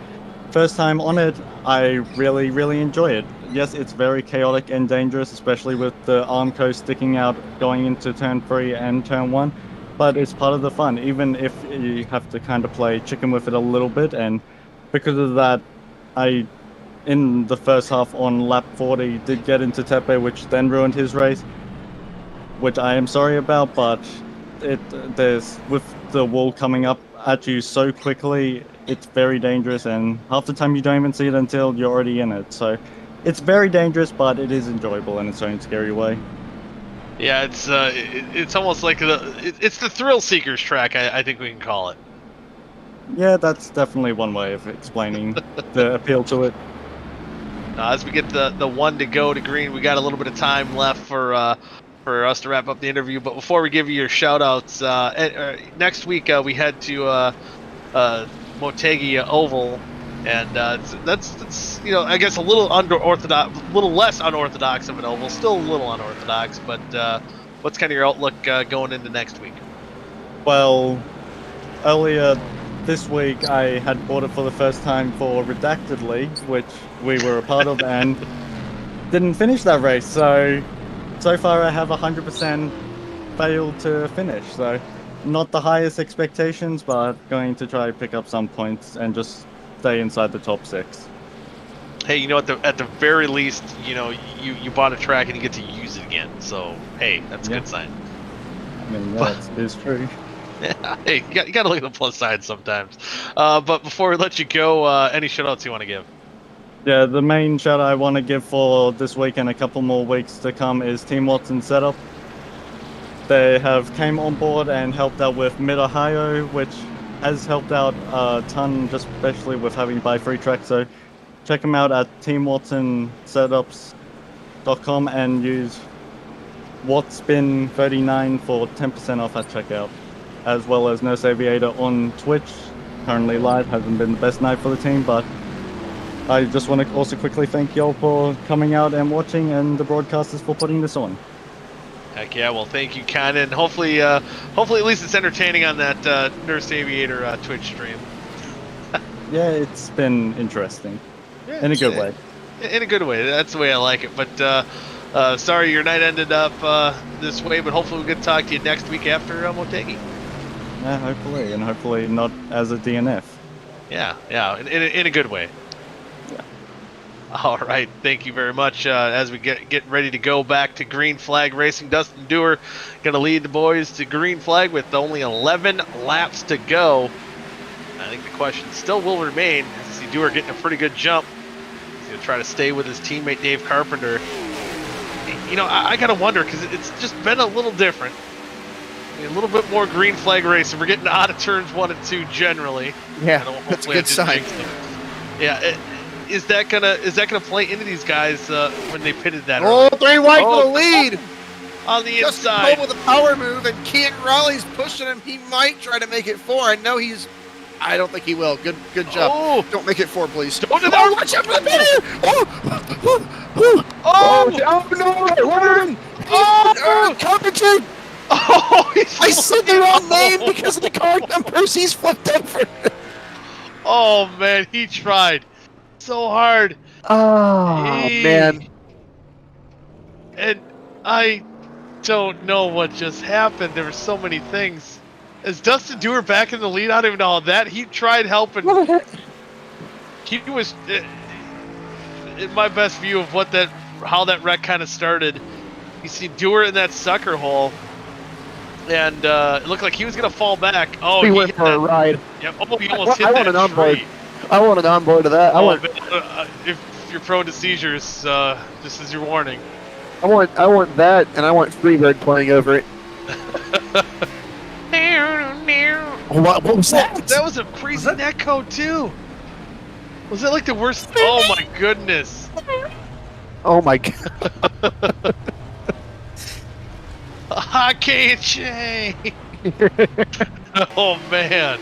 first time on it, I really, really enjoy it. Yes, it's very chaotic and dangerous, especially with the Armco sticking out going into turn 3 and turn 1. But it's part of the fun, even if you have to kind of play chicken with it a little bit. And because of that, in the first half on lap 40, did get into Tepe, which then ruined his race, which I am sorry about, but there's with the wall coming up at you so quickly, it's very dangerous, and half the time you don't even see it until you're already in it. So it's very dangerous, but it is enjoyable in its own scary way. Yeah, it's almost like it's the thrill seekers track. I think we can call it. Yeah, that's definitely one way of explaining the appeal to it. As we get the 1 to go to green, we got a little bit of time left for us to wrap up the interview. But before we give you your shout outs, next week we head to Motegi Oval, and that's I guess a little less unorthodox of an oval, still a little unorthodox. But what's kind of your outlook going into next week? Well, earlier this week I had bought it for the first time for Redacted League, which we were a part of, and didn't finish that race. So far I have 100% failed to finish. So not the highest expectations, but going to try pick up some points and just stay inside the top 6. Hey, at the very least, you bought a track and you get to use it again. So hey, that's a good sign. I mean, that is true. Yeah, hey, you got to look at the plus side sometimes. But before we let you go, any shout-outs you want to give? Yeah, the main shout I want to give for this week and a couple more weeks to come is Team Watson Setup. They have came on board and helped out with Mid-Ohio, which has helped out a ton, just especially with having buy-free tracks. So check them out at teamwatsonsetups.com and use Wattspin39 for 10% off at checkout, as well as Nurse Aviator on Twitch. Currently live, hasn't been the best night for the team, but I just want to also quickly thank y'all for coming out and watching, and the broadcasters for putting this on. Heck yeah, well, thank you, Ken, and hopefully at least it's entertaining on that Nurse Aviator Twitch stream. Yeah, it's been interesting. Yeah, In a good way. In a good way. That's the way I like it. But sorry your night ended up this way, but hopefully we can talk to you next week after Motegi. Yeah, hopefully, and hopefully not as a DNF. Yeah, in a good way. Yeah. All right, thank you very much. As we get ready to go back to Green Flag Racing, Dustin Dewar going to lead the boys to Green Flag with only 11 laps to go. I think the question still will remain, is see Dewar getting a pretty good jump. He's going to try to stay with his teammate Dave Carpenter. You know, I got to wonder, because it's just been a little different. A little bit more Green Flag racing. We're getting out of turns 1 and 2 generally. Yeah, that's a good sign. Yeah, is that gonna play into these guys when they pitted that? Oh, early? 3 wide for the lead. On the Justin inside. Cole with a power move, and Kean Raleigh's pushing him. He might try to make it 4. I don't think he will. Good job. Oh. Don't make it 4, please. Don't do that. Watch out for the barrier. Oh, no. Run. Oh, Carpenter. Oh, I said the wrong name because of the car numbers. He's flipped over. Oh, man, he tried so hard. Oh, man. And I don't know what just happened. There were so many things. Is Dustin Dewar back in the lead? I don't even know that. He tried helping. He was, in my best view of how that wreck kind of started, you see Dewar in that sucker hole, and it looked like he was going to fall back. Oh, he went for a ride. Yeah, oh, he almost hit I that want an onboard. tree. I want an onboard to that. If you're prone to seizures, this is your warning. I want that, and I want Freebird playing over it. What was that? That was a crazy netcode too. Was that like the worst? Oh my goodness! Oh my god! I can't change. Oh man!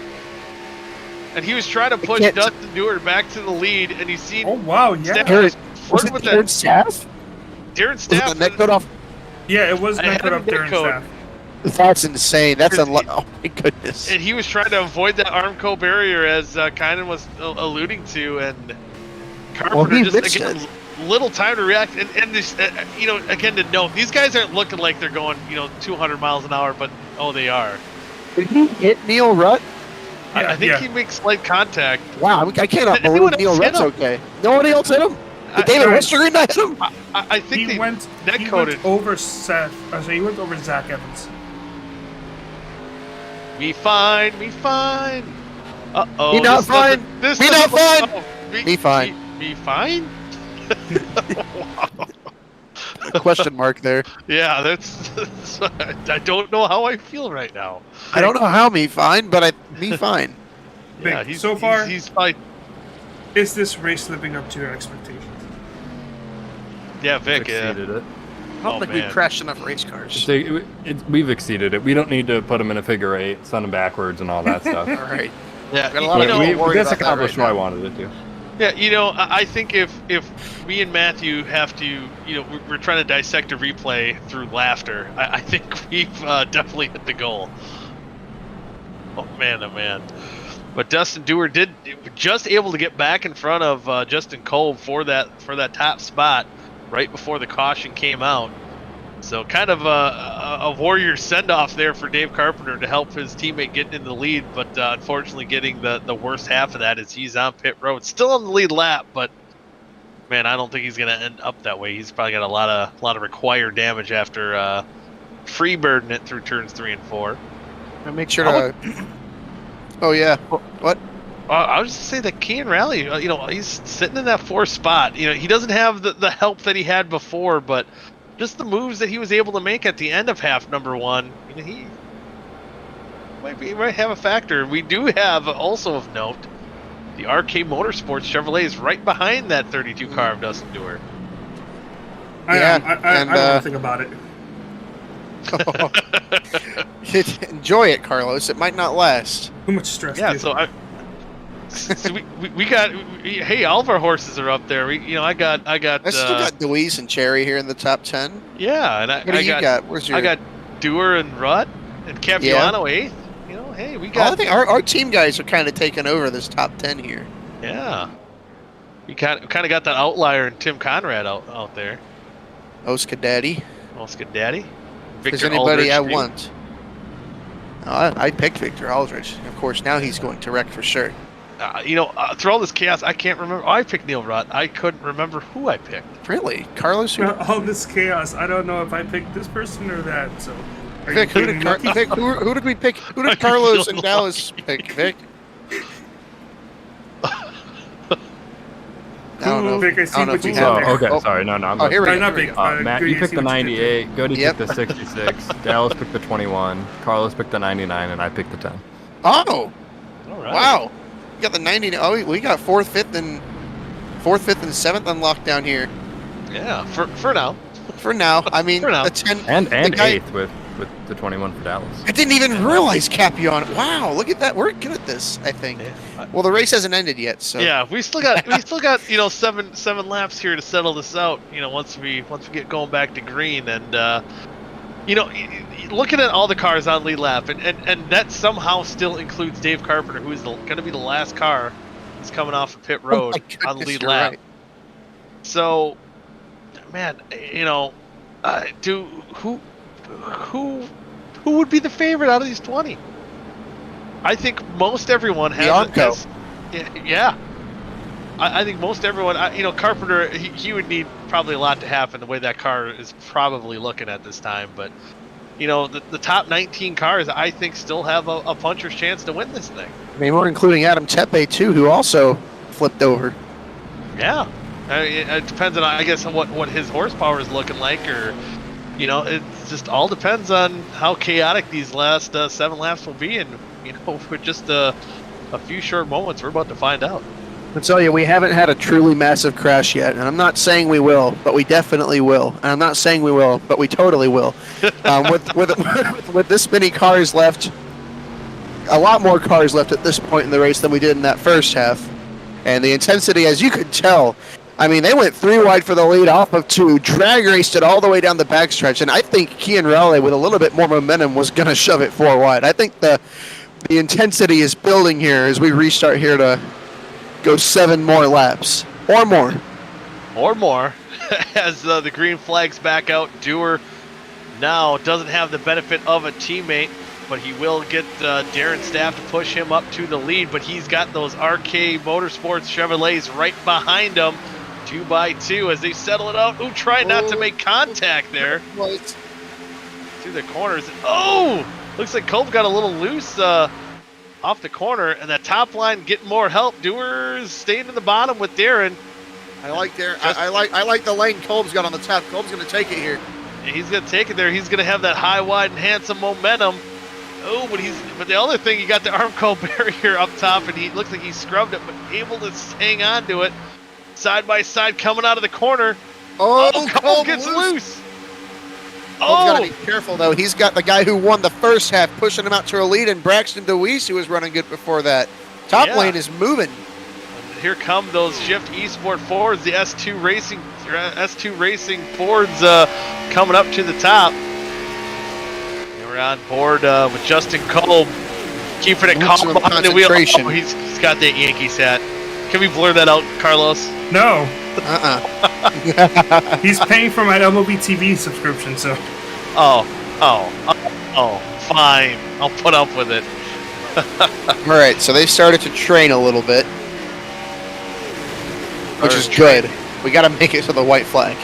And he was trying to push Dustin Dewar back to the lead, and he's seen. Oh wow! Yeah. Was it Darren Staff? Darren Staff. Was it the netcode off? Yeah, it was netcode off Darren Staff. That's insane. That's oh my goodness. And he was trying to avoid that Armco barrier, as Kynan was alluding to, and Carpenter just again little time to react. And this, you know, again to note, these guys aren't looking like they're going 200 miles an hour, but they are. Did he hit Neil Rutt? Yeah, I think he makes slight contact. Wow, I cannot believe Neil Rutt's okay. Nobody else hit him. Did David Westergren not hit him? I think he went over Seth. So he went over Zach Evans. Me fine. Uh-oh. Me not fine. Me not fine. Me fine. Me fine? Wow. A question mark there. Yeah, that's I don't know how I feel right now. I don't know how me fine, but me fine. Yeah, he's fine. Is this race living up to your expectations? Yeah, Vic exceeded it. I don't think we've crashed enough race cars. We've exceeded it. We don't need to put them in a figure 8, send them backwards, and all that stuff. All right. Yeah, we just accomplished what I wanted it to. Yeah, I think if me and Matthew have to, we're trying to dissect a replay through laughter, I think we've definitely hit the goal. Oh man. But Dustin Dewar just able to get back in front of Justin Cole for that top spot right before the caution came out. So kind of a warrior send-off there for Dave Carpenter to help his teammate get in the lead, but unfortunately getting the worst half of that as he's on pit road. Still on the lead lap, but man, I don't think he's going to end up that way. He's probably got a lot of required damage after freebirding it through turns 3 and 4. And make sure to... Oh, yeah. What? I was just saying that Kean Raleigh, he's sitting in that 4th spot. He doesn't have the help that he had before, but just the moves that he was able to make at the end of half number 1, he might have a factor. We do have, also of note, the RK Motorsports Chevrolet is right behind that 32 car of Dustin Dewar. I don't want to think about it. Enjoy it, Carlos. It might not last. Too much stress. Yeah, dude. so So we got. Hey, all of our horses are up there. I still got Deweese and Cherry here in the top 10. Yeah, and what do you got? Where's your? I got Dewar and Rutt and Capuano 8th. Hey, we got. I think our team guys are kind of taking over this top 10 here. Yeah. We kind of got that outlier in Tim Conrad out there. OSCA Daddy. OSCA Daddy. If there's anybody I want. I picked Victor Aldridge. Of course, now he's going to wreck for sure. Through all this chaos, I can't remember. I picked Neil Rutt. I couldn't remember who I picked. Really? Carlos? All this chaos, I don't know if I picked this person or that. So, Vic, who did we pick? Who did Carlos and Dallas pick, Vic? I don't know. Vic, I see what you have there. Okay, sorry. No, I'm here we go. Matt, you picked the 98. Goody picked the 66. Dallas picked the 21. Carlos picked the 99, and I picked the 10. Oh! All right. Wow. We got the 90. Oh, we got 4th, 5th, and 7th on lockdown here. Yeah, for now. For now. I mean, the 10. And 8th with the 21 for Dallas. I didn't even realize Capuano. Wow, look at that. We're good at this, I think. Well, the race hasn't ended yet, so. Yeah, we still got seven laps here to settle this out. Once we get going back to green, and looking at all the cars on lead lap, and that somehow still includes Dave Carpenter, who is going to be the last car that's coming off of pit road on lead lap. Right. So, man, who would be the favorite out of these 20? I think most everyone has. Yeah. I think most everyone. Carpenter. He would need probably a lot to happen the way that car is probably looking at this time. But the top 19 cars, I think, still have a puncher's chance to win this thing. I mean, we're including Adam Tepe too, who also flipped over. Yeah. It depends on, I guess, on what his horsepower is looking like, or. It just all depends on how chaotic these last 7 laps will be, and with just a few short moments, we're about to find out. I'll tell you, we haven't had a truly massive crash yet, and I'm not saying we will, but we definitely will. And I'm not saying we will, but we totally will. With this many cars left, a lot more cars left at this point in the race than we did in that first half, and the intensity, as you could tell. I mean, they went 3 wide for the lead off of 2, drag raced it all the way down the backstretch, and I think Kian Raleigh, with a little bit more momentum, was going to shove it 4 wide. I think the intensity is building here as we restart here to go 7 more laps. Or more. Or more. As the green flag's back out, Dewar now doesn't have the benefit of a teammate, but he will get Darren Staff to push him up to the lead, but he's got those RK Motorsports Chevrolets right behind him. 2 by 2 as they settle it out. Ooh, try not to make contact there. Through the corners. Oh! Looks like Kolb got a little loose off the corner, and that top line getting more help. Dewar's staying in the bottom with Darren. I like Darren. I like the lane Kolb's got on the top. Kolb's going to take it here. He's going to take it there. He's going to have that high, wide, and handsome momentum. Oh, but the other thing, you got the Armco barrier up top, and he looks like he scrubbed it, but able to hang on to it. Side by side coming out of the corner. Oh, Kolb gets loose. Kolb's got to be careful, though. He's got the guy who won the first half pushing him out to a lead, and Braxton DeWeese, who was running good before that. Top lane is moving. And here come those Shift Esport Fords, the S2 Racing Fords coming up to the top. And we're on board with Justin Kolb, keeping it calm behind the wheel. Oh, he's got that Yankees hat. Can we blur that out, Carlos? No. He's paying for my MLB TV subscription, so. Oh, fine. I'll put up with it. All right, so they started to train a little bit, which is good. We got to make it to the white flag.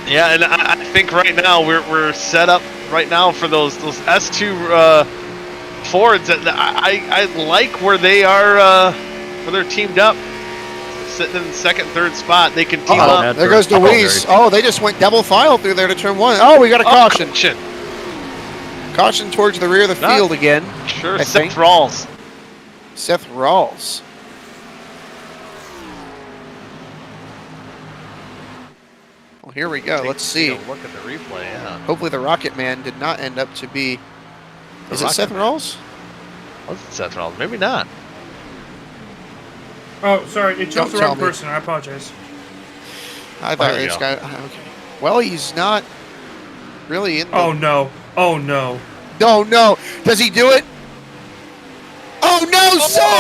Yeah, and I think right now we're set up right now for those S2 Fords. I like where they are, where they're teamed up. Sitting in the second, third spot. They can team up. There goes DeWeese. Oh, they just went double file through there to turn 1. Oh, we got a caution. Caution towards the rear of the field again. Sure, Seth Rawls. Seth Rawls. Well, here we go. Let's see. Look at the replay. Yeah. Hopefully the Rocket Man did not end up to be. Is it Seth Rawls? Was it Seth Rawls? Maybe not. Oh, sorry, it chose Don't the wrong tell me. person. I apologize. I thought this guy. Okay. Well, he's not really in the. Oh no! Oh no! No, no. Does he do it? Oh no, Seth!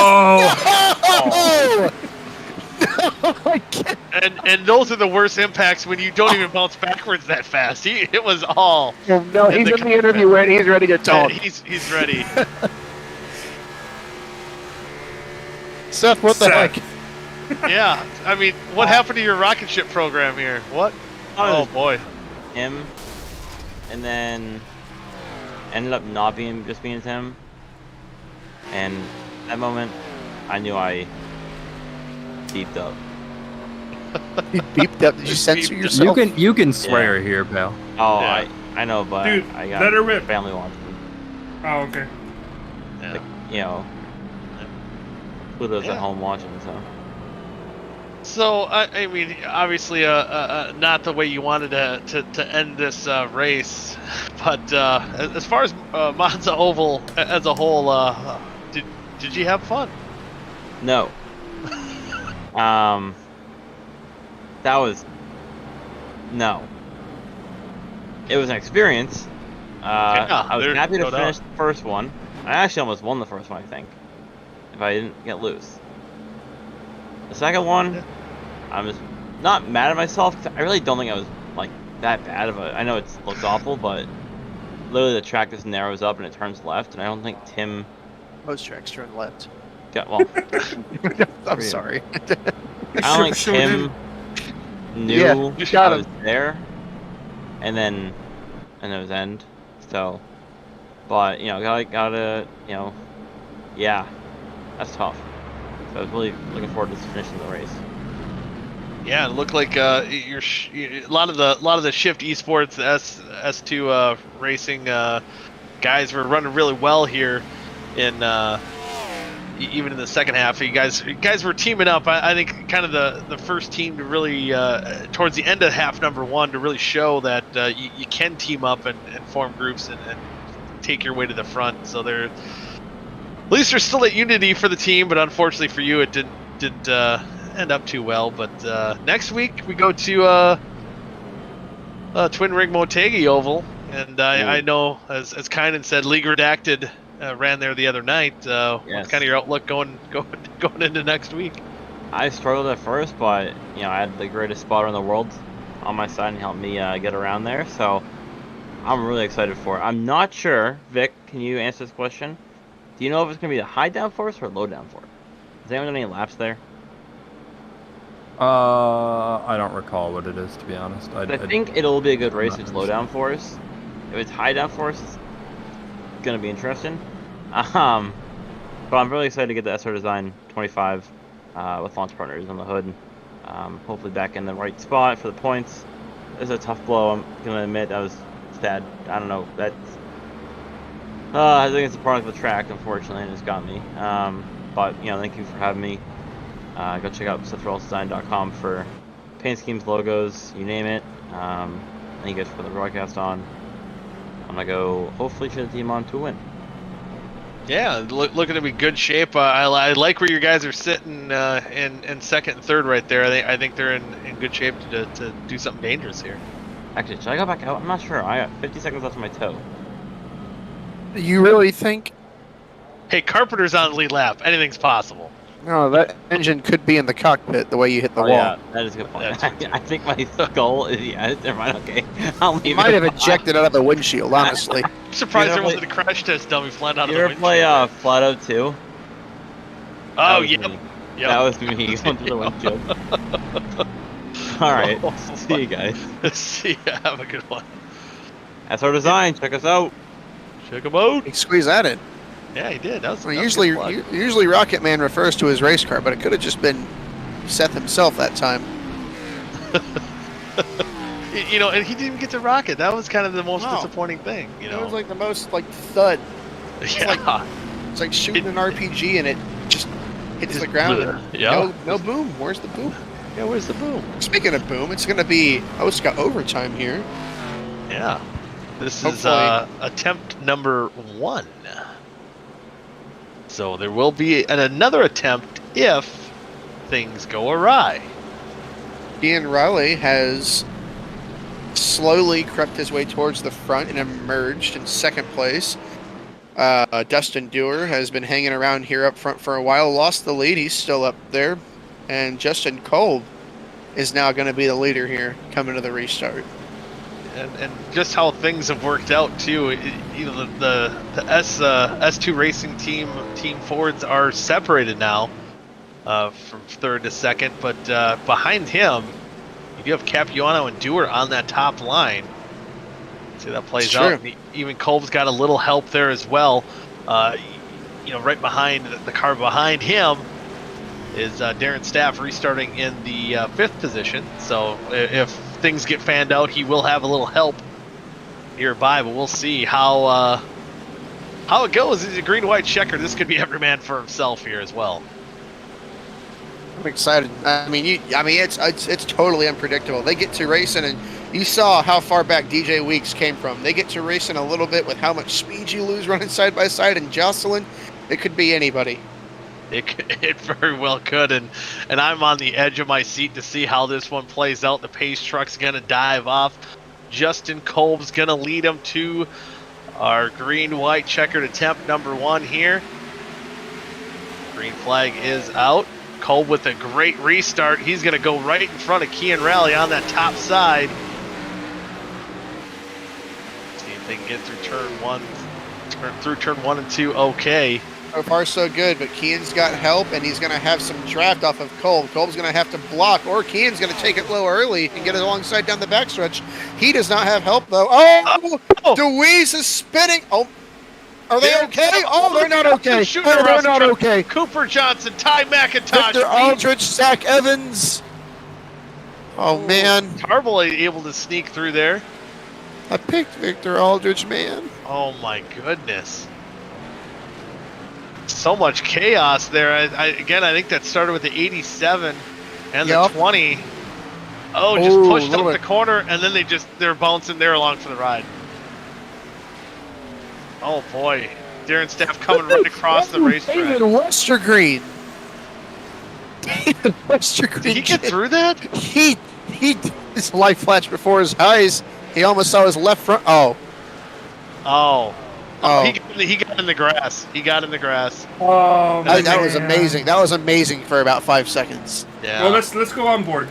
No! No, I can't. And those are the worst impacts when you don't even bounce backwards that fast. It was all. Oh, no, he's in the interview and he's ready to talk. He's ready. Seth, what the heck? Yeah, I mean, what happened to your rocket ship program here? What? Oh boy. Him, and then ended up not being just being him. And that moment, I knew I beeped up. You beeped up? Did you censor yourself? You can swear here, pal. Oh, Yeah. I know, but Dude, I got let her rip. family watching. Oh, okay. Yeah. Like, you know, Pluto's at home watching, so. So I mean, obviously, not the way you wanted to end this race, but as far as Monza Oval as a whole, did you have fun? No. That was no. It was an experience. I was happy to finish the first one. I actually almost won the first one, I think, if I didn't get loose. The second one, I'm just not mad at myself because I really don't think I was like that bad of a. I know it looks awful, but literally the track just narrows up and it turns left, and I don't think Tim. Most tracks turn left. Got well. I'm sorry. I don't think Tim knew I was there, and then it was end. So, but you know, gotta you know, yeah, that's tough. So I was really looking forward to finishing the race. Yeah, it looked like a lot of the Shift Esports S2 racing guys were running really well here in even in the second half. You guys were teaming up. I think kind of the first team to really towards the end of half number one to really show that you can team up and form groups and take your way to the front. So they're at least they're still at unity for the team, but unfortunately for you, it didn't end up too well. But next week we go to Twin Ring Motegi Oval, and I know as Kynan said, League Redacted ran there the other night. What's kind of your outlook going into next week? I struggled at first, but you know I had the greatest spotter in the world on my side and helped me get around there. So I'm really excited for it. I'm not sure, Vic. Can you answer this question? Do you know if it's going to be a high downforce or low downforce? Has anyone done any laps there? I don't recall what it is, to be honest. I think it'll be a good race if it's low downforce. If it's high downforce, it's going to be interesting. But I'm really excited to get the SR Design 25 with launch partners on the hood. Hopefully back in the right spot for the points. It's a tough blow. I'm going to admit I was sad. I don't know. I think it's a product of the track, unfortunately, and it's got me. But, you know, thank you for having me. Go check out SethRollsDesign.com for paint schemes, logos, you name it. Thank you guys for the broadcast on. I'm going to go hopefully cheer the team on to win. Yeah, looking to be good shape. I like where you guys are sitting in second and third right there. I think they're in good shape to do something dangerous here. Actually, should I go back out? I'm not sure. I got 50 seconds left on my toe. You really think? Hey, Carpenter's on the lead lap. Anything's possible. No, that engine could be in the cockpit the way you hit the wall. Yeah, that is a good point. I think my skull is, never mind, okay. I'll leave you might have ejected out of the windshield, honestly. I'm surprised there wasn't a crash test dummy flying out of the windshield. You ever play Flat Out 2? Oh, yep. That was me going through the windshield. Alright, see you guys. See ya, have a good one. That's our design, check us out. Check them out. He squeezed that in. Yeah, he did. Usually Rocket Man refers to his race car, but it could have just been Seth himself that time. You know, and he didn't get to rock it. That was kind of the most disappointing thing. You know, it was like the most thud. Yeah. It's like shooting an RPG and it just hits the ground. And no boom. Where's the boom? Yeah, where's the boom? Speaking of boom, it's going to be OSCA overtime here. Yeah. This is attempt number 1. So there will be another attempt if things go awry. Ian Riley has slowly crept his way towards the front and emerged in second place. Dustin Dewar has been hanging around here up front for a while, lost the lead, he's still up there. And Justin Kolb is now going to be the leader here coming to the restart. And just how things have worked out too. The S2 Racing team Fords are separated now from third to second, but behind him you do have Capuano and Dewar on that top line. See that plays out. Even Kolb's got a little help there as well. Right behind the car behind him is Darren Staff restarting in the fifth position. So if things get fanned out, he will have a little help nearby, but we'll see how it goes. It's a green-white checker. This could be every man for himself here as well. I'm excited. It's totally unpredictable. They get to racing, and you saw how far back DJ Weeks came from. They get to racing a little bit with how much speed you lose running side by side and jostling. It could be anybody. It very well could, and I'm on the edge of my seat to see how this one plays out. The pace truck's going to dive off. Justin Kolb's going to lead him to our green-white checkered attempt number 1 here. Green flag is out. Kolb with a great restart. He's going to go right in front of Kian Raleigh on that top side. See if they can get through turn 1 and 2 okay. So far, so good, but Kian's got help, and he's going to have some draft off of Kolb. Kolb's going to have to block, or Kian's going to take it low early and get it alongside down the backstretch. He does not have help, though. Oh! DeWeese is spinning. Oh, are they okay? Oh, they're not okay. They're not okay. Cooper Johnson, Ty McIntosh. Victor Aldrich, Zach Evans. Oh, man. Tarble able to sneak through there. I picked Victor Aldrich, man. Oh, my goodness. So much chaos there. I think that started with the 87 and the 20. Oh, just pushed up the corner, and then they're bouncing there along for the ride. Oh boy, Darren Staff coming right across the racetrack. David Westergreen. David Westergreen. Did he get through that? He his life flashed before his eyes. He almost saw his left front. Oh. He got in the grass. He got in the grass. Oh, that was amazing. That was amazing for about 5 seconds. Yeah. Well, let's go on board.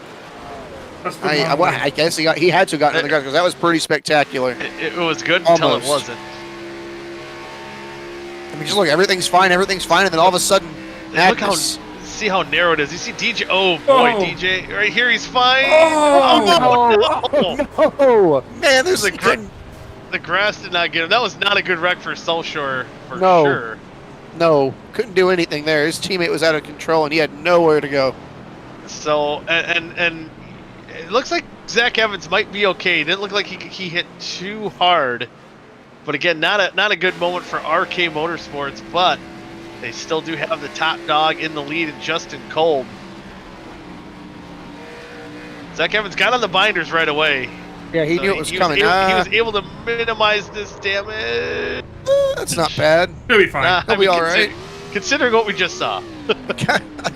I guess he had to have gotten in the grass because that was pretty spectacular. It was good until it wasn't. I mean, just look, everything's fine, and then all of a sudden, see how narrow it is. You see DJ? Oh boy, DJ right here, he's fine. No! Man, there's the grass did not get him. That was not a good wreck for South Shore for sure. No, couldn't do anything there. His teammate was out of control, and he had nowhere to go. So, and it looks like Zach Evans might be okay. It didn't look like he hit too hard. But again, not a good moment for RK Motorsports, but they still do have the top dog in the lead in Justin Kolb. Zach Evans got on the binders right away. Yeah, he knew it was coming. He was able to minimize this damage. That's not bad. He'll be fine. He'll be all right. Considering what we just saw.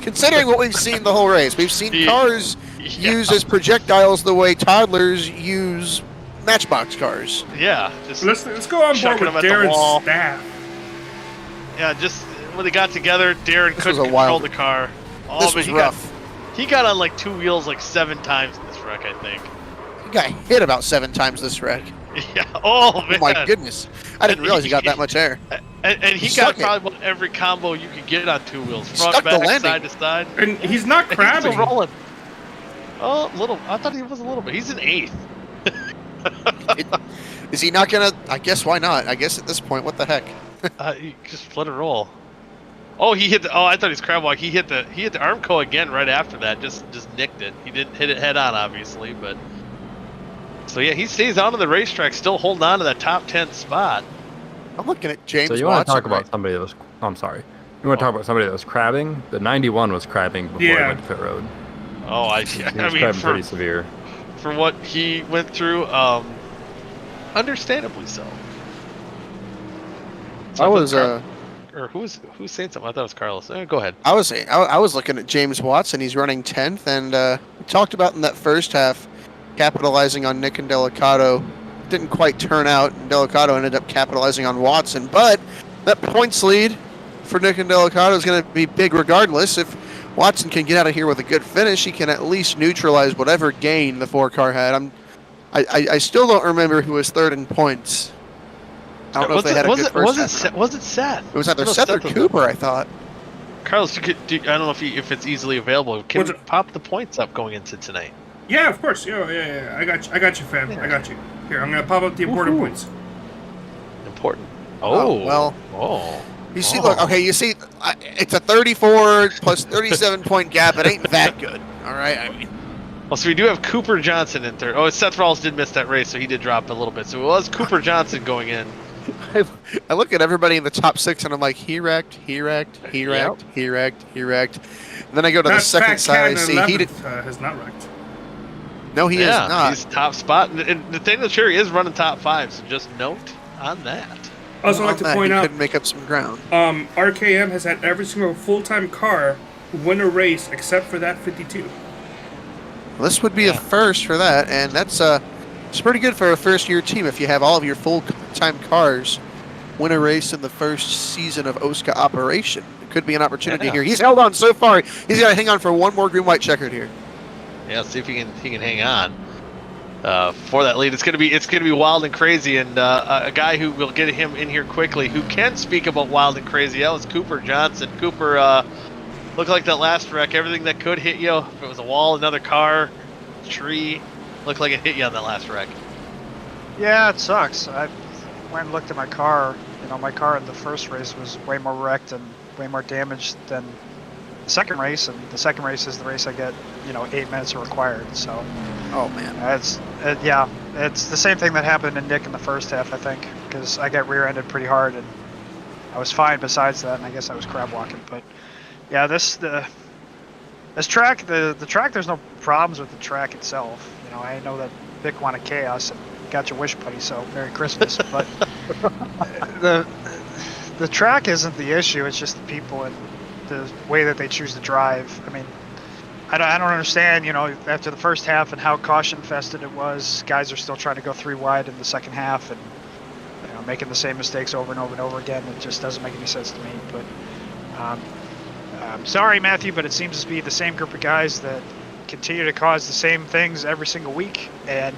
Considering what we've seen the whole race. We've seen cars used as projectiles the way toddlers use Matchbox cars. Yeah. Let's go on board with Darren's staff. Yeah, just when they got together, Darren couldn't control the car. Oh, this was rough. He got on like 2 wheels like 7 times in this wreck, I think. He got hit about 7 times this wreck. Yeah. Oh, man. Oh, my goodness. I didn't realize he got that much air. And he got probably about every combo you could get on 2 wheels. Front, back, side to side. And he's not crabbing. He's still rolling. Oh, little. I thought he was a little bit. He's an 8th. Is he not gonna? I guess why not? I guess at this point, what the heck? You just let it roll. Oh, he hit the. Oh, I thought he was crab walk. He hit the Armco again right after that. Just nicked it. He didn't hit it head on, obviously, but. So yeah, he stays on to the racetrack, still holding on to that top 10 spot. I'm looking at James. So you want to talk about somebody that was? I'm sorry. You want to talk about somebody that was crabbing? The 91 was crabbing before he went to pit road. Oh, I mean, pretty severe. For what he went through, understandably so. I was or who's saying something? I thought it was Carlos. Go ahead. I was looking at James Watson. He's running 10th, and we talked about in that first half, capitalizing on Nick and Delicato. Didn't quite turn out, and Delicato ended up capitalizing on Watson. But that points lead for Nick and Delicato is going to be big regardless. If Watson can get out of here with a good finish, he can at least neutralize whatever gain the 4-car had. I still don't remember who was third in points. I don't know if they had a good first half. Was it Seth? It was either Seth or Cooper, I thought. Carlos, I don't know if it's easily available. Can we pop the points up going into tonight? Yeah, of course. Yeah. I got you, fam. Yeah. I got you. Here, I'm gonna pop up the important points. Important. Well. Oh. You see, look. Okay, you see, it's a 34 plus 37 point gap. It ain't that good. All right. I mean. Well, so we do have Cooper Johnson in third. Oh, Seth Rawls did miss that race, so he did drop a little bit. So it was Cooper Johnson going in. I look at everybody in the top 6 and I'm like, he wrecked. And then I go to the second side. I see has not wrecked. No, he is not. He's top spot. And Nathaniel Cherry is running top 5, so just note on that. I also like to point out, couldn't make up some ground. RKM has had every single full-time car win a race except for that 52. Well, this would be a first for that, and that's it's pretty good for a first-year team if you have all of your full-time cars win a race in the first season of OSCA operation. It could be an opportunity here. He's held on so far. He's got to hang on for one more green-white checkered here. Yeah, let's see if he can hang on for that lead. It's gonna be wild and crazy, and a guy who will get him in here quickly, who can speak about wild and crazy. That was Cooper Johnson. Cooper looked like that last wreck. Everything that could hit you. If it was a wall, another car, tree, looked like it hit you on that last wreck. Yeah, it sucks. I went and looked at my car. You know, my car in the first race was way more wrecked and way more damaged than the second race, and the second race is the race I get, 8 minutes are required. So, oh man, it's the same thing that happened to Nick in the first half, I think, because I got rear-ended pretty hard and I was fine besides that, and I guess I was crab walking. But yeah, this track, the track, there's no problems with the track itself. I know that Vic wanted chaos and got your wish, buddy. So Merry Christmas. But the track isn't the issue. It's just the people and the way that they choose to drive. I mean, I don't understand, after the first half and how caution-fested it was, guys are still trying to go 3 wide in the second half and making the same mistakes over and over and over again. It just doesn't make any sense to me. But I'm sorry, Matthew, but it seems to be the same group of guys that continue to cause the same things every single week, and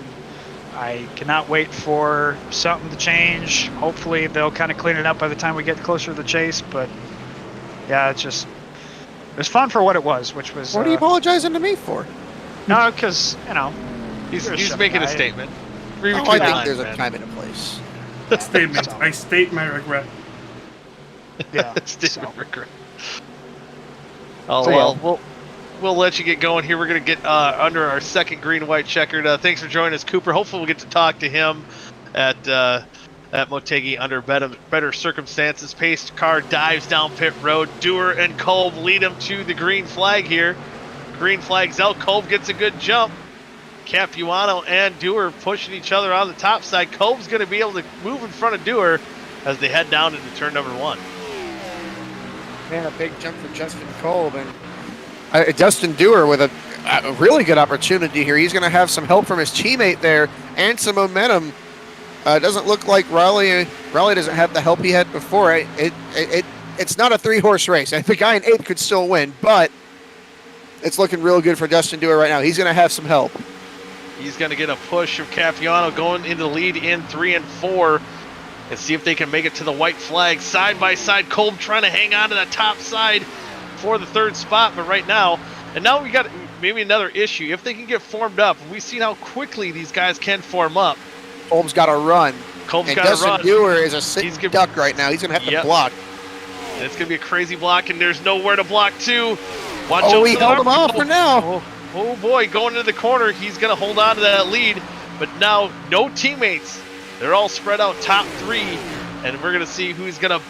I cannot wait for something to change. Hopefully they'll kind of clean it up by the time we get closer to the chase, but yeah, it was fun for what it was, which was... What are you apologizing to me for? No, because, he's making a statement. I think there's a time and a place. Statement. I state my regret. Yeah. Statement of regret. Oh, well, we'll let you get going here. We're going to get under our second green-white checkered. Thanks for joining us, Cooper. Hopefully we'll get to talk to him at Motegi under better circumstances. Paced car dives down pit road. Dewar and Kolb lead him to the green flag here. Green flag's out. Kolb gets a good jump. Capuano and Dewar pushing each other on the top side. Kolb's going to be able to move in front of Dewar as they head down into turn number 1. Man, a big jump for Justin Kolb, and Dustin Dewar with a really good opportunity here. He's going to have some help from his teammate there and some momentum. It doesn't look like Raleigh doesn't have the help he had before. It's not a 3-horse race. The guy in 8th could still win, but it's looking real good for Dustin Dewar right now. He's going to have some help. He's going to get a push of Capuano going into the lead in 3 and 4 and see if they can make it to the white flag. Side by side, Kolb trying to hang on to the top side for the 3rd spot, but right now, and now we got maybe another issue. If they can get formed up, we've seen how quickly these guys can form up. Kolb's got to run. Kolb's got to run. Dustin Dewar is a sitting duck right now. He's going to have to block. And it's going to be a crazy block, and there's nowhere to block to. Watch out. He held him off for now. Oh boy, going into the corner, he's going to hold on to that lead, but now no teammates. They're all spread out top 3, and we're going to see who's going to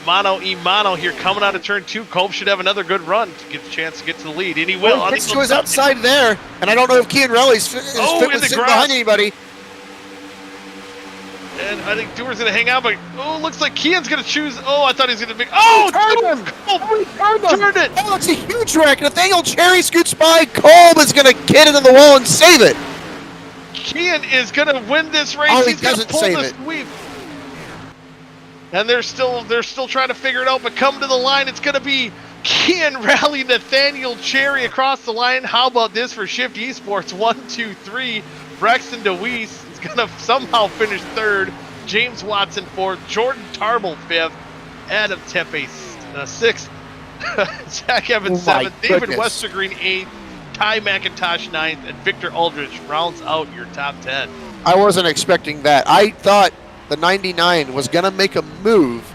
mano here coming out of turn 2. Kolb should have another good run to get a chance to get to the lead, and he will. He gets to his outside there, and I don't know if Kean Relly's fit with sitting behind anybody. and I think Dewar's gonna hang out, but looks like Kian's gonna choose. Oh, I thought he was gonna make. Oh, turned him! Turned it! Oh, it's a huge wreck. Nathaniel Cherry scoots by. Kolb is gonna get into the wall and save it. Kian is gonna win this race. Oh, he He's gonna doesn't pull save the it. sweep. And they're still trying to figure it out, but come to the line, it's gonna be Kian rally Nathaniel Cherry across the line. How about this for Shift Esports? 1, 2, 3. Braxton DeWeese is gonna somehow finish third. James Watson fourth. Jordan Tarble fifth. Adam Tepe sixth. Zach Evans seventh. David Westergreen eighth. Ty McIntosh ninth, and Victor Aldrich rounds out your top 10. I wasn't expecting that. I thought the 99 was going to make a move,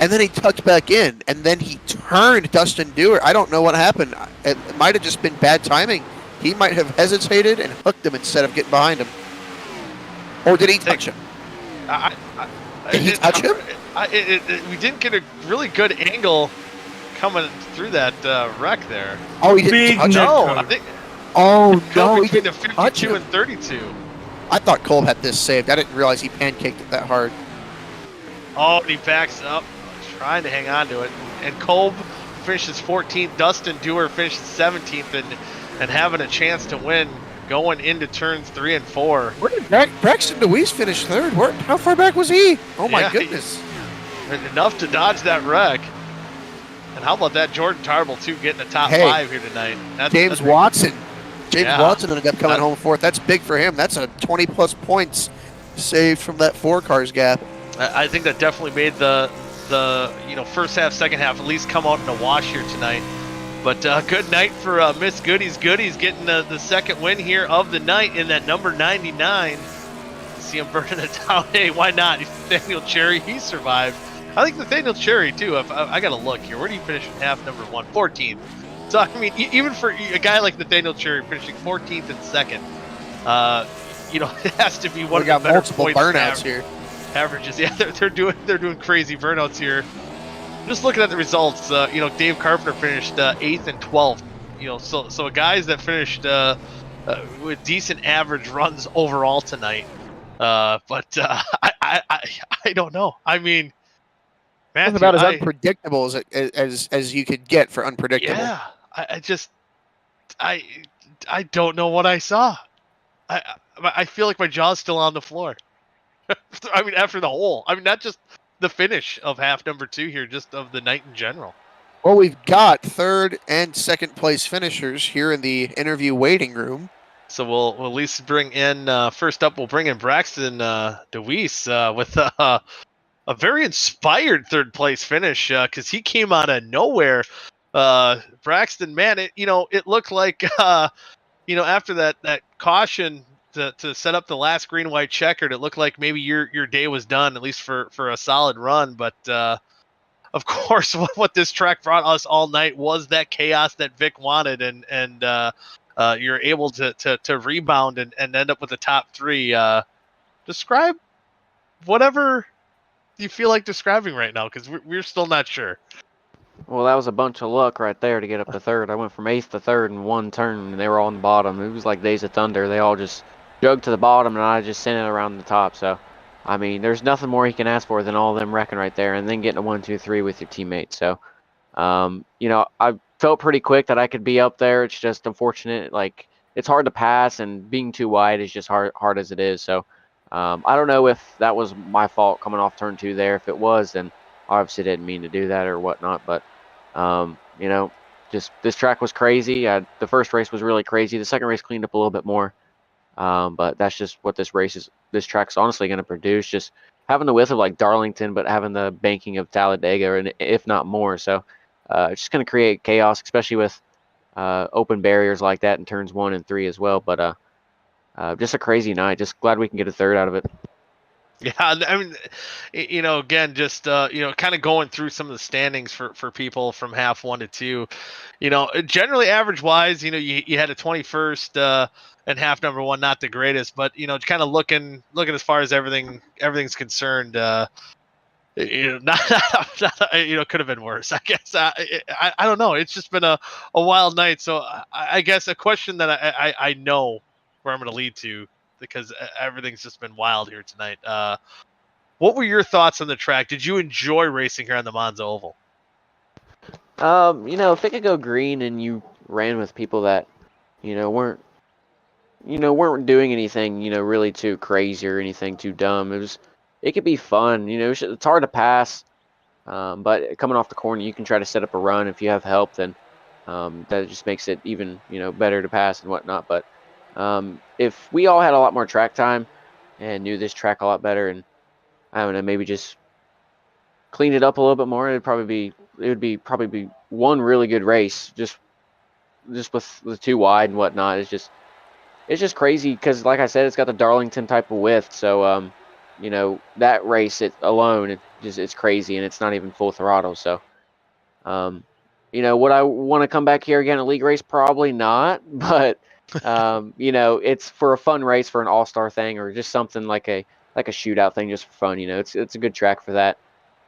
and then he tucked back in, and then he turned Dustin Dewar. I don't know what happened. It might have just been bad timing. He might have hesitated and hooked him instead of getting behind him. Or did he touch him? Did he touch him? We didn't get a really good angle coming through that wreck there. Oh, he didn't touch him? No, I think. Oh, no, he between the didn't touch 52 him. and 32. I thought Kolb had this saved. I didn't realize he pancaked it that hard. Oh, and he backs up, trying to hang on to it. And Kolb finishes 14th. Dustin Dewar finishes 17th, and having a chance to win going into turns 3 and 4. Where did Braxton DeWeese finish third? How far back was he? Oh, my goodness. Enough to dodge that wreck. And how about that Jordan Tarble, too, getting the top 5 here tonight. James Watson. James Watson ended up coming home fourth. That's big for him. That's a 20-plus points saved from that 4 cars gap. I think that definitely made the first half, second half at least come out in a wash here tonight. But good night for Miss Goodies getting the second win here of the night in that number 99. See him burning it down. Hey, why not? Nathaniel Cherry, he survived. I think Nathaniel Cherry, too. I got to look here. Where do you finish in half number 1? 14th. So, I mean, even for a guy like Nathaniel Cherry finishing 14th and second, it has to be one of the better multiple points burnouts here. Averages. Yeah, they're doing crazy burnouts here. Just looking at the results, Dave Carpenter finished 8th and 12th. So guys that finished with decent average runs overall tonight. But I don't know. I mean, Matthew, it's about as unpredictable as you could get for unpredictable. Yeah, I don't know what I saw. I feel like my jaw's still on the floor. I mean, after the hole. I mean, not just the finish of half number 2 here, just of the night in general. Well, we've got third and second place finishers here in the interview waiting room. So we'll at least bring in, first up, we'll bring in Braxton DeWeese with a very inspired third place finish because he came out of nowhere. Braxton, man, it looked like, after that caution to set up the last green white checkered, it looked like maybe your day was done, at least for a solid run. But of course, what this track brought us all night was that chaos that Vic wanted, and you're able to rebound and end up with the top 3. Describe whatever you feel like describing right now, because we're still not sure. Well, that was a bunch of luck right there to get up to third. I went from 8th to 3rd in one turn, and they were on the bottom. It was like Days of Thunder. They all just jugged to the bottom, and I just sent it around the top. So, I mean, there's nothing more he can ask for than all of them wrecking right there, and then getting a 1, 2, 3 with your teammates. So, I felt pretty quick that I could be up there. It's just unfortunate. Like, it's hard to pass, and being too wide is just hard as it is. So, I don't know if that was my fault coming off turn 2 there. If it was, then obviously didn't mean to do that or whatnot. But, just this track was crazy. The first race was really crazy. The second race cleaned up a little bit more. But that's just what this track's honestly going to produce. Just having the width of like Darlington, but having the banking of Talladega, and if not more. So it's just going to create chaos, especially with open barriers like that in turns 1 and 3 as well. But just a crazy night. Just glad we can get a third out of it. Yeah, I mean, again, just kind of going through some of the standings for people from half 1 to 2. Generally average wise, you had a 21st and half number 1, not the greatest, but kind of looking as far as everything's concerned, not could have been worse. I guess I don't know. It's just been a wild night. So I guess a question that I know where I'm going to lead to, because everything's just been wild here tonight. What were your thoughts on the track? Did you enjoy racing here on the Monza Oval? If it could go green and you ran with people that, weren't doing anything, really too crazy or anything too dumb. It could be fun. It's hard to pass, but coming off the corner, you can try to set up a run. If you have help, then that just makes it even, better to pass and whatnot. But if we all had a lot more track time and knew this track a lot better, and I don't know, maybe just clean it up a little bit more, it would probably be one really good race, just with too wide and whatnot. It's just crazy because, like I said, it's got the Darlington type of width. So, that race it's crazy, and it's not even full throttle. So, would I want to come back here again at league race? Probably not. But, it's for a fun race, for an all-star thing, or just something like a shootout thing, just for fun. It's a good track for that.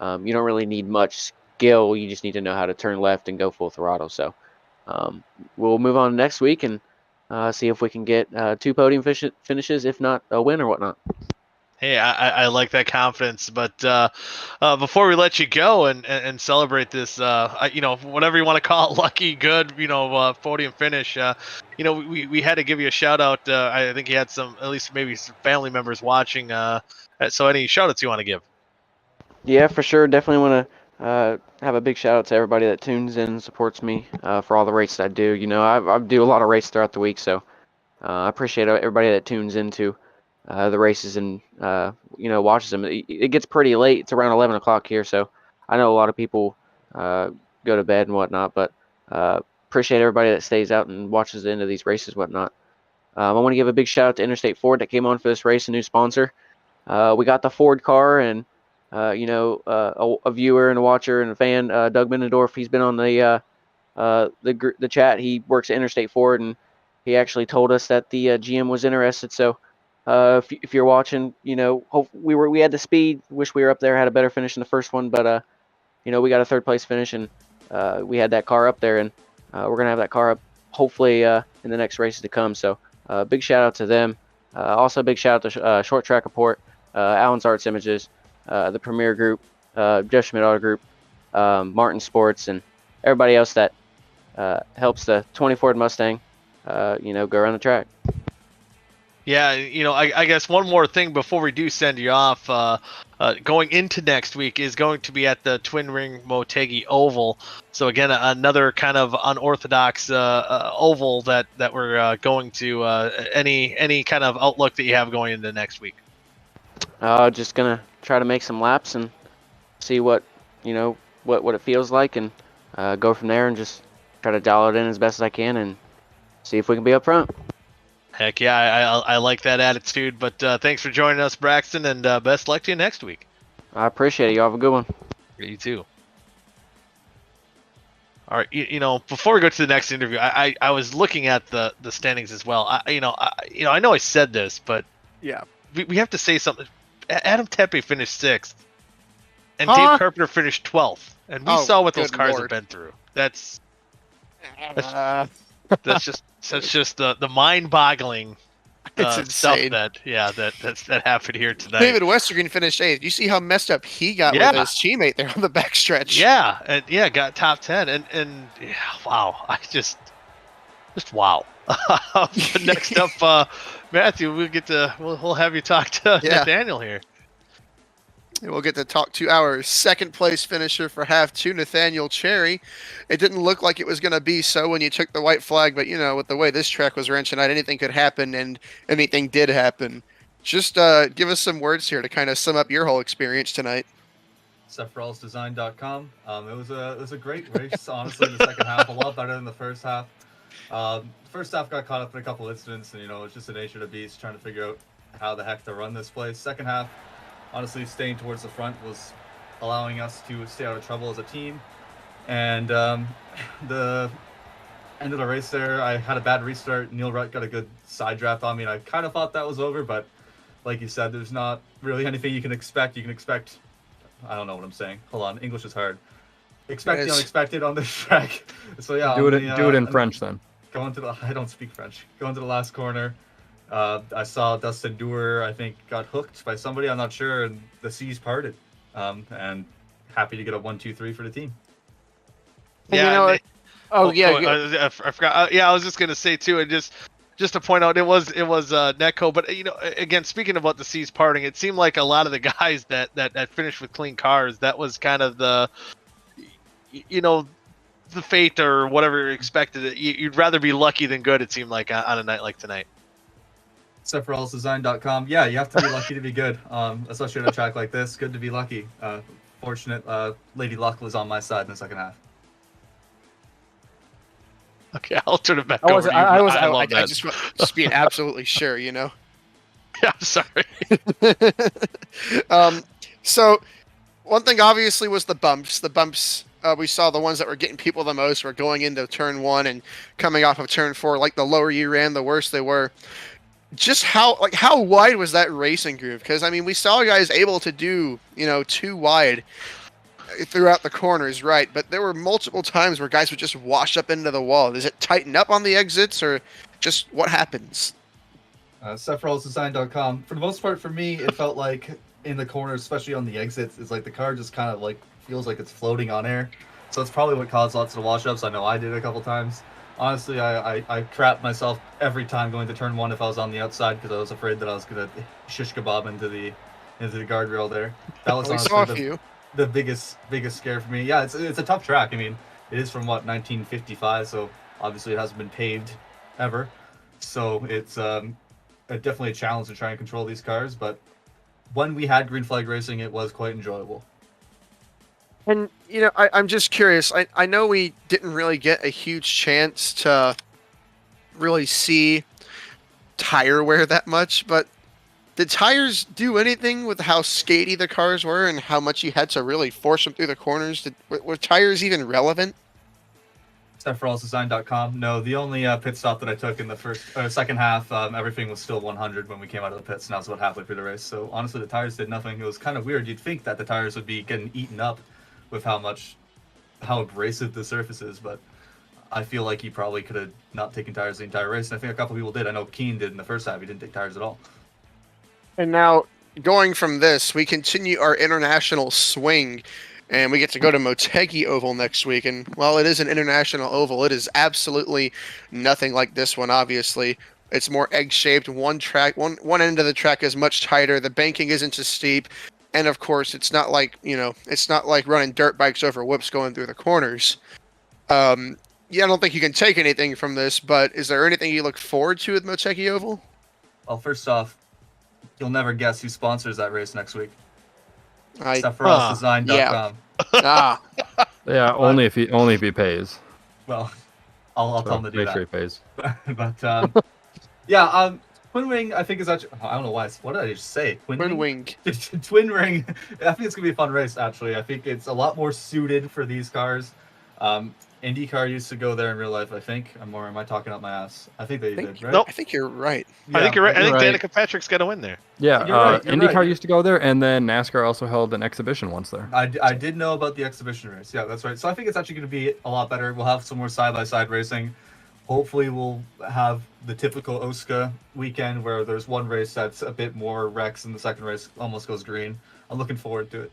You don't really need much skill. You just need to know how to turn left and go full throttle. So, we'll move on next week and see if we can get 2 podium finishes, if not a win or whatnot. Hey, I like that confidence, but before we let you go and celebrate this, whatever you want to call it, lucky, good, podium finish, we had to give you a shout out. I think you had at least maybe some family members watching. So any shout outs you want to give? Yeah, for sure. Definitely want to have a big shout out to everybody that tunes in and supports me for all the races I do. I do a lot of races throughout the week, so I appreciate everybody that tunes into the races and watches them. It gets pretty late. It's around 11 o'clock here, so I know a lot of people go to bed and whatnot, but appreciate everybody that stays out and watches the end of these races and whatnot. I want to give a big shout out to Interstate Ford that came on for this race, a new sponsor. We got the Ford car, and a viewer and a watcher and a fan, Doug Minnendorf, he's been on the chat. He works at Interstate Ford, and he actually told us that the GM was interested. So if you're watching, we had the speed. Wish we were up there, had a better finish in the first one, but we got a 3rd place finish, and we had that car up there, and we're gonna have that car up hopefully in the next races to come. So big shout out to them. Also big shout out to Short Track Report, Allen's Arts Images, the Premier Group, Jeff Schmidt Auto Group, Martin Sports, and everybody else that helps the 20 Ford Mustang, go around the track. Yeah, I guess one more thing before we do send you off. Going into next week is going to be at the Twin Ring Motegi Oval. So again, another kind of unorthodox oval that we're going to. Any kind of outlook that you have going into next week? Just gonna try to make some laps and see what it feels like, and go from there and just try to dial it in as best as I can and see if we can be up front. Heck yeah, I like that attitude. But thanks for joining us, Braxton, and best luck to you next week. I appreciate it. Y'all have a good one. You too. All right, before we go to the next interview, I was looking at the standings as well. I know I said this, but yeah, we have to say something. Adam Tepe finished 6th, and Dave Carpenter finished 12th, and we saw what those cars have been through. That's just the mind-boggling stuff that happened here tonight. David Westergren finished 8th. You see how messed up he got with his teammate there on the backstretch. Yeah, and got top 10, and wow, wow. Next up, Matthew, we'll have you talk to Nathaniel here. And we'll get to talk to our 2nd place finisher for half 2, Nathaniel Cherry. It didn't look like it was going to be so when you took the white flag, but with the way this track was ran tonight, anything could happen, and anything did happen. Just give us some words here to kind of sum up your whole experience tonight. SephiroLsDesign.com. It was a great race, honestly. The second half a lot better than the first half. First half got caught up in a couple incidents, and it's just the nature of the beast, trying to figure out how the heck to run this place. Second half, honestly, staying towards the front was allowing us to stay out of trouble as a team. And the end of the race there, I had a bad restart. Neil Rutt got a good side draft on me, and I kind of thought that was over, but like you said, there's not really anything you can expect. You can expect, I don't know what I'm saying. Hold on, English is hard. Expect the unexpected on this track. So yeah, do it in French then. I don't speak French. Going to the last corner, I saw Dustin Doer, I think, got hooked by somebody, I'm not sure, and the seas parted. And happy to get a 1-2-3 for the team. And you know what? I forgot. Yeah, I was just gonna say too, and just to point out, it was Netco. But again, speaking about the seas parting, it seemed like a lot of the guys that finished with clean cars, that was kind of the the fate or whatever expected. You'd rather be lucky than good. It seemed like on a night like tonight. StreamBeats.com. Yeah, you have to be lucky to be good, especially on a track like this. Good to be lucky. Fortunate, Lady Luck was on my side in the second half. Okay, I'll turn it back over to you. I just being absolutely sure, Yeah, I'm sorry. So, one thing obviously was the bumps. The bumps, we saw the ones that were getting people the most were going into turn 1 and coming off of turn 4. Like the lower you ran, the worse they were. Just how wide was that racing groove? Because I mean, we saw guys able to do 2 wide throughout the corners, right? But there were multiple times where guys would just wash up into the wall. Does it tighten up on the exits, or just what happens? SethRollsDesign.com. For the most part, for me, it felt like in the corners, especially on the exits, it's like the car just kind of like feels like it's floating on air. So it's probably what caused lots of wash-ups. I know I did a couple times. Honestly, I crapped myself every time going to turn 1 if I was on the outside because I was afraid that I was gonna shish kebab into the guardrail there. That was honestly the biggest scare for me. Yeah, it's a tough track. I mean, it is from 1955, so obviously it hasn't been paved ever. So it's definitely a challenge to try and control these cars. But when we had green flag racing, it was quite enjoyable. And I'm just curious. I know we didn't really get a huge chance to really see tire wear that much, but did tires do anything with how skatey the cars were and how much you had to really force them through the corners? Were tires even relevant? StreamBeats.com. No, the only pit stop that I took in the second half, everything was still 100 when we came out of the pits, and that was about halfway through the race. So honestly, the tires did nothing. It was kind of weird. You'd think that the tires would be getting eaten up with how abrasive the surface is, but I feel like he probably could have not taken tires the entire race, and I think a couple people did. I know Keen did in the first half. He didn't take tires at all. And now, going from this, we continue our international swing, and we get to go to Motegi Oval next week. And while it is an international oval, it is absolutely nothing like this one, obviously. It's more egg-shaped. One end of the track is much tighter. The banking isn't as steep. And, of course, it's not like running dirt bikes over whips going through the corners. I don't think you can take anything from this, but is there anything you look forward to with Motegi Oval? Well, first off, you'll never guess who sponsors that race next week. StreamBeats.com. Yeah, only if he pays. Well, I'll tell him to do make that. Sure he pays. But yeah, Twin Wing, I think is actually. I don't know why. What did I just say? Twin Wing. Twin Ring. I think it's gonna be a fun race. Actually, I think it's a lot more suited for these cars. IndyCar used to go there in real life, I think. Am I talking out my ass? I think they did, right? Nope. I think you're right. Yeah, I think you're right. I think Danica Patrick's got to win there. Yeah, You're IndyCar right. used to go there, and then NASCAR also held an exhibition once there. I did know about the exhibition race. Yeah, that's right. So I think it's actually going to be a lot better. We'll have some more side-by-side racing. Hopefully we'll have the typical OSCA weekend where there's one race that's a bit more wrecks and the second race almost goes green. I'm looking forward to it.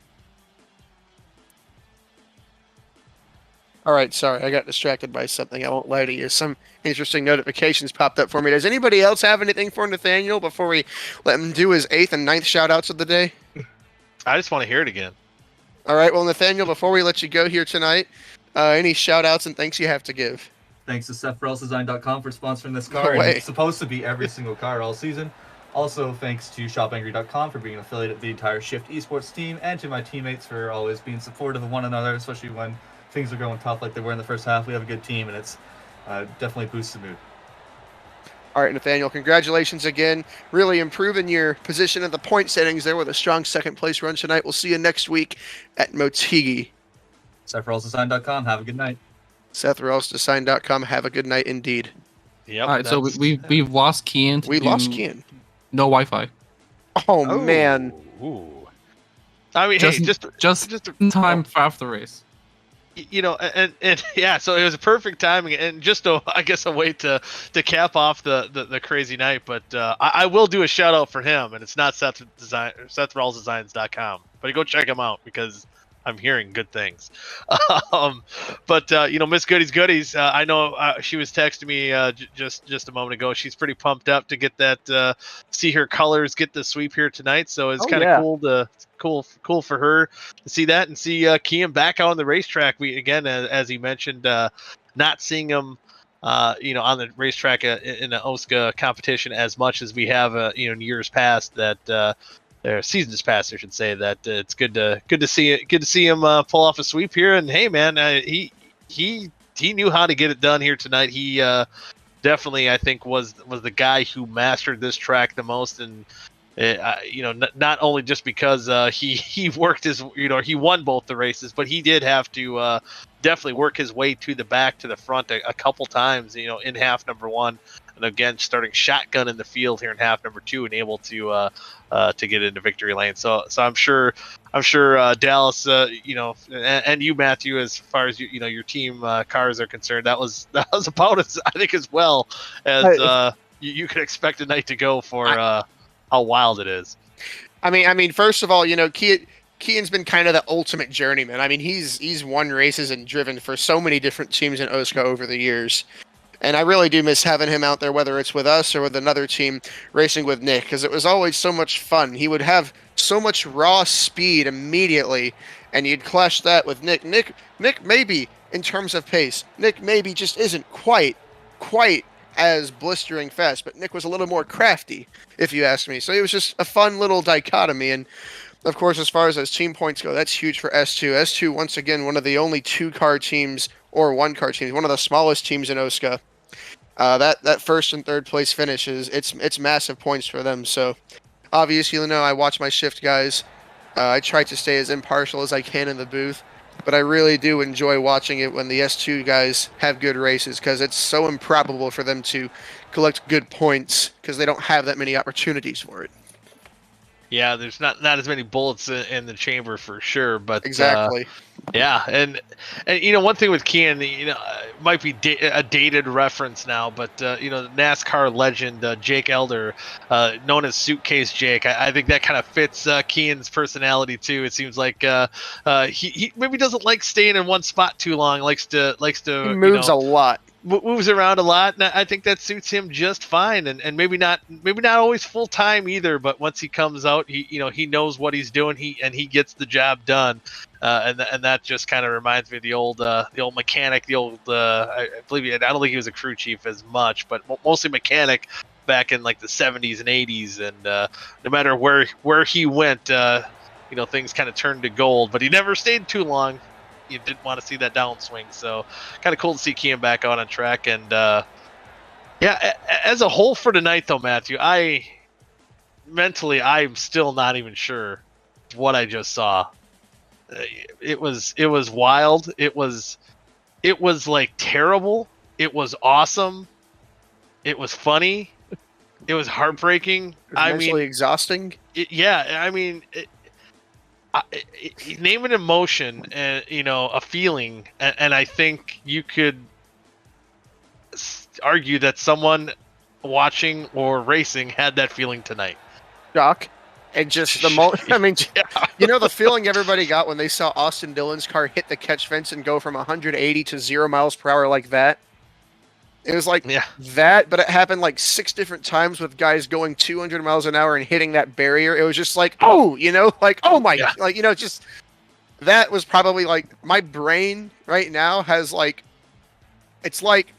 All right, sorry, I got distracted by something. I won't lie to you. Some interesting notifications popped up for me. Does anybody else have anything for Nathaniel before we let him do his 8th and 9th shout-outs of the day? I just want to hear it again. All right, well, Nathaniel, before we let you go here tonight, any shout-outs and thanks you have to give? Thanks to SethRollsDesign.com for sponsoring this car. No way. And it's supposed to be every single car all season. Also, thanks to ShopAngry.com for being an affiliate of the entire Shift Esports team, and to my teammates for always being supportive of one another, especially when things are going tough like they were in the first half. We have a good team, and it's definitely boosts the mood. All right, Nathaniel, congratulations again. Really improving your position at the point settings there with a strong second-place run tonight. We'll see you next week at Motegi. SethRollsDesign.com. Have a good night. SethRollsDesign.com. Have a good night indeed. Yep. All right, so we've lost Kian. We lost Kian. No Wi-Fi. Oh man. Ooh. I mean, Just hey, just in time for after the race. you know, and yeah, so it was a perfect timing, and just I guess a way to cap off the crazy night. But I will do a shout out for him, and it's not SethRallsDesigns.com, but go check him out because I'm hearing good things. But you know, Miss Goodies, I know she was texting me just a moment ago. She's pretty pumped up to get that see her colors get the sweep here tonight. So it's kind of cool for her to see that and see Kian back out on the racetrack. We again, as he mentioned, not seeing him, you know, on the racetrack in the OSCA competition as much as we have, you know, in years past. That seasons past, I should say. That it's good to see him pull off a sweep here. And hey, man, he knew how to get it done here tonight. He definitely, I think, was the guy who mastered this track the most. And you know, not only just because he worked his, you know, he won both the races, but he did have to definitely work his way to the back to the front a couple times, you know, in half number one, and again starting shotgun in the field here in half number two, and able to get into victory lane. So I'm sure Dallas, you know, and you, Matthew, as far as you know your team cars are concerned, that was about as, I think, as well as you could expect a night to go for. How wild it is. I mean, first of all, you know, Kian's been kind of the ultimate journeyman. I mean, he's won races and driven for so many different teams in OSCA over the years. And I really do miss having him out there, whether it's with us or with another team racing with Nick, because it was always so much fun. He would have so much raw speed immediately, and you'd clash that with Nick. Nick maybe, in terms of pace, Nick maybe just isn't quite as blistering fast, but Nick was a little more crafty, if you ask me. So it was just a fun little dichotomy. And of course, as far as those team points go, that's huge for S2. S2, once again, one of the only 2-car teams or 1-car teams, one of the smallest teams in OSCA. That first and third place finishes, it's massive points for them. So obviously, you know, I watch my shift guys. I try to stay as impartial as I can in the booth. But I really do enjoy watching it when the S2 guys have good races, because it's so improbable for them to collect good points because they don't have that many opportunities for it. Yeah, there's not as many bullets in the chamber for sure, but exactly. Yeah, and you know, one thing with Kian, you know, might be a dated reference now, but you know, NASCAR legend Jake Elder, known as Suitcase Jake, I think that kind of fits Kian's personality too. It seems like he maybe doesn't like staying in one spot too long. Likes to he moves a lot. Moves around a lot, and I think that suits him just fine. And maybe not always full time either, but once he comes out, he knows what he's doing. He gets the job done, and that just kind of reminds me of the old mechanic, I believe I don't think he was a crew chief as much, but mostly mechanic back in like the 70s and 80s, and no matter where he went, things kind of turned to gold. But he never stayed too long. You didn't want to see that downswing, so kind of cool to see Kian back out on track. And yeah, as a whole for tonight though, Matthew, I'm still not even sure what I just saw. It was wild. It was like terrible. It was awesome. It was funny. It was heartbreaking. Mentally exhausting. Name an emotion and a feeling, and I think you could argue that someone watching or racing had that feeling tonight. Shock, and just the the feeling everybody got when they saw Austin Dillon's car hit the catch fence and go from 180 to 0 miles per hour like that. It was like that, but it happened like 6 different times with guys going 200 miles an hour and hitting that barrier. It was just like, oh my, just that was probably like my brain right now has like, it's like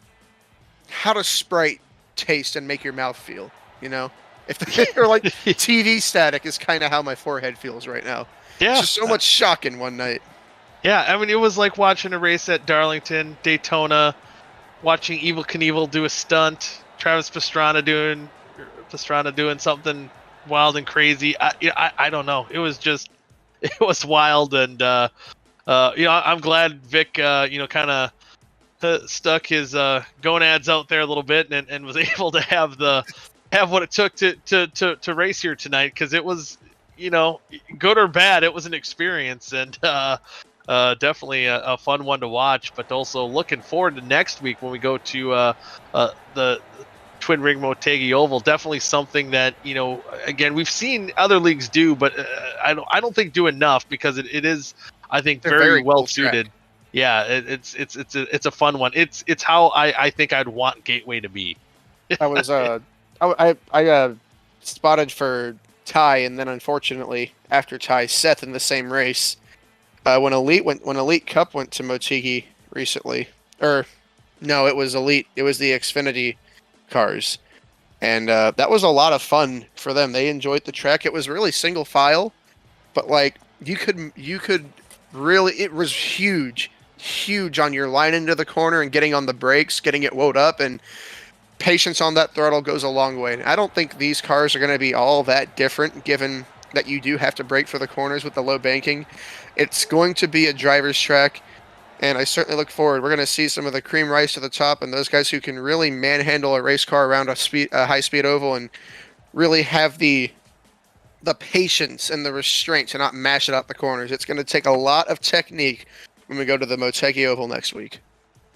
how does Sprite taste and make your mouth feel, or like TV static is kind of how my forehead feels right now. Yeah. Just so much shock in one night. Yeah. It was like watching a race at Darlington, Daytona, watching Evel Knievel do a stunt, Travis Pastrana doing something wild and crazy. I don't know. It was wild, and I'm glad Vic kind of stuck his gonads out there a little bit and was able to have what it took to race here tonight, because it was good or bad, it was an experience, and definitely a fun one to watch, but also looking forward to next week when we go to the Twin Ring Motegi Oval. Definitely something that, again, we've seen other leagues do, but I don't think do enough, because it is, I think, very well cool suited. Yeah, it's a fun one. It's how I think I'd want Gateway to be. I was I spotted for Ty, and then unfortunately after Ty, Seth in the same race. When Elite Cup went to Motegi recently, or no, it was Elite. It was the Xfinity cars, and that was a lot of fun for them. They enjoyed the track. It was really single file, but like you could really, it was huge on your line into the corner and getting on the brakes, getting it wound up, and patience on that throttle goes a long way. I don't think these cars are going to be all that different, given that you do have to brake for the corners with the low banking. It's going to be a driver's track, and I certainly look forward. We're going to see some of the cream rise to the top, and those guys who can really manhandle a race car around a high-speed oval and really have the patience and the restraint to not mash it out the corners. It's going to take a lot of technique when we go to the Motegi Oval next week.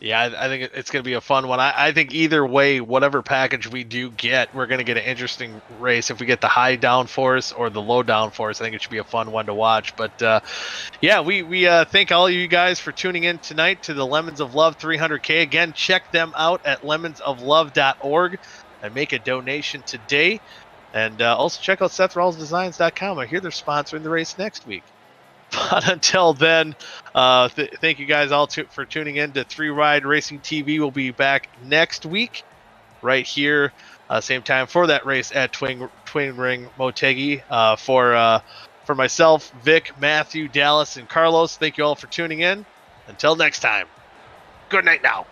Yeah, I think it's going to be a fun one. I think either way, whatever package we do get, we're going to get an interesting race. If we get the high downforce or the low downforce, I think it should be a fun one to watch. But yeah, we thank all of you guys for tuning in tonight to the Lemons of Love 300K. Again, check them out at lemonsoflove.org and make a donation today. And also check out SethRollsDesigns.com. I hear they're sponsoring the race next week. But until then, thank you guys all for tuning in to 3 Ride Racing TV. We'll be back next week right here, same time for that race at Twin Ring Motegi. For myself, Vic, Matthew, Dallas, and Carlos, thank you all for tuning in. Until next time, good night now.